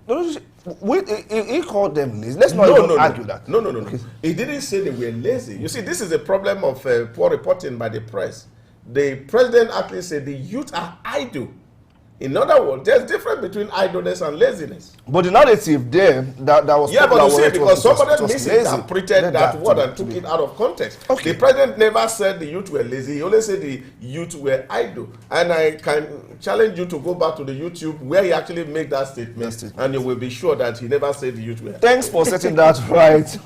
He called them lazy. Let's not even argue that. No. Okay. He didn't say they were lazy. You see, this is a problem of poor reporting by the press. The president actually said the youth are idle. In other words, there's a difference between idleness and laziness. But the narrative there that was but you see, because somebody misinterpreted that word and took it out of context. Okay. The president never said the youth were lazy. He only said the youth were idle. And I can challenge you to go back to the YouTube where he actually made that statement, and you will be sure that he never said the youth were idle. Thanks for setting that right.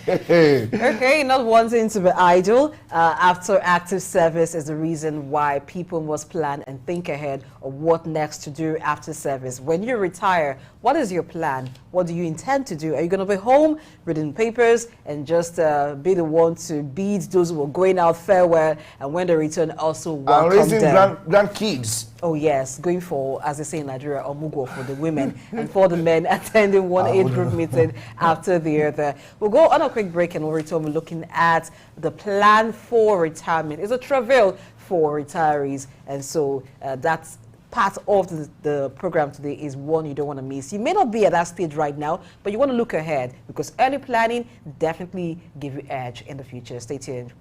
Okay, not wanting to be idle after active service is the reason why people must plan and think ahead of what next next to do after service? When you retire, what is your plan? What do you intend to do? Are you going to be home reading papers and just be the one to bid those who are going out farewell, and when they return also welcome raising them? grandkids. Oh yes, going for, as they say in Nigeria, omugo for the women and for the men attending one age group meeting after the other. We'll go on a quick break and we'll return. We're looking at the plan for retirement. It's a travail for retirees, and so that's part of the program today is one you don't want to miss. You may not be at that stage right now, but you want to look ahead, because early planning definitely give you edge in the future. Stay tuned.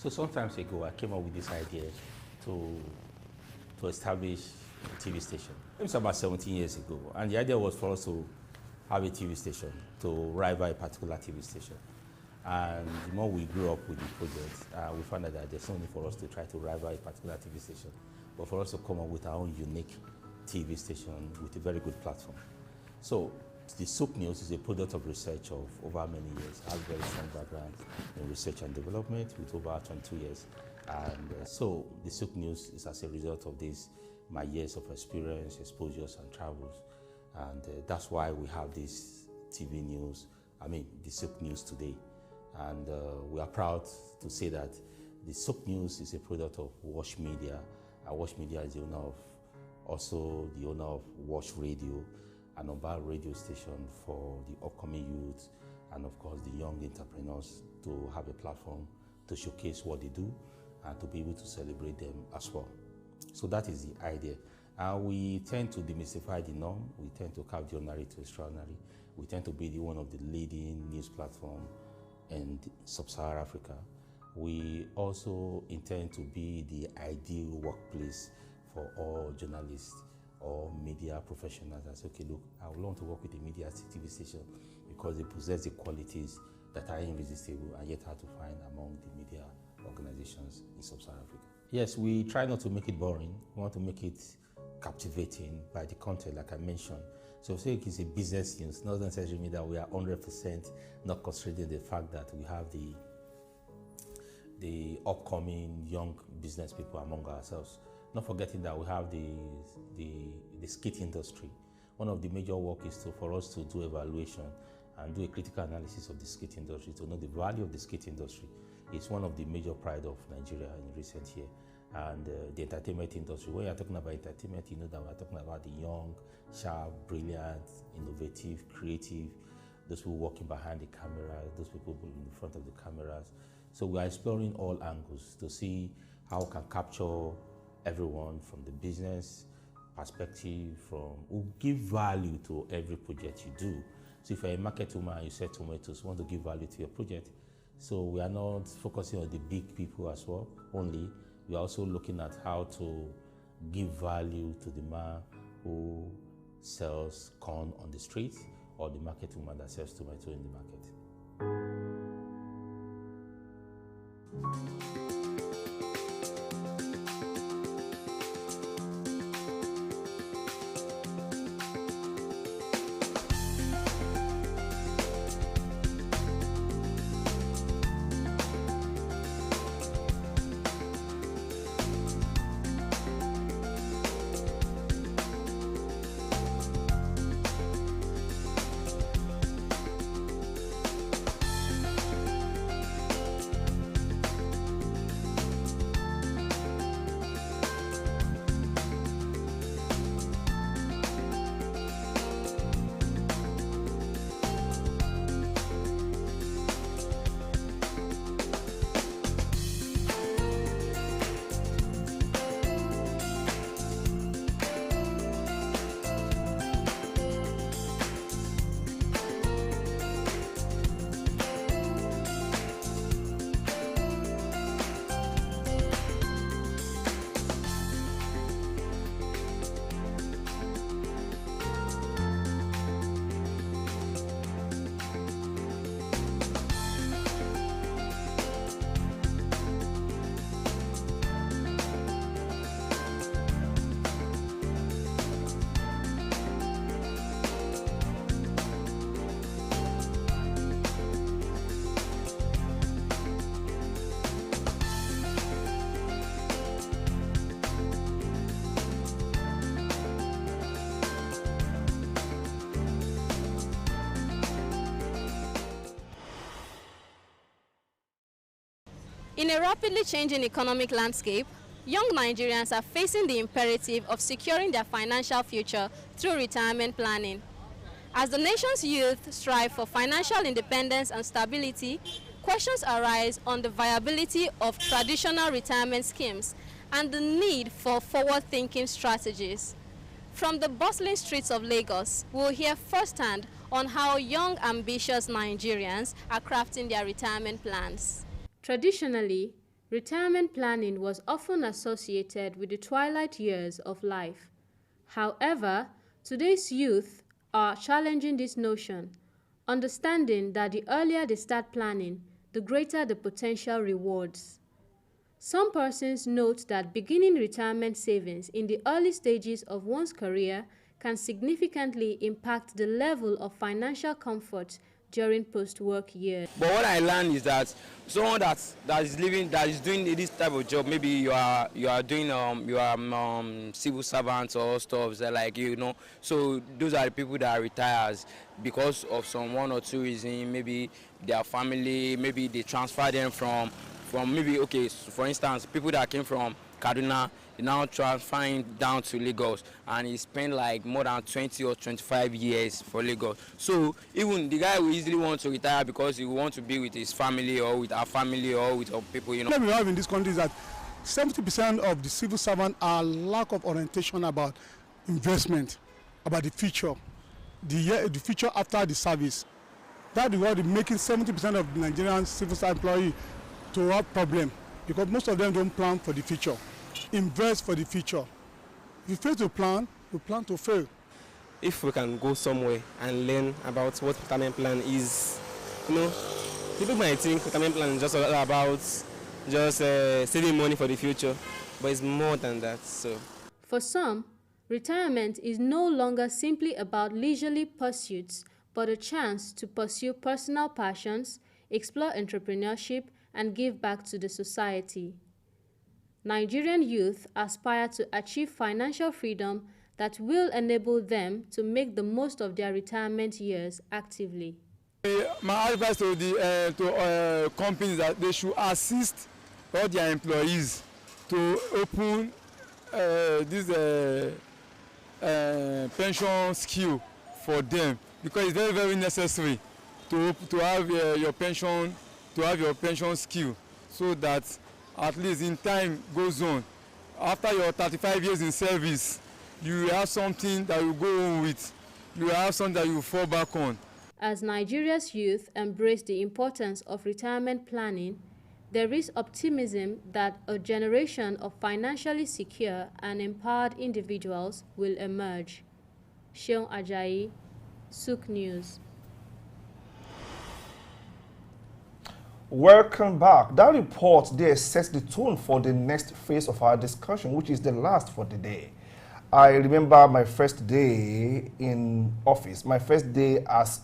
So some time ago, I came up with this idea to establish a TV station. It was about 17 years ago, and the idea was for us to have a TV station to rival a particular TV station. And the more we grew up with the project, we found out that there's no need for us to try to rival a particular TV station, but for us to come up with our own unique TV station with a very good platform. So the Soap News is a product of research of over many years. I have a very strong background in research and development with over 22 years. And so the Soap News is as a result of this, my years of experience, exposures, and travels. And that's why we have this TV news, the Soap News today. And we are proud to say that the Soap News is a product of Wash Media. Wash Media is the owner of Wash Radio, an mobile radio station for the upcoming youth and of course the young entrepreneurs to have a platform to showcase what they do and to be able to celebrate them as well. So that is the idea. We tend to demystify the norm. We tend to carve the ordinary to extraordinary. We tend to be one of the leading news platform in sub-Saharan Africa. We also intend to be the ideal workplace for all journalists or media professionals that say, okay, look, I would want to work with a media TV station because they possess the qualities that are irresistible and yet hard to find among the media organizations in sub-Saharan Africa. Yes, we try not to make it boring. We want to make it captivating by the content, like I mentioned. So say it's a business news, not necessarily mean that we are 100% not considering the fact that we have the upcoming young business people among ourselves. Not forgetting that we have the skit industry. One of the major work is for us to do evaluation and do a critical analysis of the skit industry to know the value of the skit industry. It's one of the major pride of Nigeria in recent years. And the entertainment industry. When you're talking about entertainment, you know that we're talking about the young, sharp, brilliant, innovative, creative, those people working behind the camera, those people in the front of the cameras. So we are exploring all angles to see how we can capture everyone from the business perspective, who give value to every project you do. So if you're a market woman and you sell tomatoes, you want to give value to your project. So we are not focusing on the big people as well only. We are also looking at how to give value to the man who sells corn on the street or the market woman that sells tomato in the market. In a rapidly changing economic landscape, young Nigerians are facing the imperative of securing their financial future through retirement planning. As the nation's youth strive for financial independence and stability, questions arise on the viability of traditional retirement schemes and the need for forward-thinking strategies. From the bustling streets of Lagos, we'll hear firsthand on how young, ambitious Nigerians are crafting their retirement plans. Traditionally, retirement planning was often associated with the twilight years of life. However, today's youth are challenging this notion, understanding that the earlier they start planning, the greater the potential rewards. Some persons note that beginning retirement savings in the early stages of one's career can significantly impact the level of financial comfort during post-work years. But what I learned is that someone that is doing this type of job, maybe you are doing civil servants or stuff that, like, you know, so those are the people that retires because of some one or two reasons. Maybe their family, maybe they transfer them from maybe, okay, so for instance, people that came from Kaduna, he now transferring down to Lagos, and he spent like more than 20 or 25 years for Lagos. So even the guy will easily want to retire because he want to be with his family or with our family or with our people, you know. The problem we have in this country is that 70% of the civil servants are lack of orientation about investment, about the future, the future after the service. That is what is making 70% of the Nigerian civil service employees to have problem, because most of them don't plan for the future, invest for the future. If you fail to plan, you plan to fail. If we can go somewhere and learn about what retirement plan is, you know, people might think retirement plan is just all about just saving money for the future, but it's more than that. So, for some, retirement is no longer simply about leisurely pursuits, but a chance to pursue personal passions, explore entrepreneurship, and give back to the society. Nigerian youth aspire to achieve financial freedom that will enable them to make the most of their retirement years actively. My advice to the companies that they should assist all their employees to open this pension scheme for them, because it's very, very necessary to have your pension. To have your pension skill, so that at least in time goes on, after your 35 years in service, you have something that you go on with, you have something that you fall back on. As Nigeria's youth embrace the importance of retirement planning, there is optimism that a generation of financially secure and empowered individuals will emerge. Seun Ajayi, Souk News. Welcome back. That report there sets the tone for the next phase of our discussion, which is the last for the day. I remember my first day in office, my first day as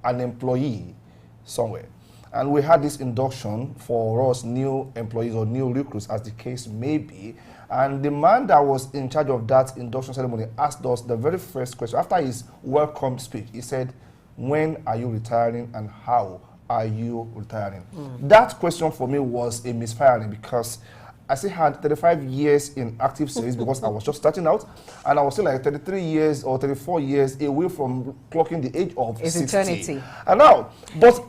an employee somewhere. And we had this induction for us new employees or new recruits, as the case may be. And the man that was in charge of that induction ceremony asked us the very first question. After his welcome speech, he said, "When are you retiring and how are you retiring?" That question for me was a misfiring, because I still had 35 years in active service because I was just starting out, and I was still like 33 years or 34 years away from clocking the age of 60. Eternity. And now, but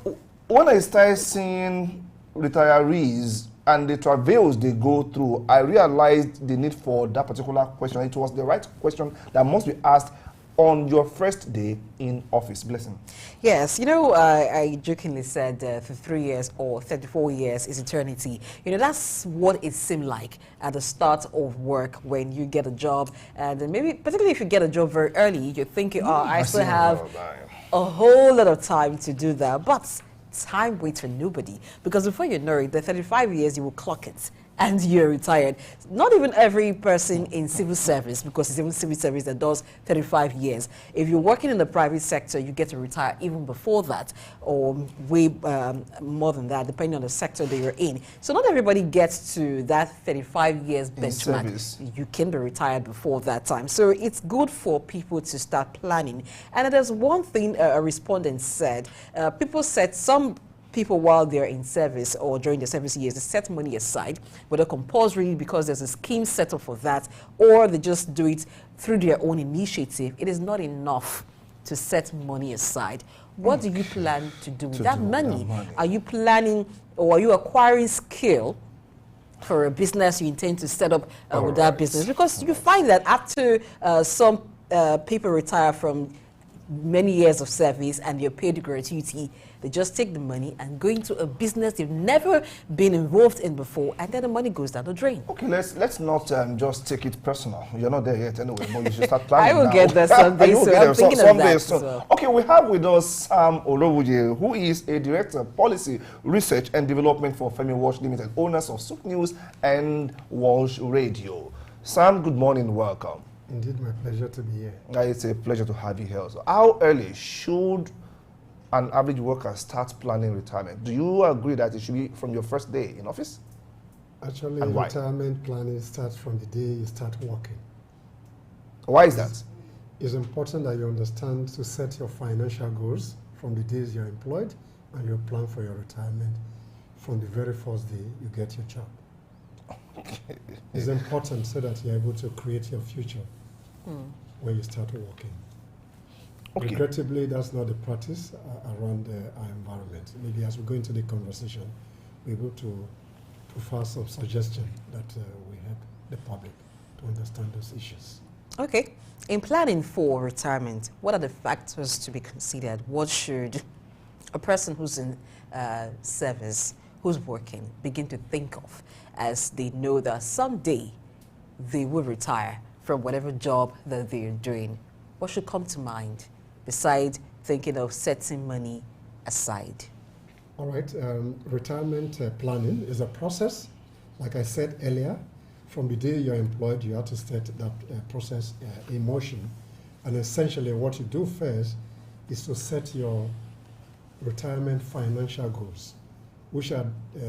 when I started seeing retirees and the travails they go through, I realized the need for that particular question. It was the right question that must be asked on your first day in office. Blessing. Yes, you know, I jokingly said for 3 years or 34 years is eternity. You know, that's what it seemed like at the start of work when you get a job. And then maybe, particularly if you get a job very early, you're thinking, oh, I still have a whole lot of time to do that. But time waits for nobody, because before you know it, the 35 years you will clock it and you're retired. Not even every person in civil service, because it's even civil service that does 35 years. If you're working in the private sector, you get to retire even before that, or way more than that, depending on the sector that you're in. So not everybody gets to that 35 years benchmark. You can be retired before that time. So it's good for people to start planning. And there's one thing a respondent said. People said some people while they're in service or during the service years, they set money aside, whether compulsory because there's a scheme set up for that, or they just do it through their own initiative. It is not enough to set money aside. What do you plan to do with that money? Are you planning or are you acquiring skill for a business you intend to set up with that business? Because you find that after some people retire from many years of service and you're paid gratuity, they just take the money and go into a business they've never been involved in before, and then the money goes down the drain. Okay, let's not just take it personal. You're not there yet anyway, but you should start planning. I will get there someday, so I'm thinking of that as well. Okay, we have with us Sam Olowuje, who is a Director of Policy, Research and Development for Femi Walsh Limited, owners of Soup News and Walsh Radio. Sam, good morning, welcome. Indeed, my pleasure to be here. It's a pleasure to have you here. So how early should an average worker start planning retirement? Do you agree that it should be from your first day in office? Actually, retirement planning starts from the day you start working. Why is that? It's important that you understand to set your financial goals from the days you're employed, and you plan for your retirement from the very first day you get your job. It's important so that you're able to create your future when you start working. Okay. Regrettably, that's not the practice around our environment. Maybe as we go into the conversation, we're able to provide some suggestions that will help the public to understand those issues. Okay. In planning for retirement, what are the factors to be considered? What should a person who's in service, who's working, begin to think of as they know that someday they will retire from whatever job that they're doing? What should come to mind besides thinking of setting money aside? All right. Retirement planning is a process. Like I said earlier, from the day you're employed, you have to set that process in motion. And essentially what you do first is to set your retirement financial goals, which are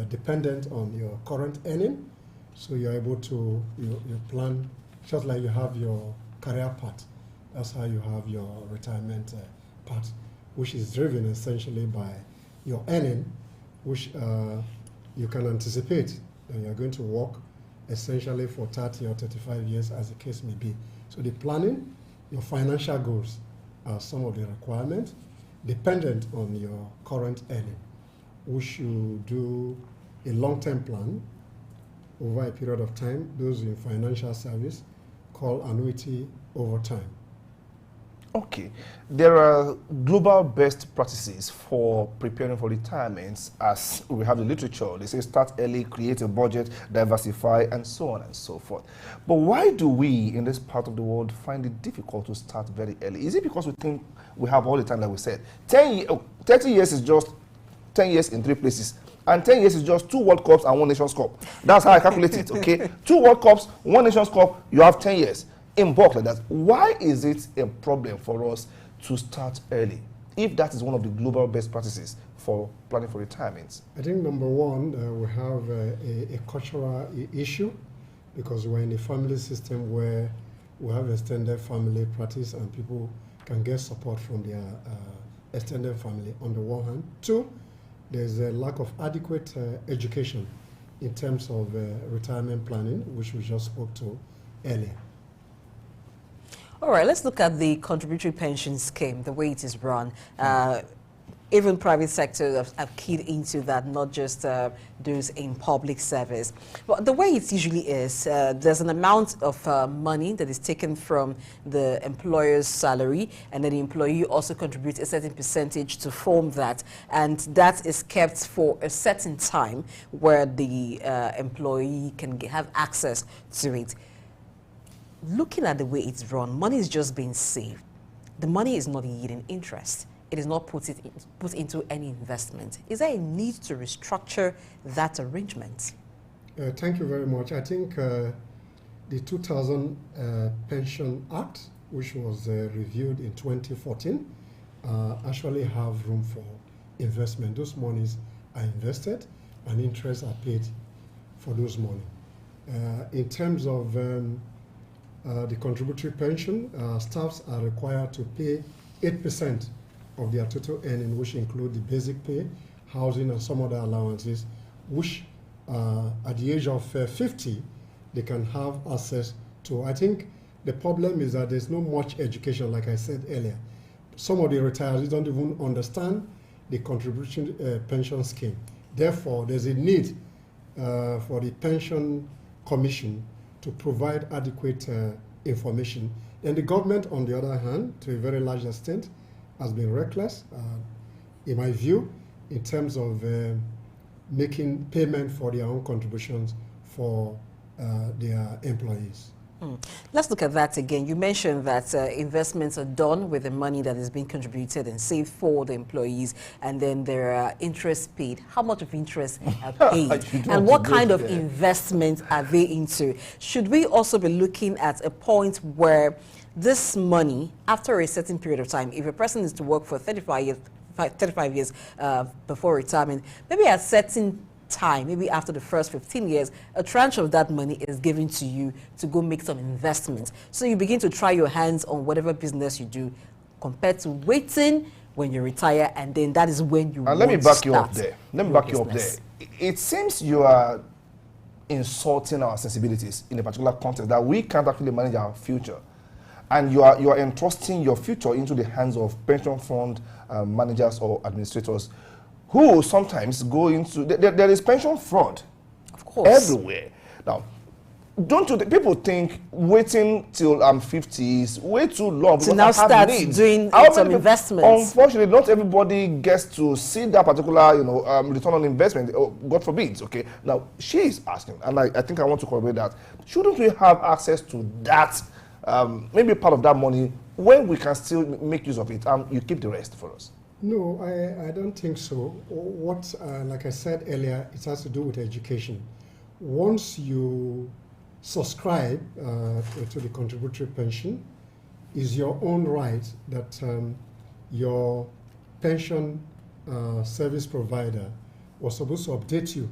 dependent on your current earning. So you're able to you plan, just like you have your career path. That's how you have your retirement path, which is driven essentially by your earning, which you can anticipate that you're going to work essentially for 30 or 35 years, as the case may be. So the planning, your financial goals are some of the requirements dependent on your current earning. We should do a long-term plan over a period of time. Those in financial service call annuity over time. Okay. There are global best practices for preparing for retirement, as we have the literature. They say start early, create a budget, diversify, and so on and so forth. But why do we in this part of the world find it difficult to start very early? Is it because we think we have all the time, like we said? 30 years is just 10 years in 3 places. And 10 years is just 2 World Cups and 1 Nations Cup. That's how I calculate it, okay? 2 World Cups, 1 Nations Cup, you have 10 years. In bulk like that. Why is it a problem for us to start early, if that is one of the global best practices for planning for retirement? I think number one, we have a cultural issue, because we're in a family system where we have extended family practice and people can get support from their extended family on the one hand. 2, there's a lack of adequate education in terms of retirement planning, which we just spoke to earlier. All right, let's look at the contributory pension scheme, the way it is run. Even private sector have keyed into that, not just those in public service. But the way it usually is, there's an amount of money that is taken from the employer's salary, and then the employee also contributes a certain percentage to form that, and that is kept for a certain time where the employee can have access to it. Looking at the way it's run, money is just being saved. The money is not yielding interest. It is not put into any investment. Is there a need to restructure that arrangement? Thank you very much. I think the 2000 Pension Act, which was reviewed in 2014, actually have room for investment. Those monies are invested and interest are paid for those money. In terms of the contributory pension, staffs are required to pay 8% of their total earning, which include the basic pay housing and some other allowances, which at the age of 50, they can have access to. I think the problem is that there's not much education, like I said earlier. Some of the retirees don't even understand the contribution pension scheme. Therefore, there's a need for the pension commission to provide adequate information. And the government, on the other hand, to a very large extent, has been reckless, in my view, in terms of making payment for their own contributions for their employees. Let's look at that again. You mentioned that investments are done with the money that is being contributed and saved for the employees, and then there are interest paid. How much of interest are paid? And what kind of investments are they into? Should we also be looking at a point where this money, after a certain period of time, if a person is to work for 35 years before retirement, maybe at a certain time, maybe after the first 15 years, a tranche of that money is given to you to go make some investments. So you begin to try your hands on whatever business you do, compared to waiting when you retire, and then that is when you let me back you up there. Let me back you up there. It seems you are insulting our sensibilities in a particular context that we can't actually manage our future. And you are entrusting your future into the hands of pension fund managers or administrators who sometimes go into, there is pension fraud, of course, everywhere. Now, don't you, people think waiting till I'm 50 is way too long to now start doing some investments? Unfortunately, not everybody gets to see that particular, return on investment. Oh, God forbid. Okay. Now she is asking, and I think I want to corroborate that. Shouldn't we have access to that? Maybe part of that money when we can still make use of it, and you keep the rest for us. No, I don't think so. What, like I said earlier, it has to do with education. Once you subscribe to the contributory pension, is your own right that your pension service provider was supposed to update you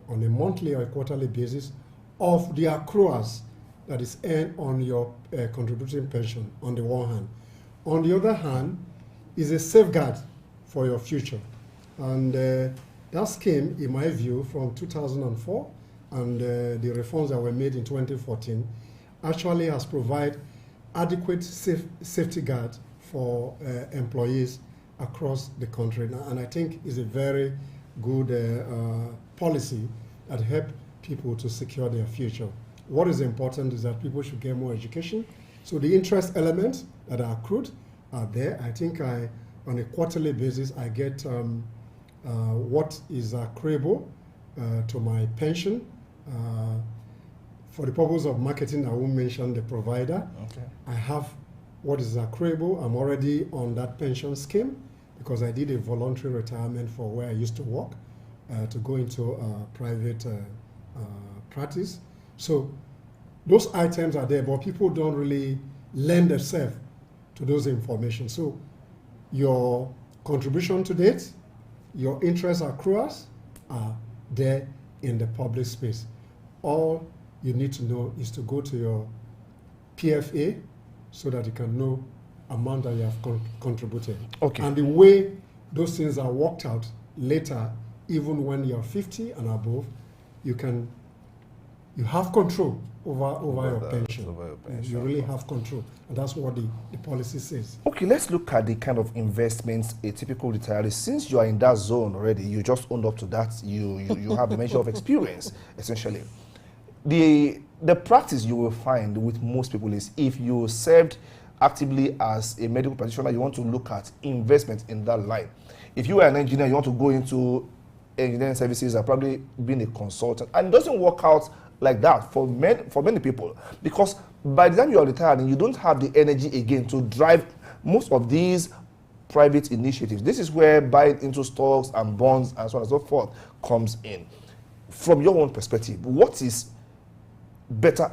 on a monthly or a quarterly basis of the accruals that is earned on your contributory pension, on the one hand. On the other hand, is a safeguard for your future. And that scheme, in my view, from 2004 and the reforms that were made in 2014 actually has provided adequate safety guard for employees across the country. And I think it's a very good policy that helps people to secure their future. What is important is that people should get more education. So the interest elements that are accrued are there. I think on a quarterly basis, I get what is accruable to my pension. For the purpose of marketing, I won't mention the provider. Okay. I have what is accruable. I'm already on that pension scheme because I did a voluntary retirement for where I used to work to go into private practice. So those items are there, but people don't really lend themselves to those information. So your contribution to date, your interest accruals are there in the public space. All you need to know is to go to your PFA so that you can know amount that you have contributed. Okay. And the way those things are worked out later, even when you're 50 and above, you have control over your pension. You really have control. And that's what the policy says. Okay, let's look at the kind of investments a typical retiree, since you are in that zone already, you just owned up to that, you have a measure of experience, essentially. The practice you will find with most people is if you served actively as a medical practitioner, you want to look at investment in that line. If you are an engineer, you want to go into engineering services and probably being a consultant. And it doesn't work out like that for many people, because by the time you are retiring, you don't have the energy again to drive most of these private initiatives. This is where buying into stocks and bonds and so on and so forth comes in. From your own perspective, what is better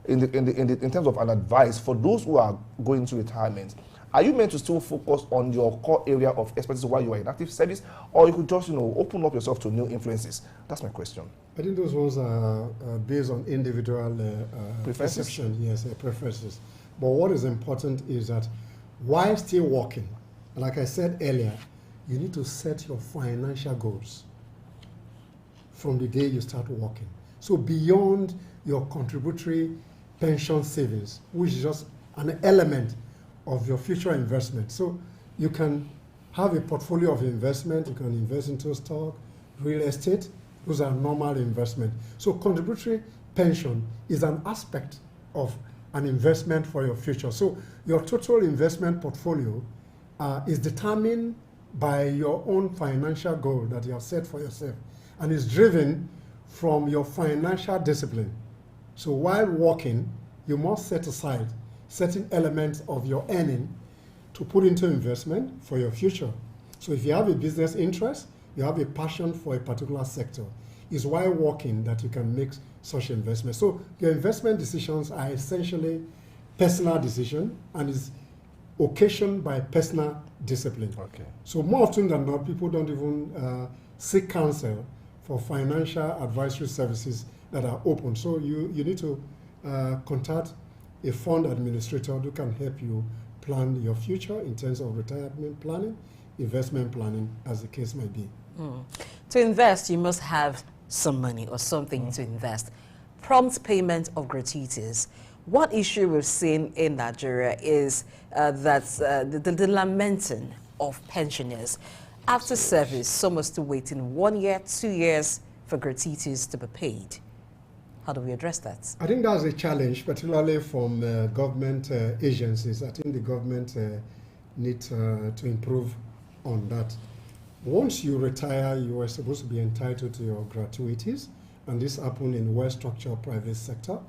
in terms of an advice for those who are going into retirement? Are you meant to still focus on your core area of expertise while you are in active service, or you could just open up yourself to new influences? That's my question. I think those ones are based on individual preferences. perception, yes, preferences. But what is important is that while still working, like I said earlier, you need to set your financial goals from the day you start working. So beyond your contributory pension savings, which is just an element of your future investment. So you can have a portfolio of investment, you can invest into stock, real estate, those are normal investment. So contributory pension is an aspect of an investment for your future. So your total investment portfolio is determined by your own financial goal that you have set for yourself and is driven from your financial discipline. So while working, you must set aside certain elements of your earning to put into investment for your future. So if you have a business interest, you have a passion for a particular sector, it's while working that you can make such investments. So your investment decisions are essentially personal decision and is occasioned by personal discipline. Okay. So more often than not, people don't even seek counsel for financial advisory services that are open. So you need to contact a fund administrator who can help you plan your future in terms of retirement planning, investment planning, as the case may be. To invest, you must have some money or something to invest. Prompt payment of gratuities. One issue we've seen in Nigeria is the lamenting of pensioners. After service, some are still waiting 1 year, 2 years for gratuities to be paid. How do we address that? I think that's a challenge, particularly from government agencies. I think the government needs to improve on that. Once you retire, you are supposed to be entitled to your gratuities, and this happens in well-structured private sector.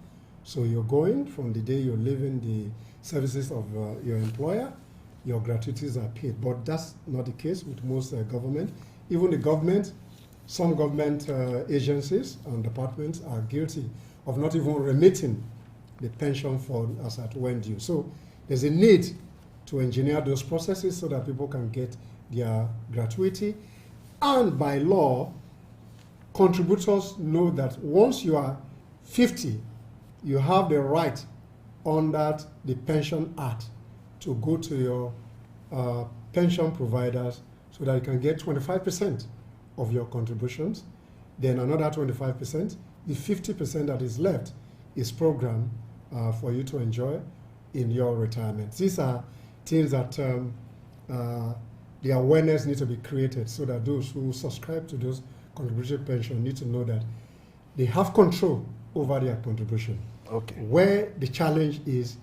So you're going from the day you're leaving the services of your employer, your gratuities are paid. But that's not the case with most government. Even the government, some government agencies and departments are guilty of not even remitting the pension fund as at when due. So there's a need to engineer those processes so that people can get their gratuity. And by law, contributors know that once you are 50, you have the right under the Pension Act to go to your pension providers so that you can get 25% of your contributions, then another 25%, the 50% that is left is programmed for you to enjoy in your retirement. These are things that the awareness needs to be created so that those who subscribe to those contributory pension need to know that they have control over their contribution. Okay. Where the challenge is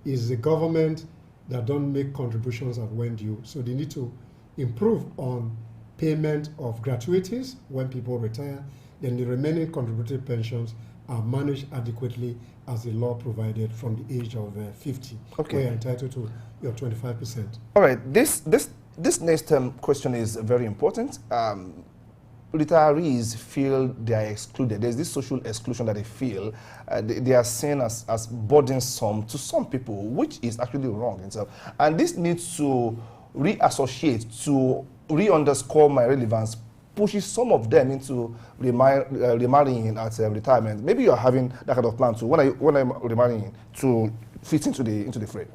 the government that don't make contributions at when due. So they need to improve on payment of gratuities when people retire. Then the remaining contributory pensions are managed adequately as the law provided from the age of 50. Okay. Where you're entitled to your 25%. All right. This next question is very important. Retirees feel they are excluded. There's this social exclusion that they feel they are seen as burdensome to some people, which is actually wrong itself. And this needs to reassociate, to re-underscore my relevance, pushes some of them into remarrying at retirement. Maybe you're having that kind of plan too. When I'm remarrying to fit into the frame.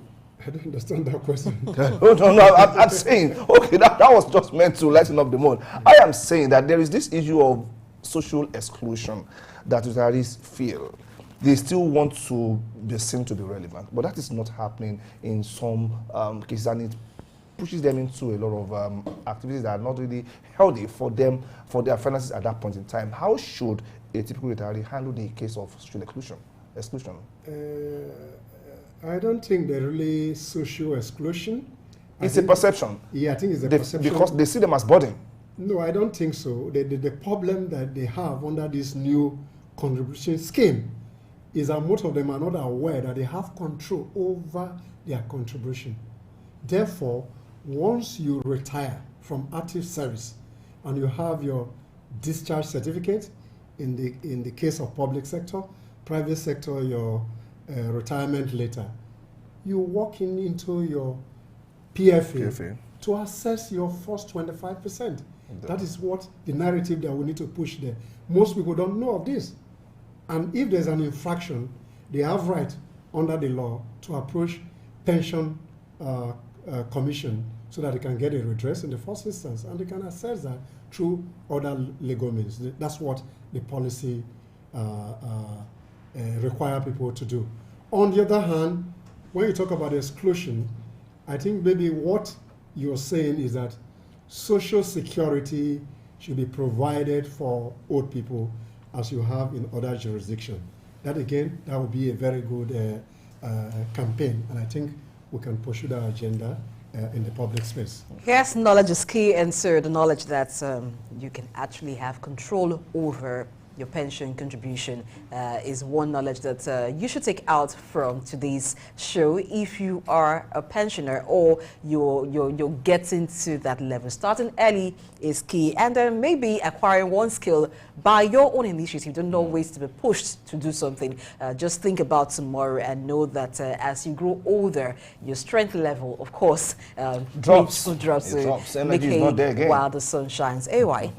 I don't understand that question. No, I'm saying, okay, that was just meant to lighten up the mood. I am saying that there is this issue of social exclusion that retirees feel. They still want to be seen to be relevant, but that is not happening in some cases, and it pushes them into a lot of activities that are not really healthy for them, for their finances at that point in time. How should a typical retiree handle the case of social exclusion? I don't think they're really social exclusion. It's a perception. Yeah, I think it's a perception. Because they see them as burden. No, I don't think so. The problem that they have under this new contribution scheme is that most of them are not aware that they have control over their contribution. Therefore, once you retire from active service and you have your discharge certificate, in the case of public sector, private sector, your retirement letter, you walk into your PFA to assess your first 25%. That is what the narrative that we need to push there. Most people don't know of this. And if there's an infraction, they have right under the law to approach pension commission so that they can get a redress in the first instance, and they can assess that through other legal means. That's what the policy require people to do. On the other hand, when you talk about exclusion, I think maybe what you're saying is that social security should be provided for old people as you have in other jurisdictions. That again, that would be a very good campaign, and I think we can pursue that agenda in the public space. Yes, knowledge is key, and so the knowledge that you can actually have control over your pension contribution is one knowledge that you should take out from today's show if you are a pensioner or you're getting to that level. Starting early is key, and maybe acquiring one skill by your own initiative. Don't always to be pushed to do something. Just think about tomorrow and know that as you grow older, your strength level, of course, drops. Energy is not there again. While the sun shines. AY.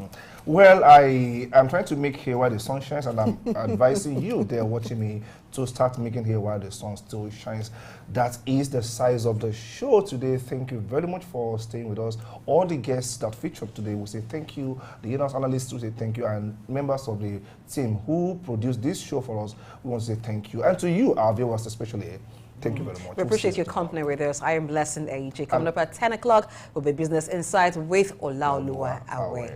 Well, I am trying to make hay while the sun shines, and I'm advising you there watching me to start making hay while the sun still shines. That is the size of the show today. Thank you very much for staying with us. All the guests that featured today will say thank you. The in-house analysts will say thank you, and members of the team who produced this show for us, we want to say thank you. And to you, our viewers especially, thank you very much. We appreciate your company with us. I am Blessing AJ. Coming up at 10 o'clock will be Business Insights with Olaoluwa Awe.